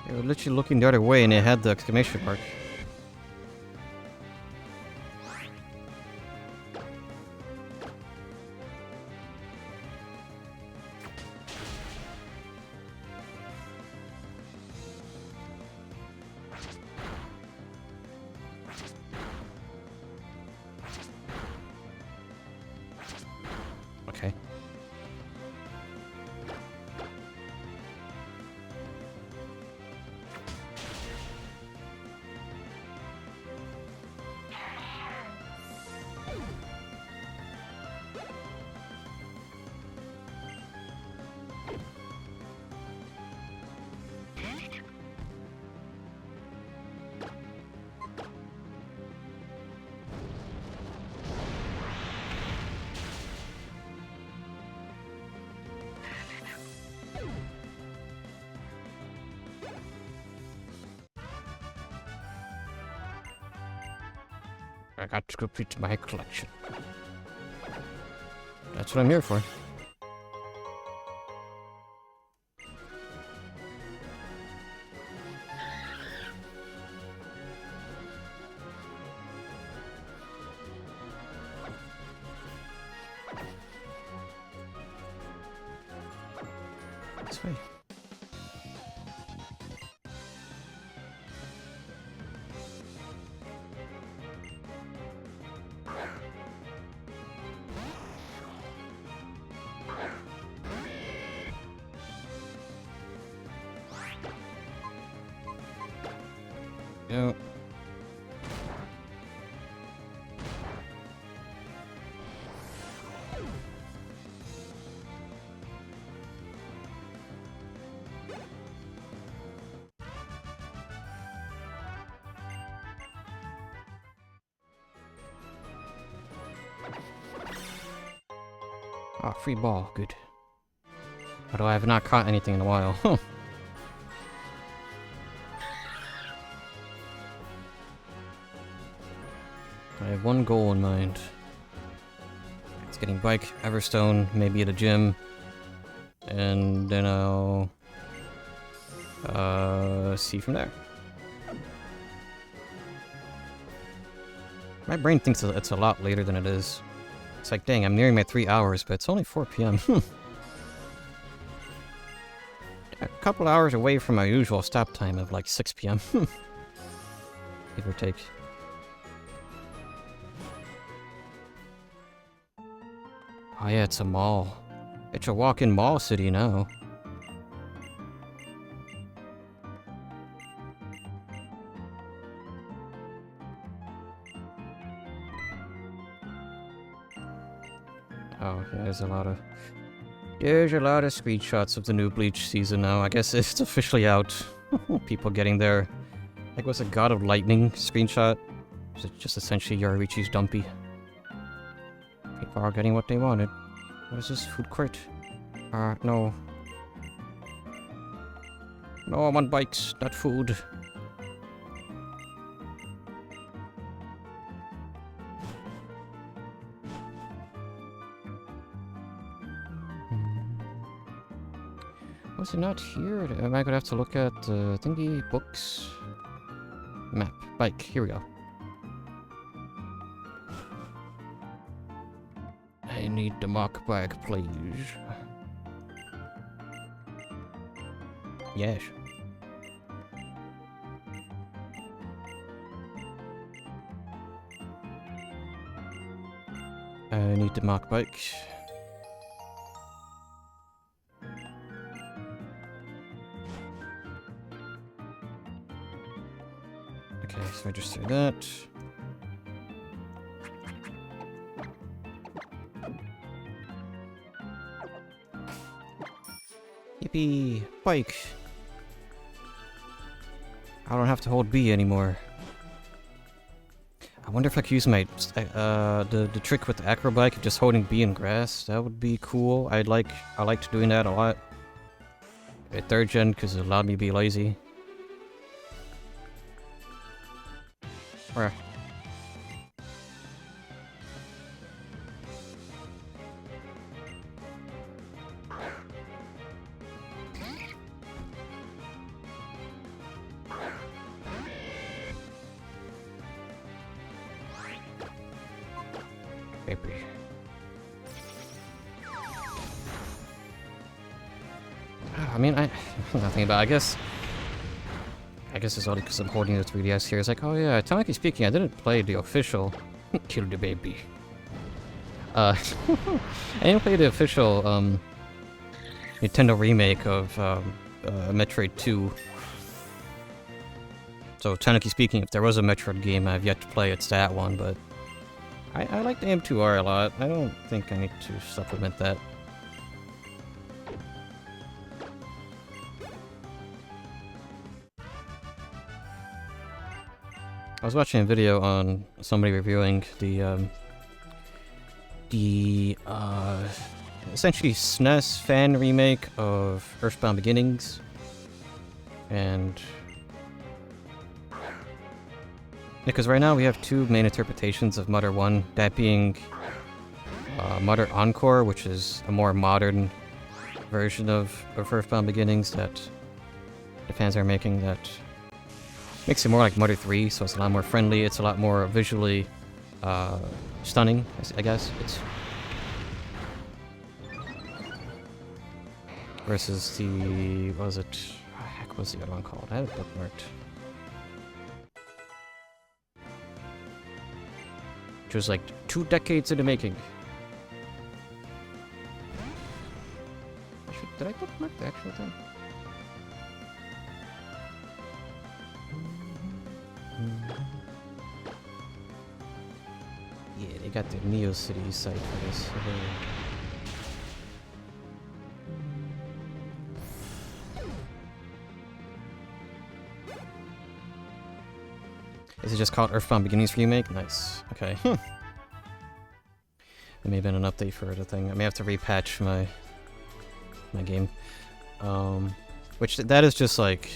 They were literally looking the other way and it had the exclamation mark. Okay. I got to complete my collection. That's what I'm here for. This way. No. Ah, free ball. Good. Although I have not caught anything in a while. I have one goal in mind. It's getting bike, Everstone, maybe at a gym. And then I'll see from there. My brain thinks it's a lot later than it is. It's like, dang, I'm nearing my 3 hours, but it's only 4 p.m. A couple hours away from my usual stop time of like 6 p.m. Give or take. Oh yeah, it's a mall. It's a walk-in mall city now. Oh, yeah, there's a lot of screenshots of the new Bleach season now. I guess it's officially out. People getting their... Like, what's a God of Lightning screenshot? Is it just essentially Yorichi's dumpy? People are getting what they wanted. What is this? Food court? No. No, I'm on bikes, not food. Was it not here? Am I gonna have to look at thingy, books, map, bike? Here we go. I need the mock bike, please. Yes. I need the mock bike. Okay, so register that. Yippee! Bike! I don't have to hold B anymore. I wonder if I could use my the trick with the acro bike of just holding B in grass. That would be cool. I liked doing that a lot at 3rd gen because it allowed me to be lazy. Where? I mean, nothing about. I guess it's only because I'm holding the 3DS here. It's like, oh yeah, technically speaking, I didn't play the official Kill the Baby. I didn't play the official Nintendo remake of Metroid 2. So technically speaking, if there was a Metroid game I've yet to play, it's that one. But I like the M2R a lot. I don't think I need to supplement that. I was watching a video on somebody reviewing the essentially SNES fan remake of Earthbound Beginnings, and because right now we have two main interpretations of Mother 1, that being Mother Encore, which is a more modern version of Earthbound Beginnings that the fans are making, that makes it more like Mother 3, so it's a lot more friendly, it's a lot more visually stunning, I guess. It's versus the... what was it? What the heck was the other one called? I had it bookmarked. Which was like 2 decades in the making. Did I bookmark the actual thing? Yeah, they got the Neo City site for this. Is it just called Earthbound Beginnings Remake? Nice. Okay. There may have been an update for the thing. I may have to repatch my game. Which that is just like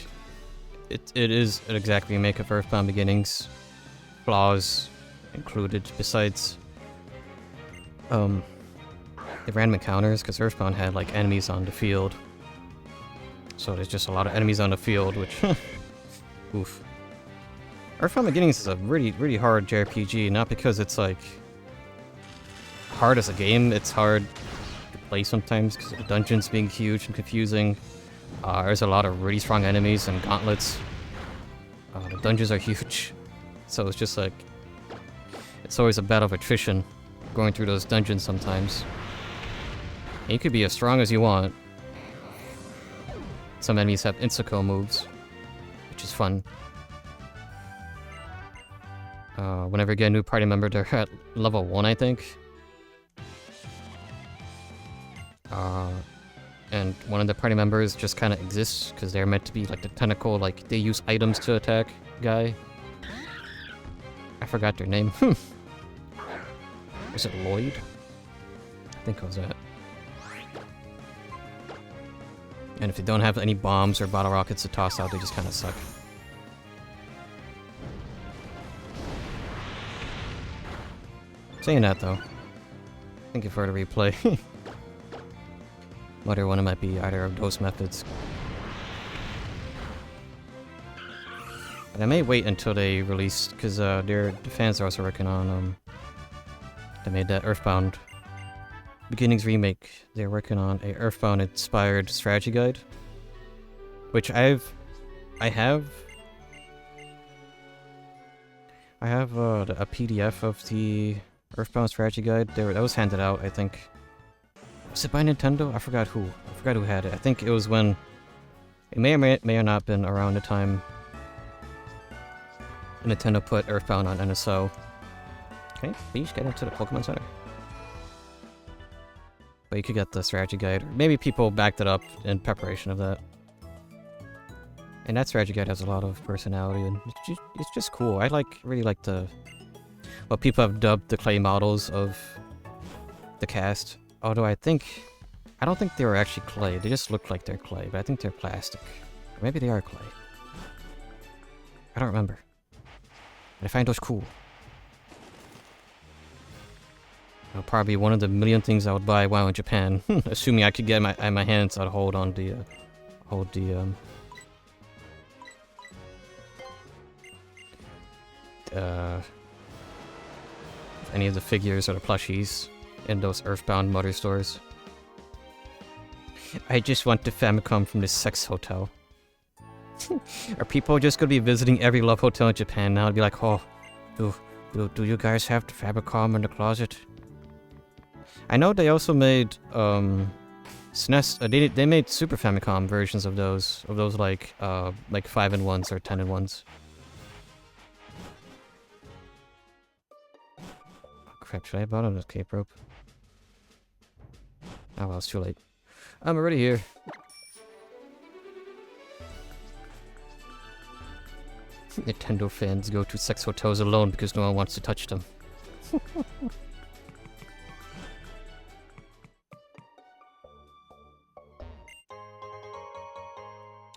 it is an exact remake of Earthbound Beginnings. Flaws included besides the random encounters, because Earthbound had like enemies on the field. So there's just a lot of enemies on the field, which oof. Earthbound Beginnings is a really hard JRPG, not because it's like hard as a game, it's hard to play sometimes because of the dungeons being huge and confusing. There's a lot of really strong enemies and gauntlets. The dungeons are huge, so it's just like it's always a battle of attrition going through those dungeons sometimes. And you could be as strong as you want. Some enemies have insta-kill moves, which is fun. Whenever you get a new party member, they're at level 1, I think. And one of the party members just kind of exists because they're meant to be like the tentacle, like they use items to attack guy. I forgot their name. Was it Lloyd? I think it was that. And if they don't have any bombs or bottle rockets to toss out, they just kind of suck. Saying that though, thank you for the replay. Whether one might be either of those methods. But I may wait until they release, because the fans are also working on, they made that Earthbound Beginnings remake. They're working on a Earthbound inspired strategy guide, which I have a PDF of the Earthbound strategy guide. That was handed out, I think. Was it by Nintendo? I forgot who. I forgot who had it. I think it was when it may or may not been around the time Nintendo put Earthbound on NSO. Okay, please get into the Pokemon Center. But you could get the strategy guide. Or maybe people backed it up in preparation of that. And that strategy guide has a lot of personality, and it's just cool. I really like what people have dubbed the clay models of the cast. Although I don't think they were actually clay. They just look like they're clay, but I think they're plastic. Or maybe they are clay. I don't remember. But I find those cool. It'll probably be one of the million things I would buy while in Japan, assuming I could get my hands on hold on the any of the figures or the plushies in those Earthbound Mother stores. I just want the Famicom from this sex hotel. Are people just gonna be visiting every love hotel in Japan now and be like, oh, do you guys have the Famicom in the closet? I know they also made SNES. They made Super Famicom versions of those like 5-in-1s or 10-in-1s. Crap, should I have bought an escape rope? Oh well, it's too late. I'm already here. Nintendo fans go to sex hotels alone because no one wants to touch them.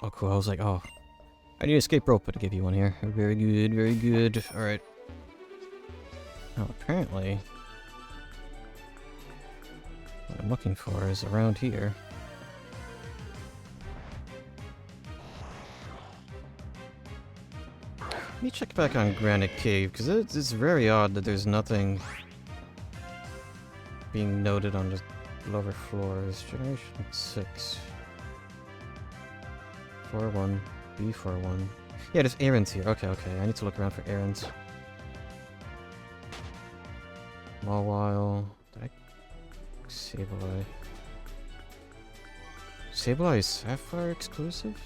Oh cool, I was like, oh, I need an escape rope, but to give you one here. Very good, very good. Alright. Oh, apparently what I'm looking for is around here. Let me check back on Granite Cave, because it's very odd that there's nothing being noted on the lower floors. Generation 6. 4-1. B41. Yeah, there's errands here. Okay, I need to look around for errands. Mawile. Did I... Sableye. Sableye is Sapphire exclusive?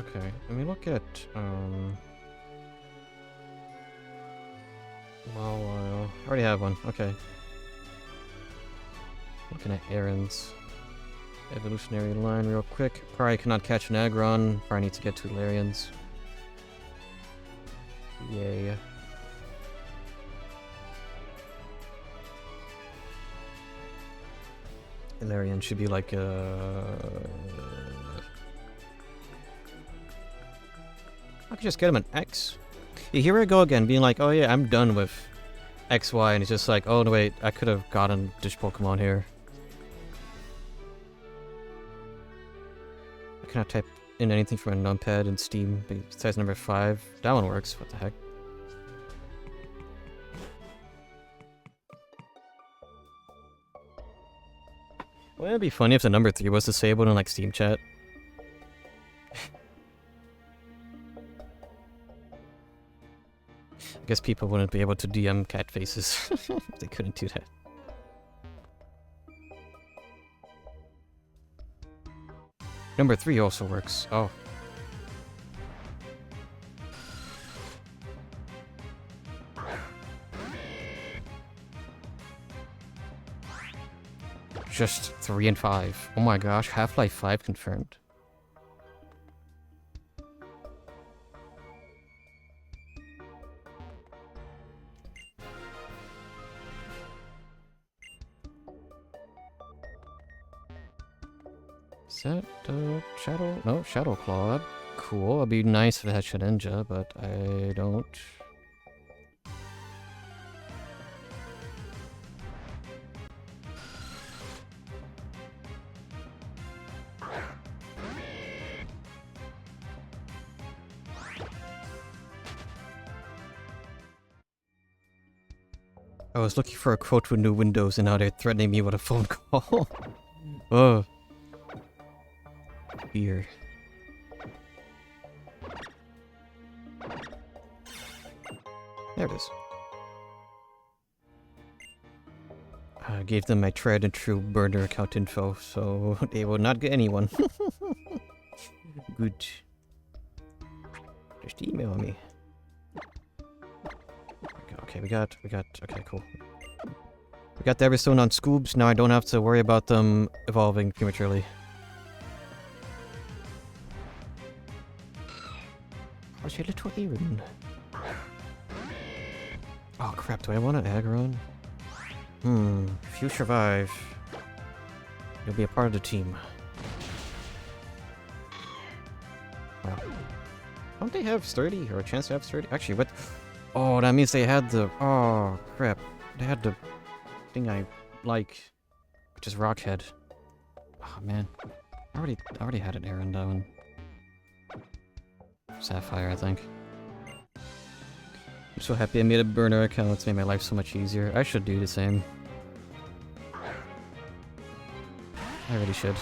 Okay, let me look at, Mawile. I already have one, okay. Looking at errands. Evolutionary line real quick. Probably cannot catch an Aggron. Probably need to get to Larians. Yay. Larian should be like I could just get him an X. Yeah, here I go again, being like, oh yeah, I'm done with XY, and it's just like, oh no wait, I could have gotten Dish Pokemon here. I cannot type in anything from a numpad in Steam besides number 5. That one works, what the heck. Wouldn't it be funny if the number 3 was disabled in like Steam chat? I guess people wouldn't be able to DM cat faces if they couldn't do that. Number 3 also works. Oh. Just 3 and 5. Oh my gosh, Half-Life 5 confirmed. Is that Shadow? No, Shadow Claw. Cool. It'd be nice if it had Shedinja, but I don't. I was looking for a quote with new Windows, and now they're threatening me with a phone call. Oh. Beer. There it is. I gave them my tried and true burner account info, so they will not get anyone. Good. Just email me. Okay, we got, okay, cool. We got the Everstone on Scoobs, now I don't have to worry about them evolving prematurely. What's your little Aaron? Oh crap, do I want an Aggron? If you survive, you'll be a part of the team. Wow. Don't they have sturdy, or a chance to have sturdy? Actually, what? Oh, that means they had the... Oh, crap. They had the thing I like, which is Rockhead. Oh, man. I already had an Aaron down. Sapphire, I think. I'm so happy I made a burner account. It's made my life so much easier. I should do the same. I really should.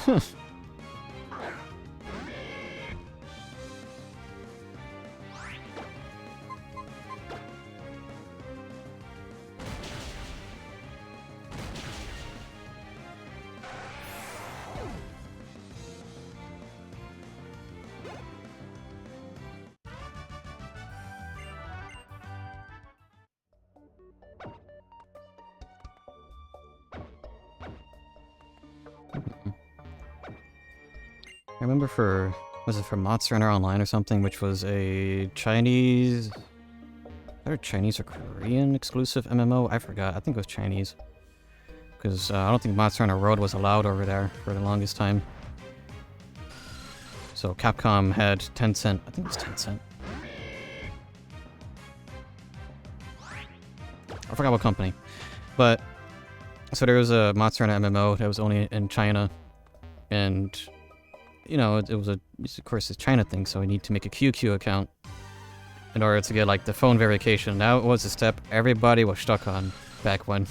I remember for, was it for Monster Hunter Online or something, which was a Chinese, either Chinese or Korean exclusive MMO? I forgot. I think it was Chinese. Because I don't think Monster Hunter World was allowed over there for the longest time. So Capcom had Tencent. I think it was Tencent. I forgot what company. But, so there was a Monster Hunter MMO that was only in China. And... you know, it was of course, a China thing, so we need to make a QQ account in order to get, like, the phone verification. That was a step everybody was stuck on back when.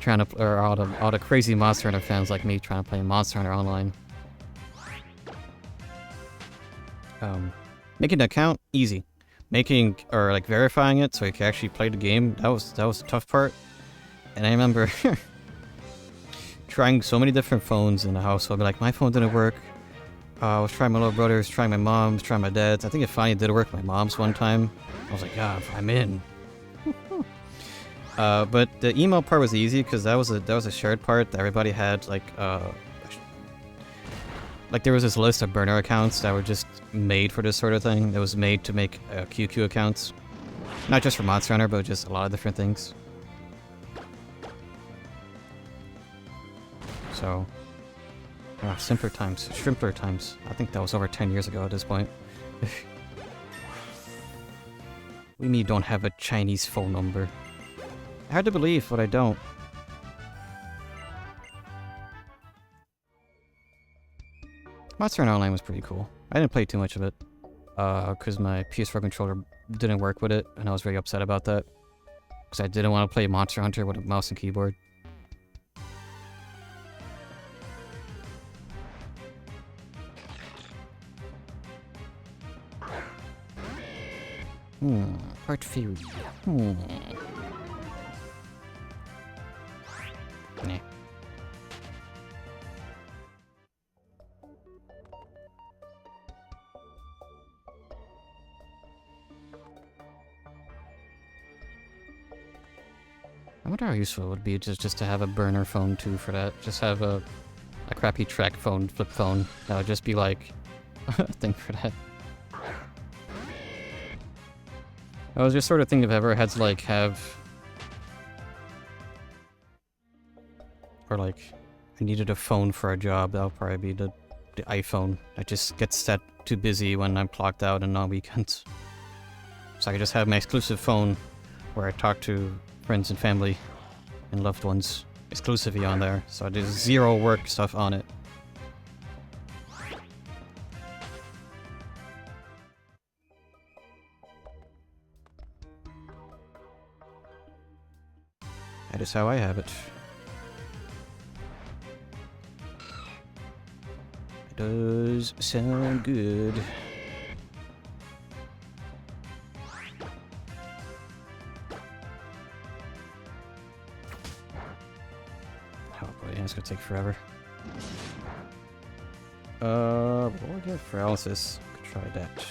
Trying to, or all the crazy Monster Hunter fans like me trying to play Monster Hunter Online. Making an account, easy. Making, or, like, verifying it so you can actually play the game, that was the tough part. And I remember trying so many different phones in the house, so I'd be like, my phone didn't work. I was trying my little brother's, trying my mom's, trying my dad's. I think it finally did work my mom's one time. I was like, God, I'm in. But the email part was easy because that was a shared part that everybody had. Like, Like, there was this list of burner accounts that were just made for this sort of thing. That was made to make QQ accounts. Not just for Monster Hunter, but just a lot of different things. So... simpler times. Shrimpler times. I think that was over 10 years ago at this point. We don't have a Chinese phone number. Hard to believe, but I don't. Monster Hunter Online was pretty cool. I didn't play too much of it. Because my PS4 controller didn't work with it, and I was very upset about that. Because I didn't want to play Monster Hunter with a mouse and keyboard. Part theory. Nah. I wonder how useful it would be just to have a burner phone too for that. Just have a crappy track phone, flip phone. That would just be like a thing for that. I was just sort of thinking if I ever had to like have... Or like, I needed a phone for a job, that'll probably be the iPhone. That just gets set too busy when I'm clocked out and on weekends. So I could just have my exclusive phone where I talk to friends and family and loved ones exclusively on there. So there's zero work stuff on it. That is how I have it. It does sound good. Oh boy, it's gonna take forever. What do we get for paralysis? Could try that.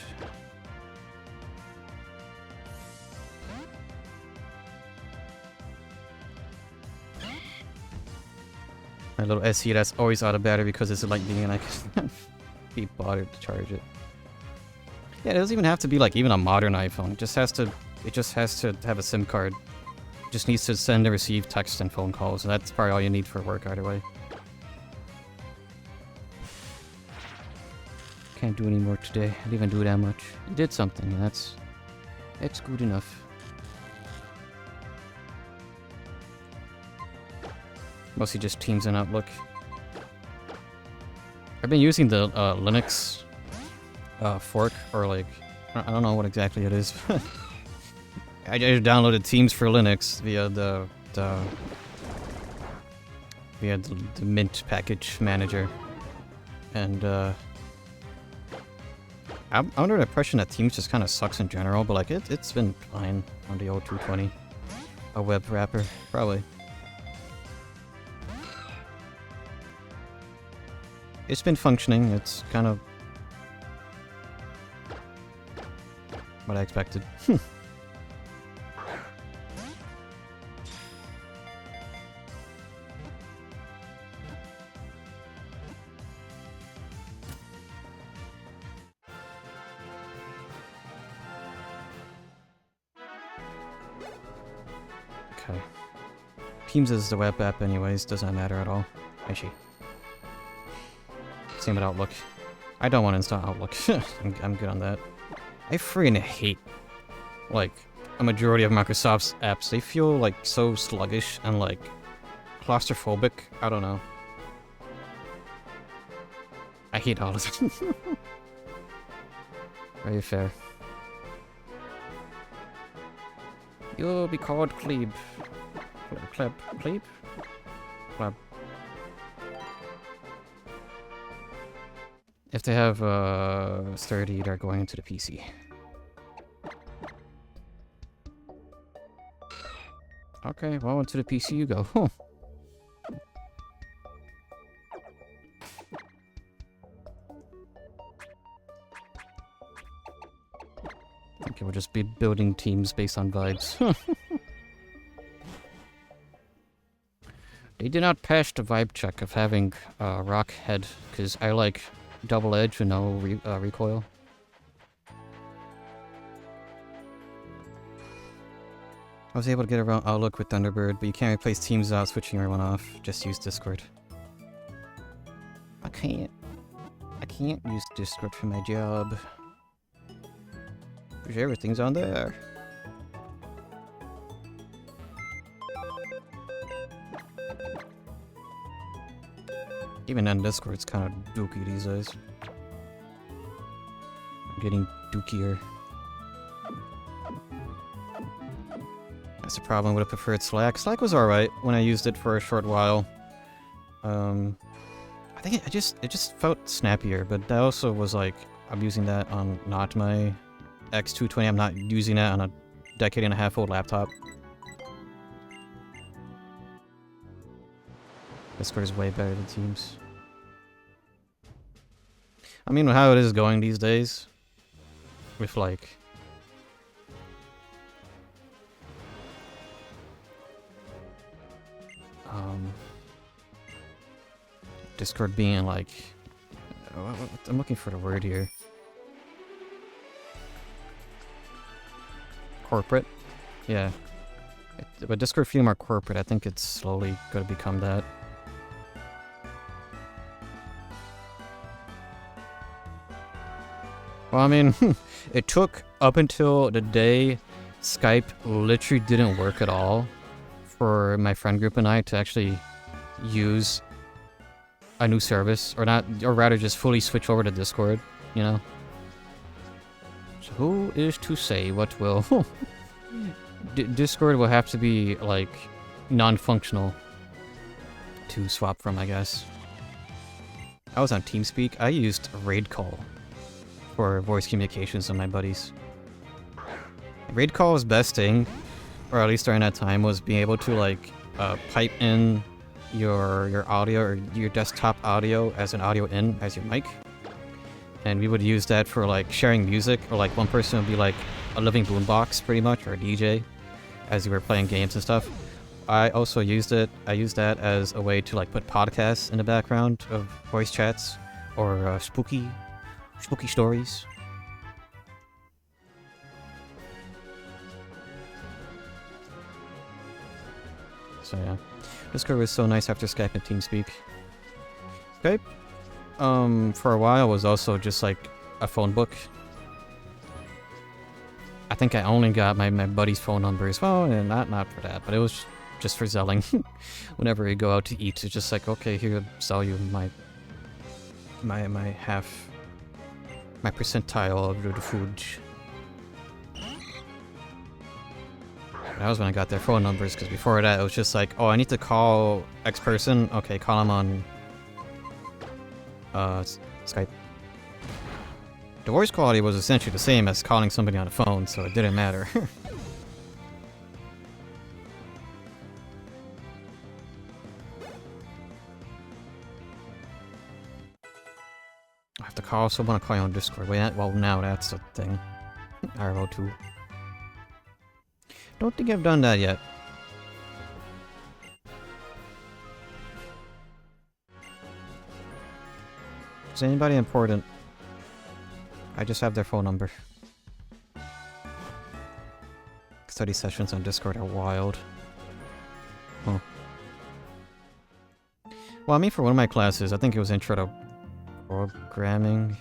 My little SE that's always out of battery because it's lightning and I can't be bothered to charge it. Yeah, it doesn't even have to be like even a modern iPhone. It just has to have a SIM card. It just needs to send and receive text and phone calls, and that's probably all you need for work either way. Can't do any more today. I didn't even do that much. You did something, and that's good enough. Mostly just Teams and Outlook. I've been using the Linux fork, or like, I don't know what exactly it is. I just downloaded Teams for Linux via the Mint package manager, and I'm under the impression that Teams just kind of sucks in general, but like it's been fine on the old 220. A web wrapper, probably. It's been functioning. It's kind of what I expected. Okay. Teams is the web app anyways, doesn't matter at all. Actually. Same with Outlook. I don't want to install Outlook. I'm good on that. I freaking hate, like, a majority of Microsoft's apps. They feel, like, so sluggish and, like, claustrophobic. I don't know. I hate all of them. Very fair. You'll be called Klebe. Kleb? Klebe? Kleb. If they have 30, they're going into the PC. Okay, well, into the PC you go. Huh. I think it would just be building teams based on vibes. They did not pass the vibe check of having Rock Head, because I like double edge with no recoil. I was able to get around Outlook with Thunderbird, but you can't replace Teams without switching everyone off. Just use Discord. I can't use Discord for my job. Because everything's on there. Even then, Discord's kind of dookie these days. I'm getting dookier. That's the problem. Would have preferred Slack. Slack was alright when I used it for a short while. I think it just felt snappier, but that also was like, I'm using that on not my X220. I'm not using that on a decade-and-a-half old laptop. Discord is way better than Teams. I mean, how it is going these days, with like Discord being like, I'm looking for the word here. Corporate? Yeah. But Discord feeling more corporate, I think it's slowly going to become that. Well, I mean, it took up until the day Skype literally didn't work at all for my friend group and I to actually use a new service, or rather just fully switch over to Discord, you know? So who is to say what will... Discord will have to be, like, non-functional to swap from, I guess. I was on TeamSpeak. I used Raid Call for voice communications with my buddies. Raid Call's best thing, or at least during that time, was being able to, like, pipe in your audio or your desktop audio as an audio in as your mic, and we would use that for like sharing music, or like one person would be like a living boombox pretty much, or a DJ as you were playing games and stuff. I also used that as a way to like put podcasts in the background of voice chats or spooky stories. So yeah. Discord was so nice after Skype and TeamSpeak. Skype, for a while was also just like a phone book. I think I only got my buddy's phone number as well, and not for that, but it was just for selling. Whenever we go out to eat, it's just like, okay, here, I'll sell you my percentile of the food. That was when I got their phone numbers, because before that it was just like, oh, I need to call X person. Okay, call him on Skype. The voice quality was essentially the same as calling somebody on the phone, so it didn't matter. I have to call someone. I call you on Discord. Wait, well, now that's the thing. RO2. Don't think I've done that yet. Is anybody important? I just have their phone number. Study sessions on Discord are wild. Huh. Well, I mean, for one of my classes, I think it was Intro to Programming,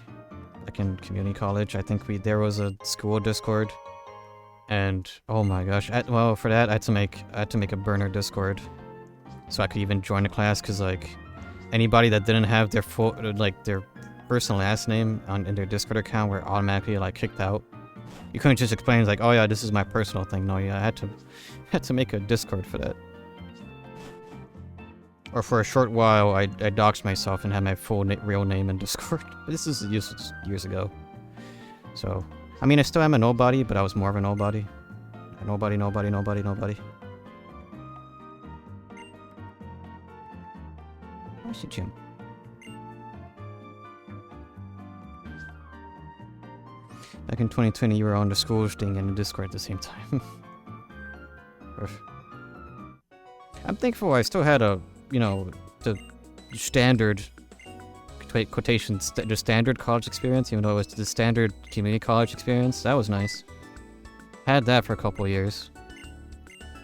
like in community college. I think there was a school Discord. And oh my gosh, well, for that I had to make a burner Discord, so I could even join the class. Cause like anybody that didn't have their their first and last name in their Discord account were automatically like kicked out. You couldn't just explain like, oh yeah, this is my personal thing. No, yeah, I had to make a Discord for that. Or for a short while, I doxed myself and had my full real name in Discord. But this is years ago, so. I mean, I still am a nobody, but I was more of a nobody. Nobody. Where's the gym? Back in 2020, you were on the school thing and the Discord at the same time. I'm thankful I still had the standard quotations, the standard college experience, even though it was the standard community college experience. That was nice. Had that for a couple of years.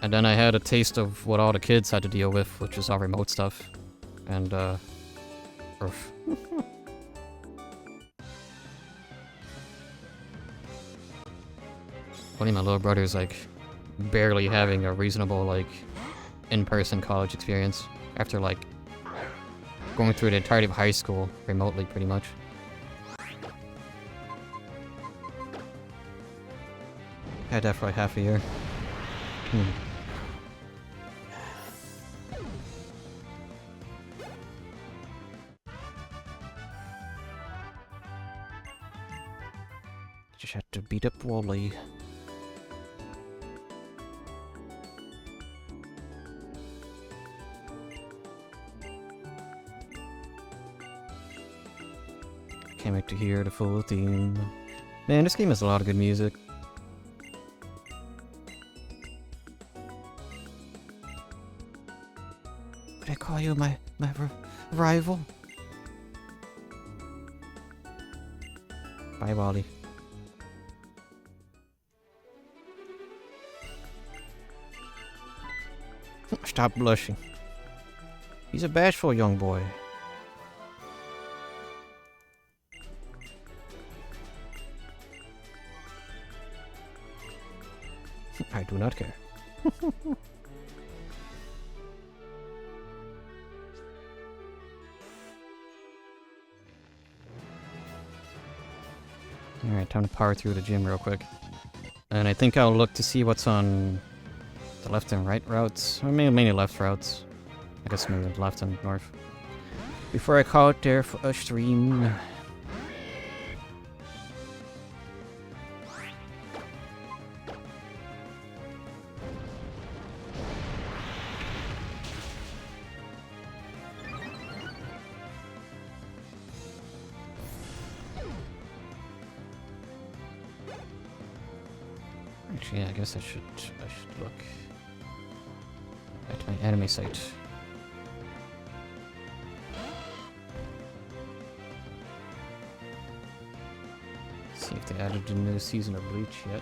And then I had a taste of what all the kids had to deal with, which was all remote stuff. And, oof. Only my little brother's, like, barely having a reasonable, like, in-person college experience. After, like, going through the entirety of high school remotely, pretty much. Had that for like half a year. Just had to beat up Wally. Can't wait to hear the full theme. Man, this game has a lot of good music. Would I call you my rival? Bye, Wally. Stop blushing. He's a bashful young boy. I do not care. Alright, time to power through the gym real quick. And I think I'll look to see what's on the left and right routes. Or mainly left routes. I guess maybe left and north. Before I call it there for a stream. Actually, yeah, I guess I should look at my anime site. See if they added a new season of Bleach yet.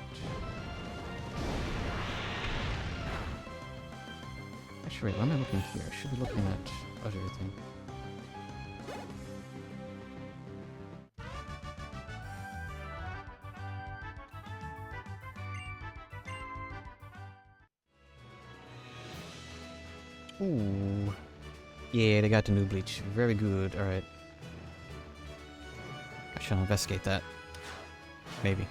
Actually, wait, why am I looking here? I should be looking at other thing. Ooh. Yeah, they got the new Bleach. Very good. Alright. I shall investigate that. Maybe.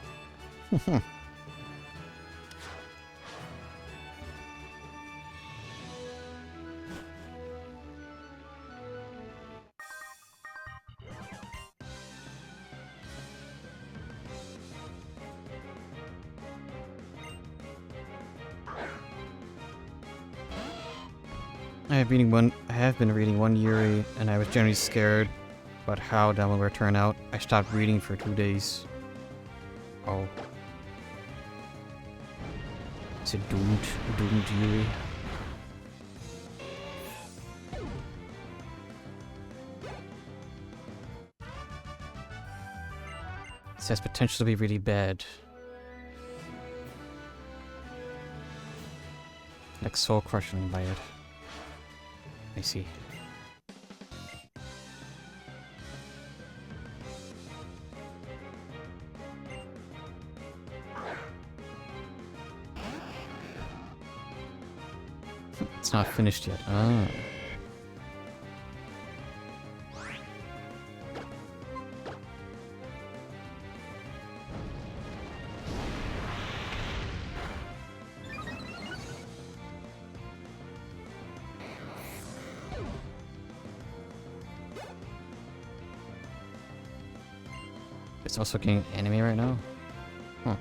I have been reading one Yuri, and I was generally scared about how that one would turn out. I stopped reading for 2 days. Oh. Is it doomed Yuri? It has potential to be really bad. Like soul crushing by it. I see. It's not finished yet. Ah. It's also getting anime right now? Huh.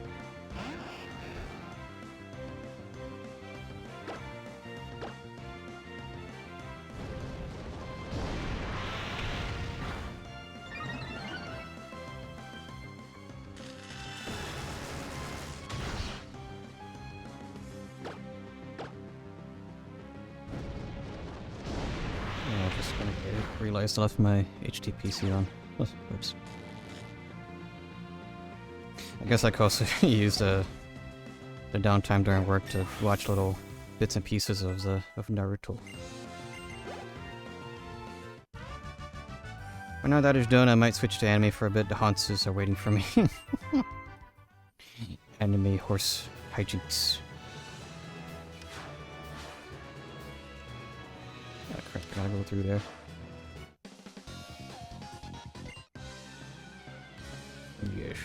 realized I left my HD PC on. Oops. I guess I could also use the downtime during work to watch little bits and pieces of Naruto. When now that is done, I might switch to anime for a bit. The Hansus are waiting for me. Anime horse hijinks. Ah, crap, gotta go through there. Yes.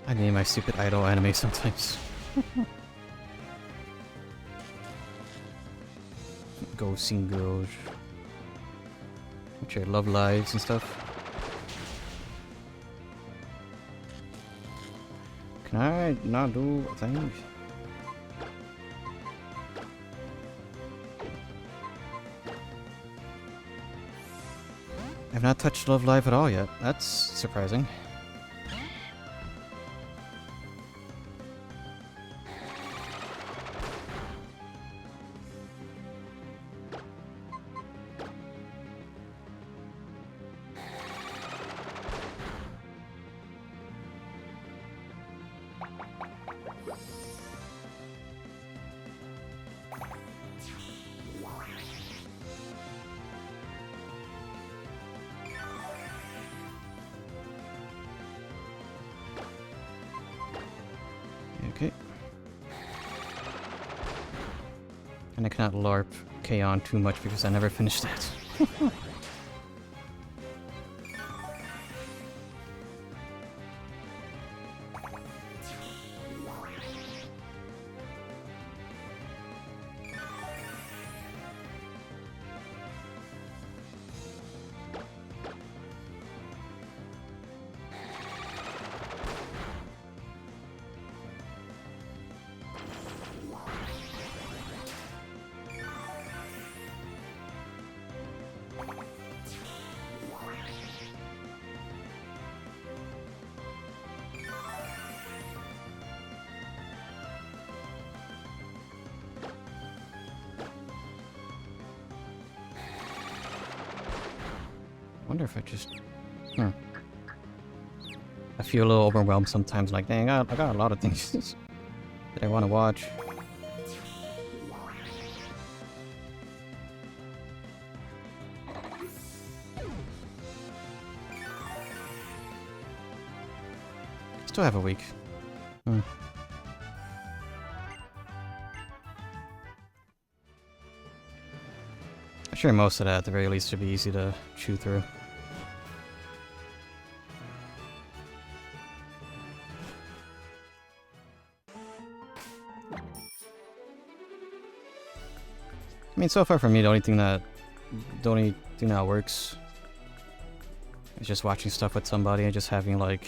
I name my stupid idol anime sometimes. Go sing girls. Which are love lives and stuff. Can I not do a thing? I've not touched Love Live at all yet. That's surprising. Okay. And I cannot LARP K-On! Too much because I never finished that. I wonder if I just... I feel a little overwhelmed sometimes, like, dang, I got a lot of things that I want to watch. Still have a week. I'm sure most of that, at the very least, should be easy to chew through. I mean, so far for me, the only thing that works is just watching stuff with somebody and just having, like,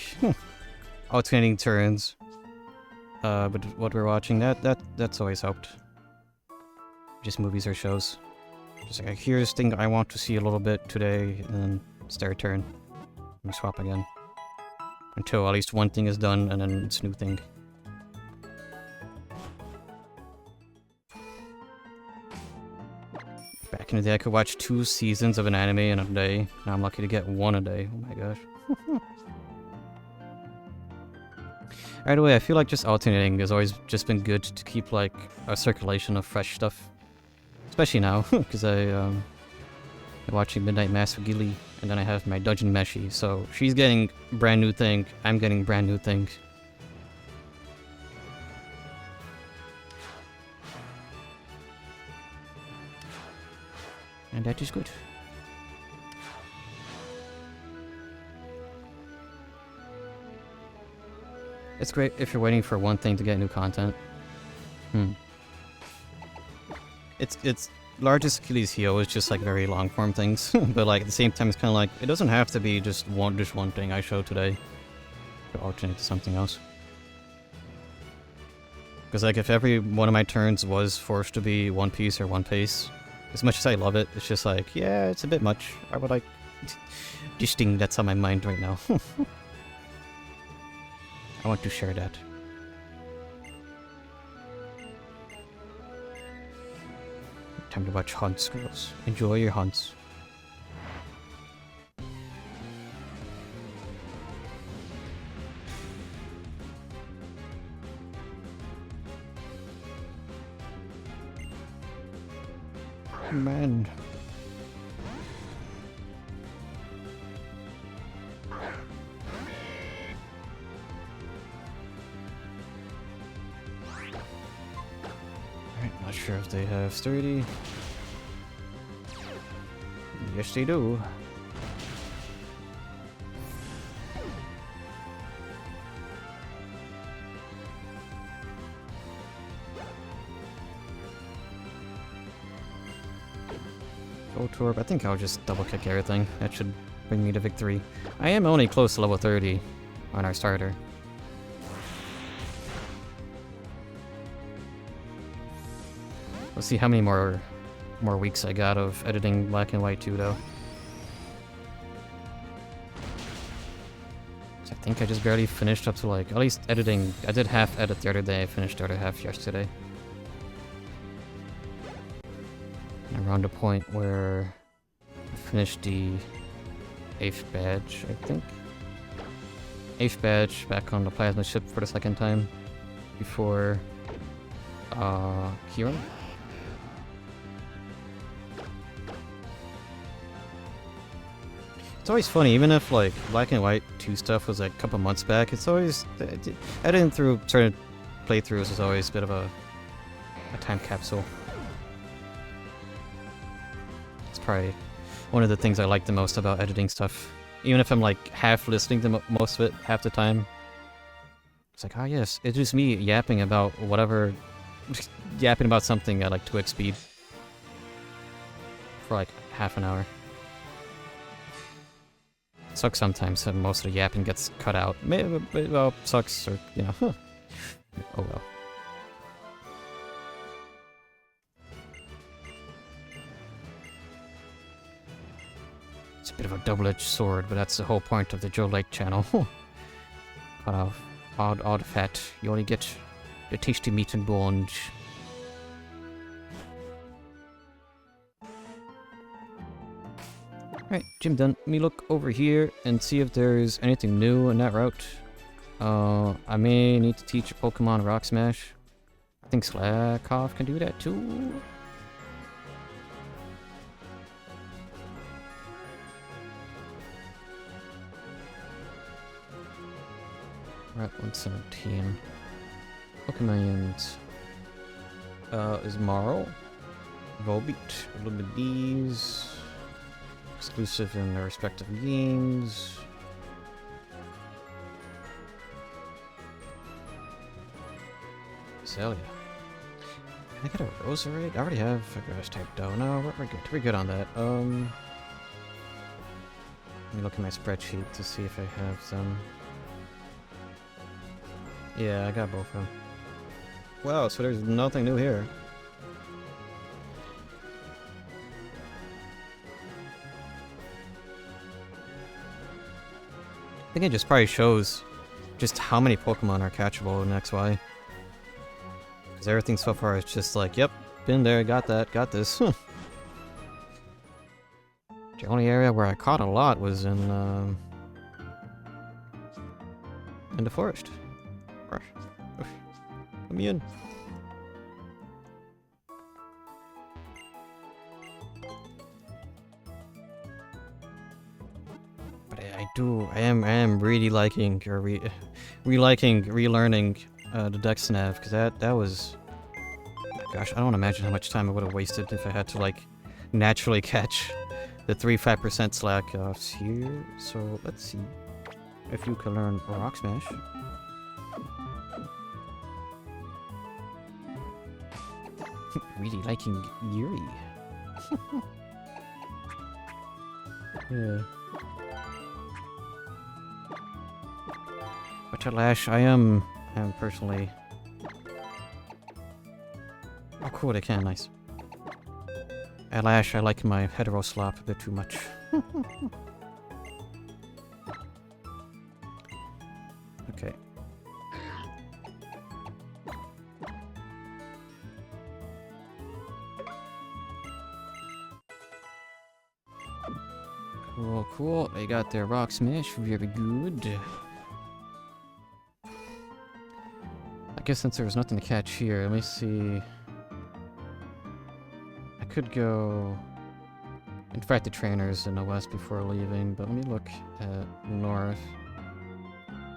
alternating turns. But what we're watching, that's always helped. Just movies or shows. Just like, here's thing I want to see a little bit today, and then it's their turn. We swap again. Until at least one thing is done, and then it's a new thing. Back in the day, I could watch 2 seasons of an anime in a day. Now I'm lucky to get 1 a day. Oh my gosh. Either way, I feel like just alternating has always just been good to keep, like, a circulation of fresh stuff. Especially now, because I'm watching Midnight Mass with Gilly, and then I have my Dungeon Meshi, so she's getting brand new thing, I'm getting brand new thing. And that is good. It's great if you're waiting for one thing to get new content. It's largest Achilles heel is just like very long form things, but like at the same time it's kind of like it doesn't have to be just one thing I showed today. To alternate to something else. Because like if every one of my turns was forced to be One Piece or One Piece, as much as I love it, it's just like, yeah, it's a bit much. I would like this thing that's on my mind right now. I want to share that. Time to watch hunts, girls. Enjoy your hunts. Man. Alright, not sure if they have 30. Yes, they do. Torb. I think I'll just double kick everything. That should bring me to victory. I am only close to level 30 on our starter. Let's see how many more weeks I got of editing Black and White 2 though. So I think I just barely finished up to like, at least editing. I did half edit the other day, I finished the other half yesterday. Around the point where I finished the 8th badge, I think. 8th badge back on the plasma ship for the second time before Kieran. It's always funny, even if like Black and White 2 stuff was like a couple months back, it's always editing through certain playthroughs is always a bit of a time capsule. Probably one of the things I like the most about editing stuff. Even if I'm like half listening to most of it half the time. It's like, oh yes, it's just me yapping about whatever, yapping about something at like 2x speed for like half an hour. It sucks sometimes that most of the yapping gets cut out. Maybe, well, sucks or, you know, oh well. It's a bit of a double-edged sword, but that's the whole point of the Joe Lake channel. Cut off all the fat. You only get the tasty meat and bones. Alright, gym done. Let me look over here and see if there's anything new in that route. I may need to teach a Pokemon Rock Smash. I think Slakoth can do that too. We're at 117. Pokemons. Is Marl, Volbeat, Lumidis, exclusive in their respective games. Celia. Can I get a Roserade? I already have a grass type though. No, we're good. We're good on that. Let me look at my spreadsheet to see if I have them. Yeah, I got both of them. Wow, so there's nothing new here. I think it just probably shows just how many Pokemon are catchable in XY. Because everything so far is just like, yep, been there, got that, got this. The only area where I caught a lot was in the forest. Let me in. But I am really liking or relearning the Dex Nav, because that was, gosh, I don't imagine how much time I would have wasted if I had to like naturally catch the 3-5% slack offs here. So let's see if you can learn Rock Smash. Really liking Yuri. Yeah. But Talash, I am personally. Oh, cool! They can, nice. Alash, I like my hetero slop a bit too much. Okay. Cool, cool. They got their rock smash. Very good. I guess since there was nothing to catch here, let me see. I could go and fight the trainers in the west before leaving, but let me look at north.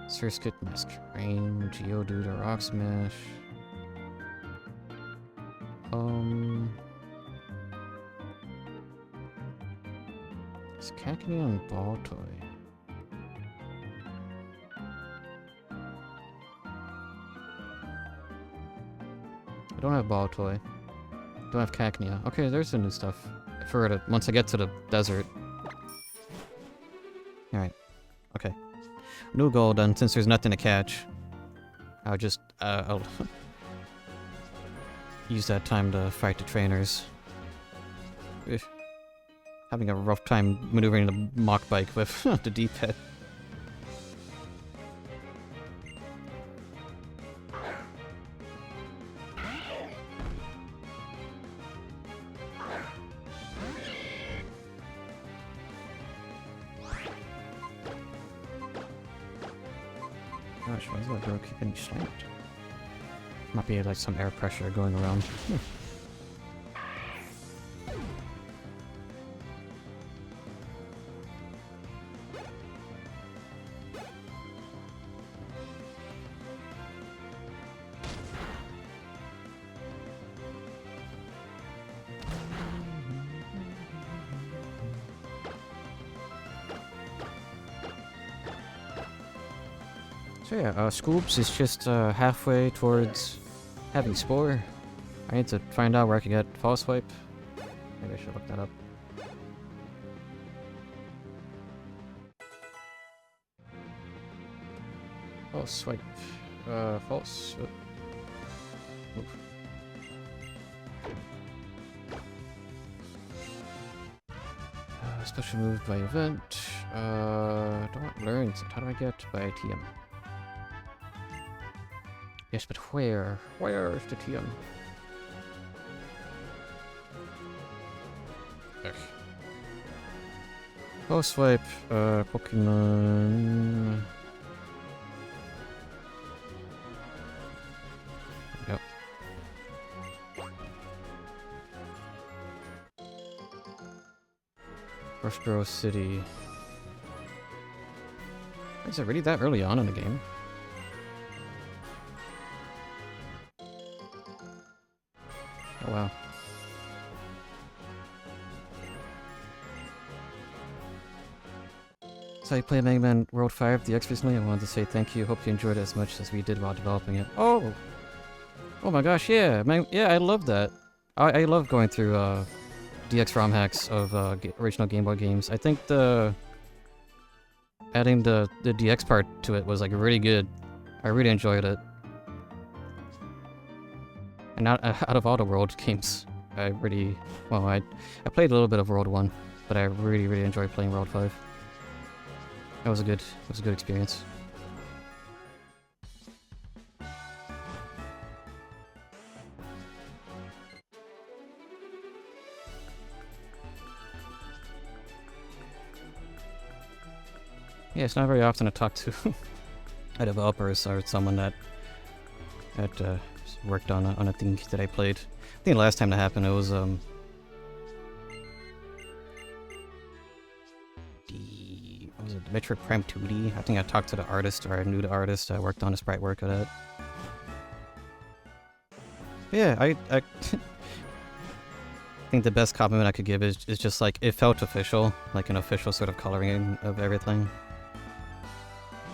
Surskit, Masquerain, Geodude, or Rock Smash. It's Cacnea and Baltoy. I don't have Baltoy. Don't have Cacnea. Okay, there's the new stuff. For it, once I get to the desert. Alright. Okay. New goal done, since there's nothing to catch. I'll just, I'll use that time to fight the trainers. Ugh. Having a rough time maneuvering the mock bike with the D-pad. Gosh, why is that girl keep getting sniped? Might be like some air pressure going around. So yeah, Scoops is just halfway towards having Spore. I need to find out where I can get False Swipe. Maybe I should look that up. False Swipe. False... Oof. Special move by event. Don't learn it. How do I get by TM? Yes, but where? Where is the TM? Ugh. Oh, swipe. Pokemon. Yep. Frostboro City. Is it really that early on in the game? Oh wow. So I played Mega Man World 5 DX recently. I wanted to say thank you. Hope you enjoyed it as much as we did while developing it. Oh! Oh my gosh, yeah. Yeah, I love that. I love going through DX ROM hacks of original Game Boy games. I think adding the DX part to it was like really good. I really enjoyed it. And out of all the World games, I really... Well, I played a little bit of World 1, but I really, really enjoyed playing World 5. It was a good experience. Yeah, it's not very often to talk to a developer or someone that worked on a thing that I played. I think the last time that happened, it was was it Metroid Prime 2D? I think I talked to the artist, or I knew the artist. I worked on the sprite work of that. But yeah, I think the best compliment I could give is just like it felt official, like an official sort of coloring of everything.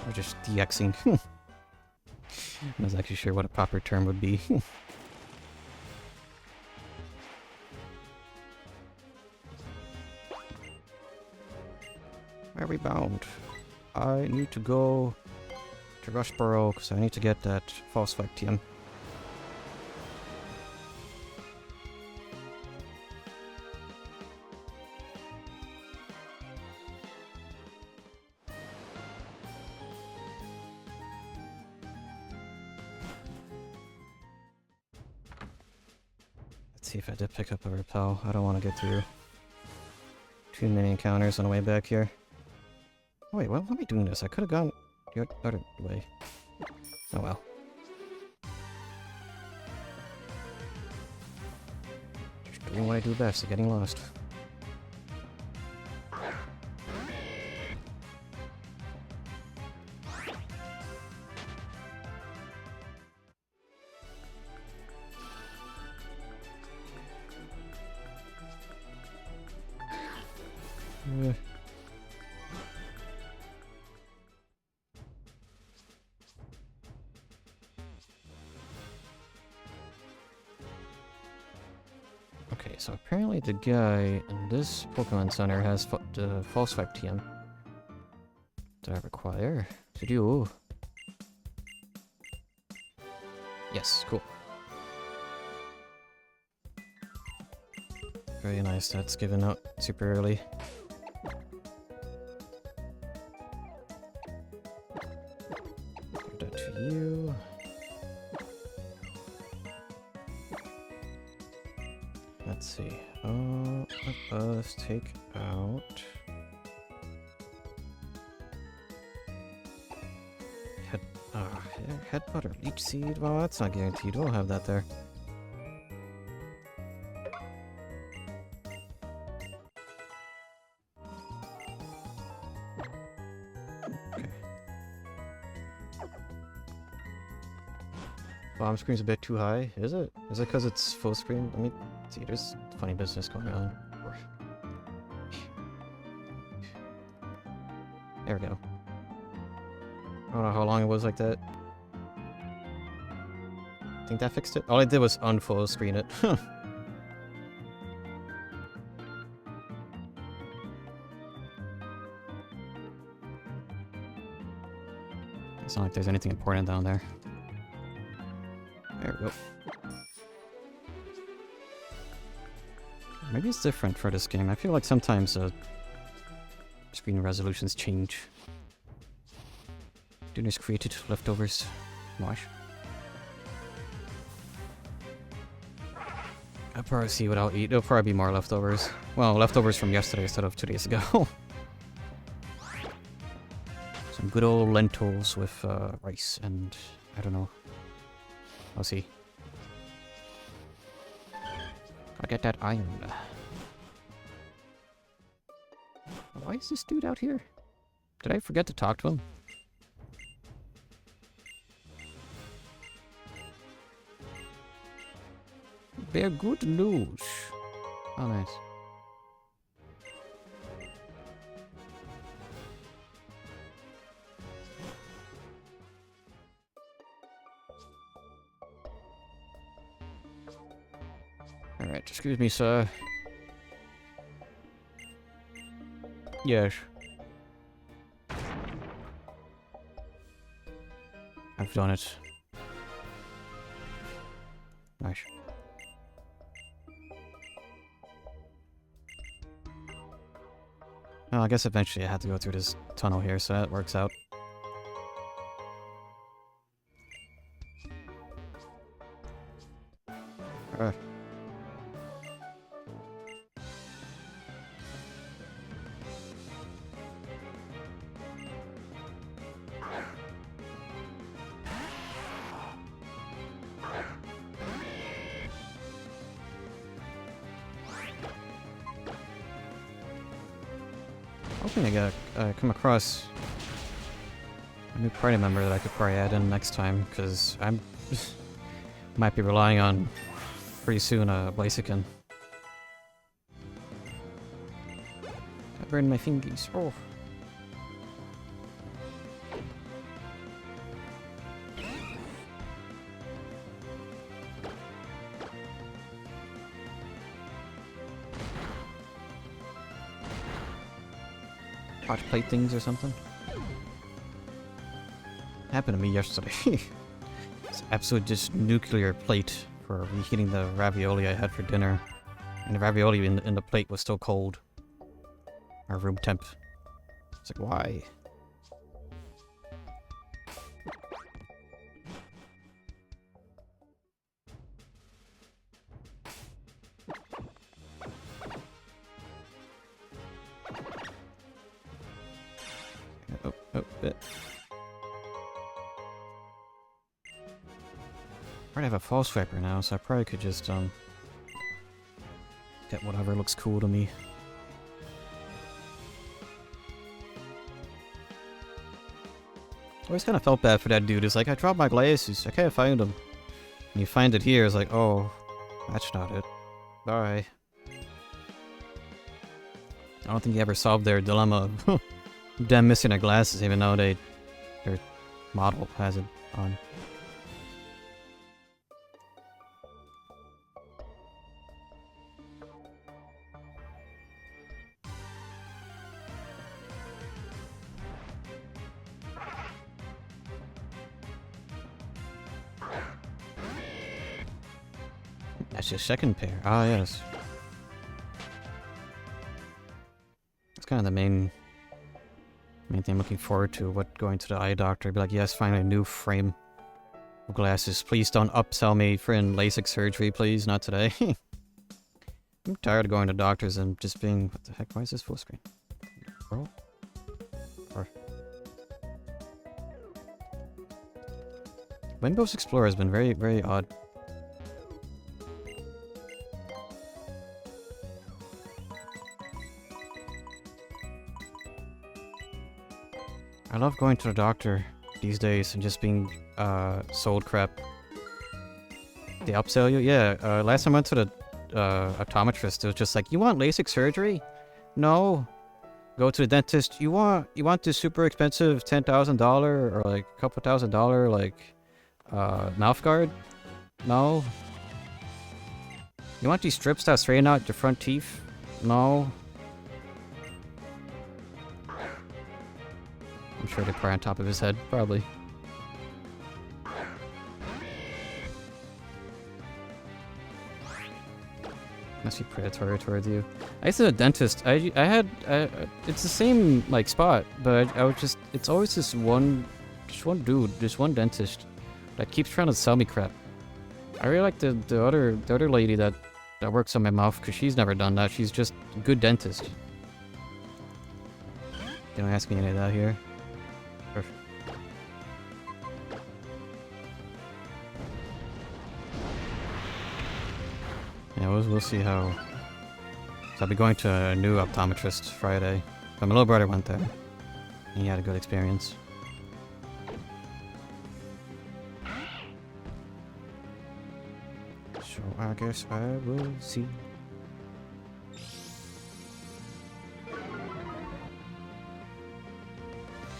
Or just DXing. I was actually sure what a proper term would be. Where are we bound? I need to go to Rushborough because I need to get that false fight TM. see if I did pick up a repel. I don't want to get through too many encounters on the way back here. Oh wait, why am I doing this? I could have gone the other way. Oh well. Just doing what I do best, getting lost. Okay, so apparently the guy in this Pokemon Center has the False 5 TM that I require to do. Yes, cool. Very nice, that's given out super early. Give that to you. Let's see. Let us take out Headbutt or Leech Seed. Well, that's not guaranteed. We'll have that there. Okay. Bomb screen's a bit too high. Is it? Is it because it's full screen? Let me see. There's funny business going on. There we go. I don't know how long it was like that. I think that fixed it. All I did was unfull screen it. It's not like there's anything important down there. There we go. Maybe it's different for this game. I feel like sometimes screen resolutions change. Dinner's created leftovers. Wash. I'll probably see what I'll eat. There'll probably be more leftovers. Well, leftovers from yesterday instead of 2 days ago. Some good old lentils with rice and I don't know. I'll see. Gotta get that iron. Why is this dude out here? Did I forget to talk to him? Bear good news. Oh, nice. Alright, excuse me, sir. Yes. I've done it. Nice. Well, I guess eventually I had to go through this tunnel here, so that works out. Hoping I got come across a new party member that I could probably add in next time, because I'm might be relying on pretty soon a Blaziken. I burned my fingies. Oh. Hot plate things or something? Happened to me yesterday. It's absolute just nuclear plate for reheating the ravioli I had for dinner. And the ravioli in the plate was still cold. Or room temp. It's like, why? Oh, bit. I already have a false swiper now, so I probably could just, get whatever looks cool to me. Always kind of felt bad for that dude. It's like, I dropped my glasses, I can't find them. And you find it here, it's like, oh, that's not it. Bye. I don't think he ever solved their dilemma of them missing their glasses, even though their model has it on. That's your second pair. Ah, yes. That's kind of the main thing I'm looking forward to. What going to the eye doctor? Be like, yes, finally a new frame of glasses. Please don't upsell me for LASIK surgery, please. Not today. I'm tired of going to doctors and just being. What the heck? Why is this full screen? Bro? Or... Windows Explorer has been very, very odd. I love going to the doctor these days and just being sold crap. They upsell you? Yeah, last time I went to the optometrist, it was just like, you want LASIK surgery? No. Go to the dentist. You want this super expensive $10,000 or like a couple $1,000 like mouth guard? No. You want these strips that straighten out your front teeth? No. I'm sure they're probably on top of his head, probably. Must be predatory towards you. I used to a dentist. I had it's the same like spot, but I was just it's always this one dude, this one dentist that keeps trying to sell me crap. I really like the other lady that works on my mouth because she's never done that. She's just a good dentist. They don't ask me any of that here. Perfect. Yeah, we'll see how. So I'll be going to a new optometrist Friday. But my little brother went there. And he had a good experience. So I guess I will see.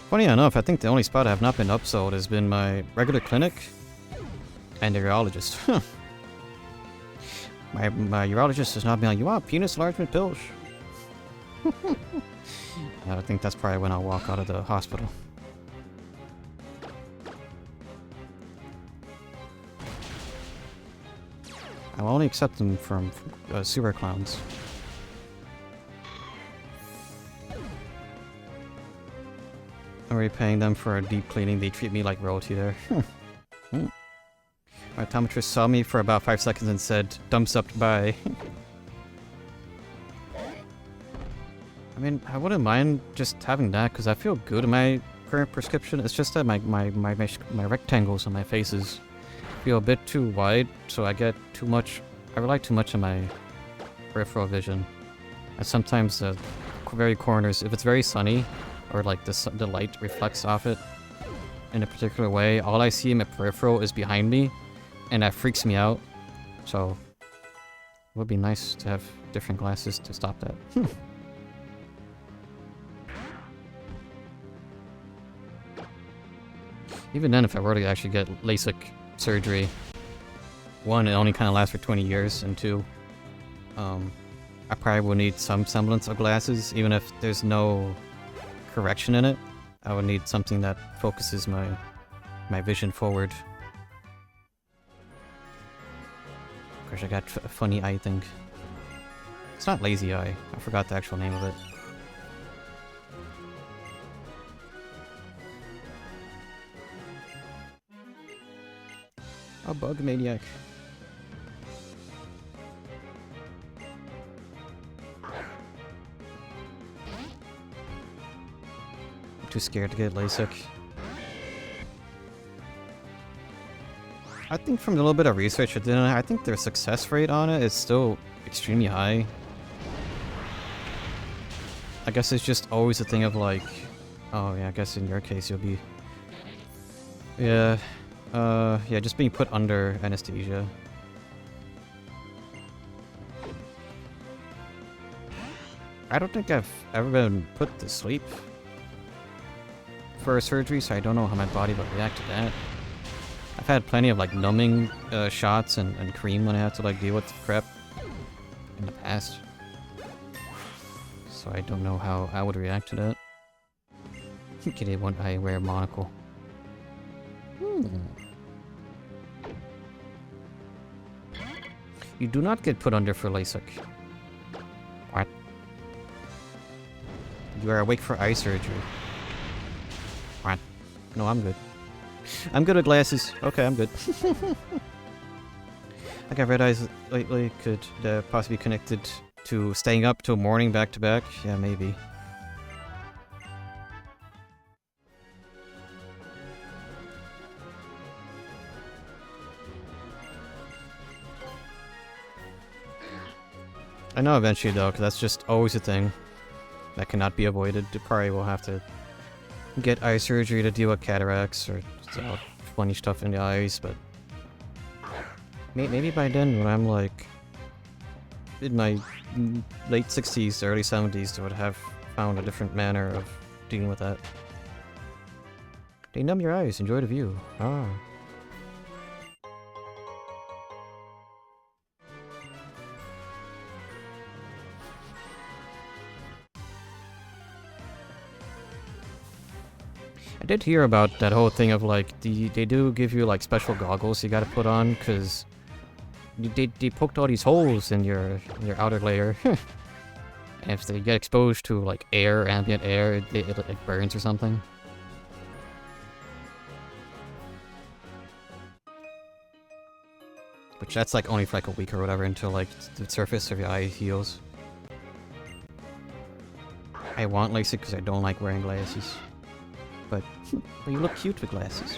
Funny enough, I think the only spot I have not been upsold has been my regular clinic and the urologist. my urologist has not been like, you want penis enlargement pills? I think that's probably when I'll walk out of the hospital. I'll only accept them from sewer clowns. I'm already paying them for a deep cleaning. They treat me like royalty there. My optometrist saw me for about 5 seconds and said, thumbs up, bye. I mean, I wouldn't mind just having that because I feel good in my current prescription. It's just that my rectangles on my faces feel a bit too wide, so I get too much. I rely too much on my peripheral vision. And sometimes the very corners, if it's very sunny, or like the light reflects off it in a particular way, all I see in my peripheral is behind me, and that freaks me out. So it would be nice to have different glasses to stop that. Even then, if I were to actually get LASIK surgery, one, it only kind of lasts for 20 years, and two, I probably will need some semblance of glasses, even if there's no correction in it. I would need something that focuses my vision forward. Of course, I got a funny eye thing. It's not lazy eye. I forgot the actual name of it. A bug maniac. Too scared to get LASIK. I think from the little bit of research I did on it, I think their success rate on it is still extremely high. I guess it's just always a thing of like, oh yeah, I guess in your case you'll be, yeah, yeah, just being put under anesthesia. I don't think I've ever been put to sleep for a surgery, so I don't know how my body would react to that. I've had plenty of like numbing shots and cream when I had to like deal with prep in the past. So I don't know how I would react to that. Get it when I wear a monocle. You do not get put under for LASIK. What? You are awake for eye surgery. What? No, I'm good. I'm good with glasses. Okay, I'm good. I got red eyes lately. Could possibly be connected to staying up till morning back to back? Yeah, maybe. I know eventually though, because that's just always a thing that cannot be avoided. You probably will have to get eye surgery to deal with cataracts or funny stuff in the eyes, but maybe by then when I'm like in my late 60s, early 70s, they would have found a different manner of dealing with that. They numb your eyes, enjoy the view. Ah. I did hear about that whole thing of like, they do give you like special goggles you gotta put on, because they poked all these holes in your outer layer. And if they get exposed to like air, ambient air, it like burns or something. Which that's like only for like a week or whatever until like the surface of your eye heals. I want LASIK because I don't like wearing glasses. But you look cute with glasses.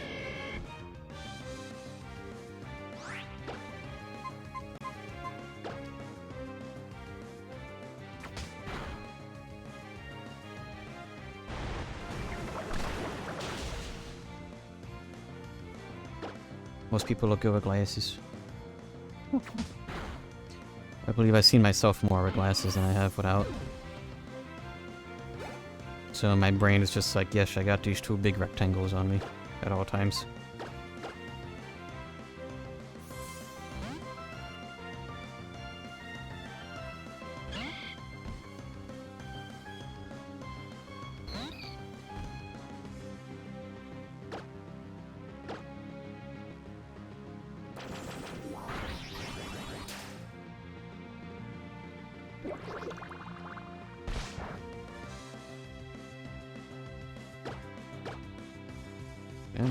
Most people look good with glasses. I believe I've seen myself more with glasses than I have without. So my brain is just like, yes, I got these two big rectangles on me at all times. Yeah.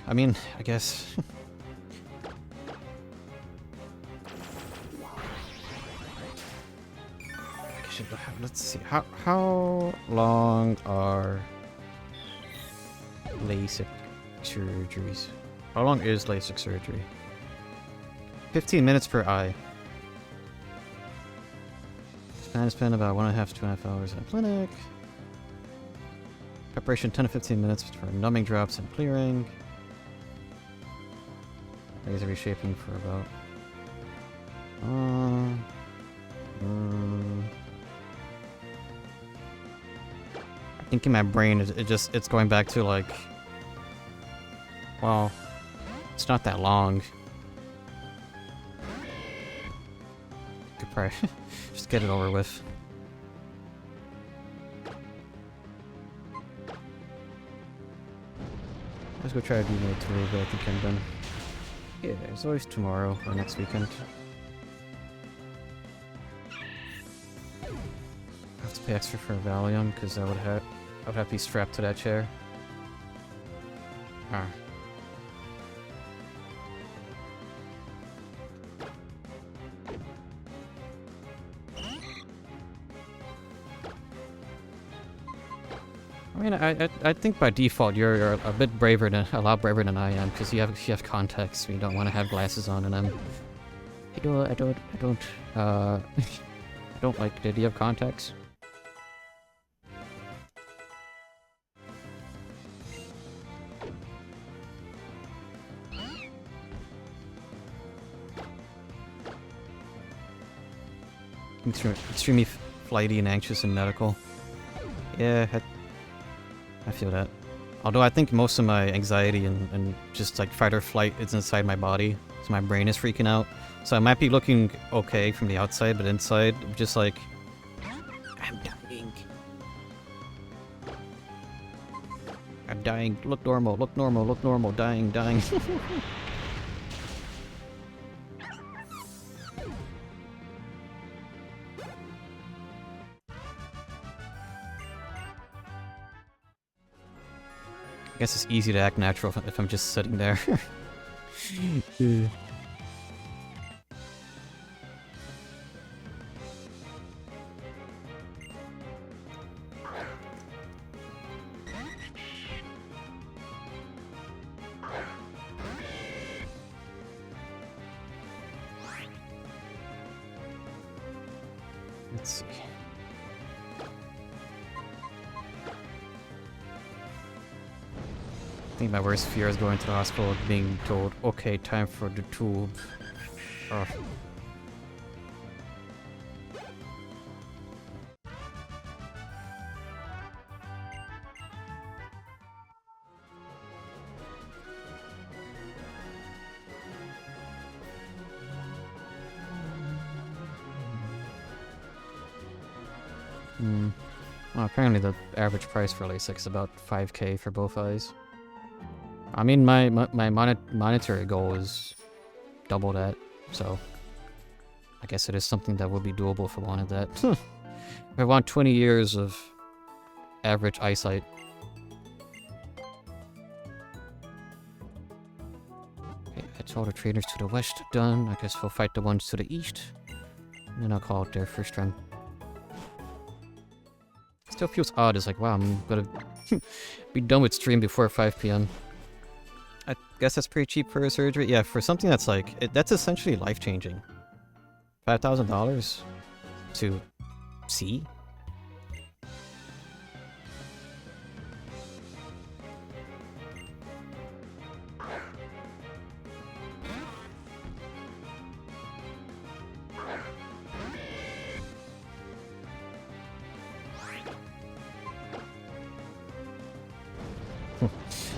I mean, I guess. Let's see. How long are LASIK surgeries? How long is LASIK surgery? 15 minutes per eye. Time spent about 1.5 to 2.5 hours in a clinic. Preparation 10 to 15 minutes for numbing drops and clearing. Laser reshaping for about. I think in my brain it's going back to like. Well, it's not that long. Could probably just get it over with. Let's go try to do more today, but I think I'm done. Yeah, there's always tomorrow or next weekend. I have to pay extra for a Valium because I would have to be strapped to that chair. Ah. I mean, I think by default you're a bit braver than a lot braver than I am because you have contacts. You don't want to have glasses on, and I don't like the idea of contacts. Extremely flighty and anxious and medical. Yeah, I feel that. Although I think most of my anxiety and just like fight or flight is inside my body, so my brain is freaking out. So I might be looking okay from the outside, but inside, I'm just like, I'm dying. I'm dying. Look normal, look normal, look normal. Dying, dying. I guess it's easy to act natural if I'm just sitting there. Let's see. I think my worst fear is going to the hospital and being told, okay, time for the tube. Ugh. Well, apparently the average price for LASIK is about 5K for both eyes. I mean, my monetary goal is double that, so I guess it is something that would be doable if I wanted that. If I want 20 years of average eyesight. Okay, that's all the traders to the west done. I guess we'll fight the ones to the east. And then I'll call it their first round. Still feels odd. It's like, wow, I'm gonna be done with stream before 5 p.m. I guess that's pretty cheap for a surgery. Yeah, for something that's like, that's essentially life-changing. $5,000 to see?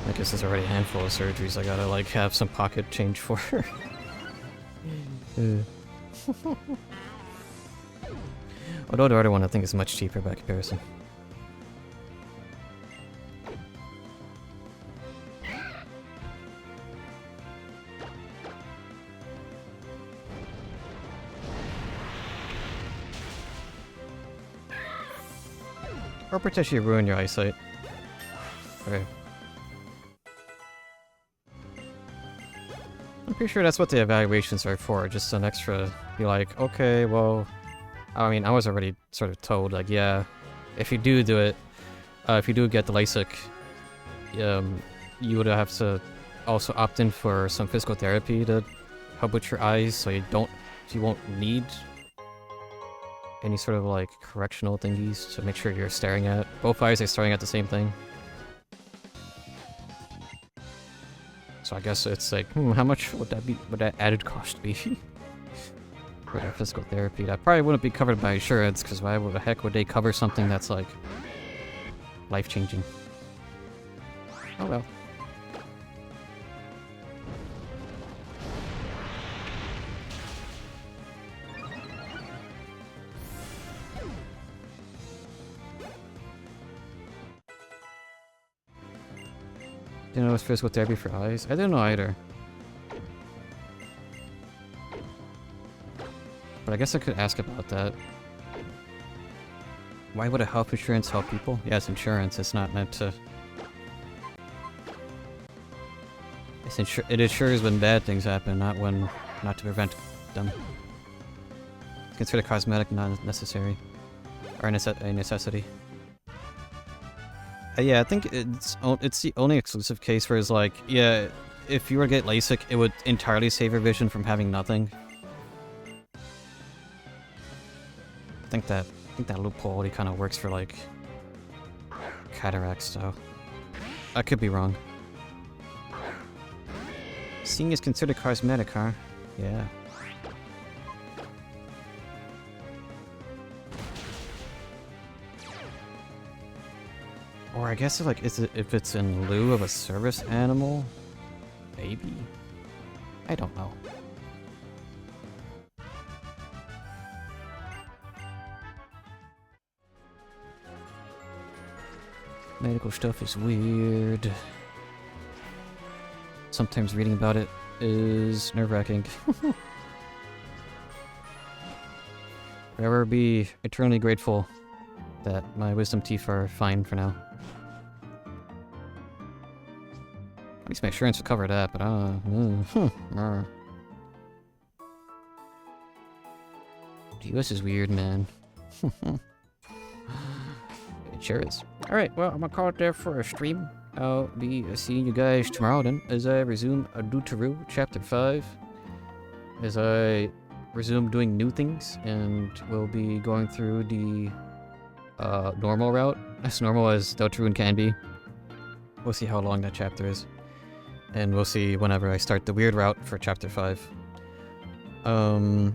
I guess there's already a handful of surgeries I gotta like have some pocket change for. Although the other one I think is much cheaper by comparison. Or potentially ruin your eyesight. Okay. I'm pretty sure that's what the evaluations are for, just an extra, be like, okay, well, I mean, I was already sort of told, like, yeah, if you do it, if you do get the LASIK, you would have to also opt in for some physical therapy to help with your eyes, so you won't need any sort of, like, correctional thingies to make sure you're staring at, both eyes are staring at the same thing. So I guess it's like, how much would that added cost be? For that physical therapy. That probably wouldn't be covered by insurance, because why the heck would they cover something that's like life-changing? Oh well. Didn't know it was physical therapy for eyes? I didn't know either. But I guess I could ask about that. Why would a health insurance help people? Yeah, it's insurance. It's not meant to... It insures when bad things happen, not to prevent them. It's considered cosmetic, not necessary. Or a necessity. Yeah, I think it's the only exclusive case where it's like, yeah, if you were to get LASIK, it would entirely save your vision from having nothing. I think that loophole already kind of works for like cataracts, so I could be wrong. Seeing is considered cosmetic, huh? Yeah. Or I guess like if it's in lieu of a service animal, maybe. I don't know. Medical stuff is weird. Sometimes reading about it is nerve-wracking. Forever be eternally grateful that my wisdom teeth are fine for now. At least my insurance will cover that, but the US is weird, man. It sure is. Alright, well, I'm gonna call it there for a stream. I'll be seeing you guys tomorrow then, as I resume Adutaru Chapter 5. As I resume doing new things, and we'll be going through the normal route, as normal as Deltarune can be. We'll see how long that chapter is. And we'll see whenever I start the weird route for Chapter 5. So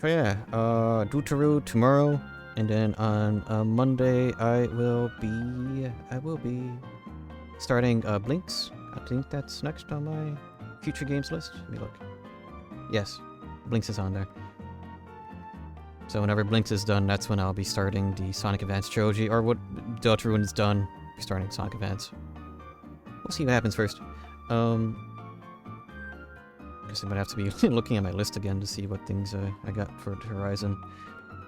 yeah, Dutaru tomorrow, and then on Monday I will be starting Blinks. I think that's next on my future games list. Let me look. Yes, Blinks is on there. So whenever Blinks is done, that's when I'll be starting the Sonic Advance trilogy, or what Deltarune is done, I'll be starting Sonic Advance. We'll see what happens first. Guess I might have to be looking at my list again to see what things I got for Horizon.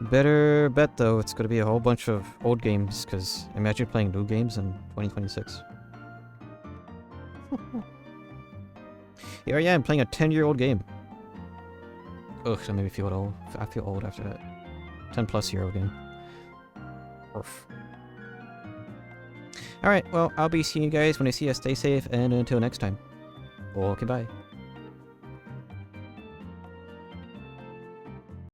Better bet though, it's gonna be a whole bunch of old games, because imagine playing new games in 2026. Here I am playing a 10-year-old game. Ugh, that made me feel old. I feel old after that. 10-plus-year-old game. Oof. Alright, well, I'll be seeing you guys when I see you. Stay safe, and until next time. Okay, bye.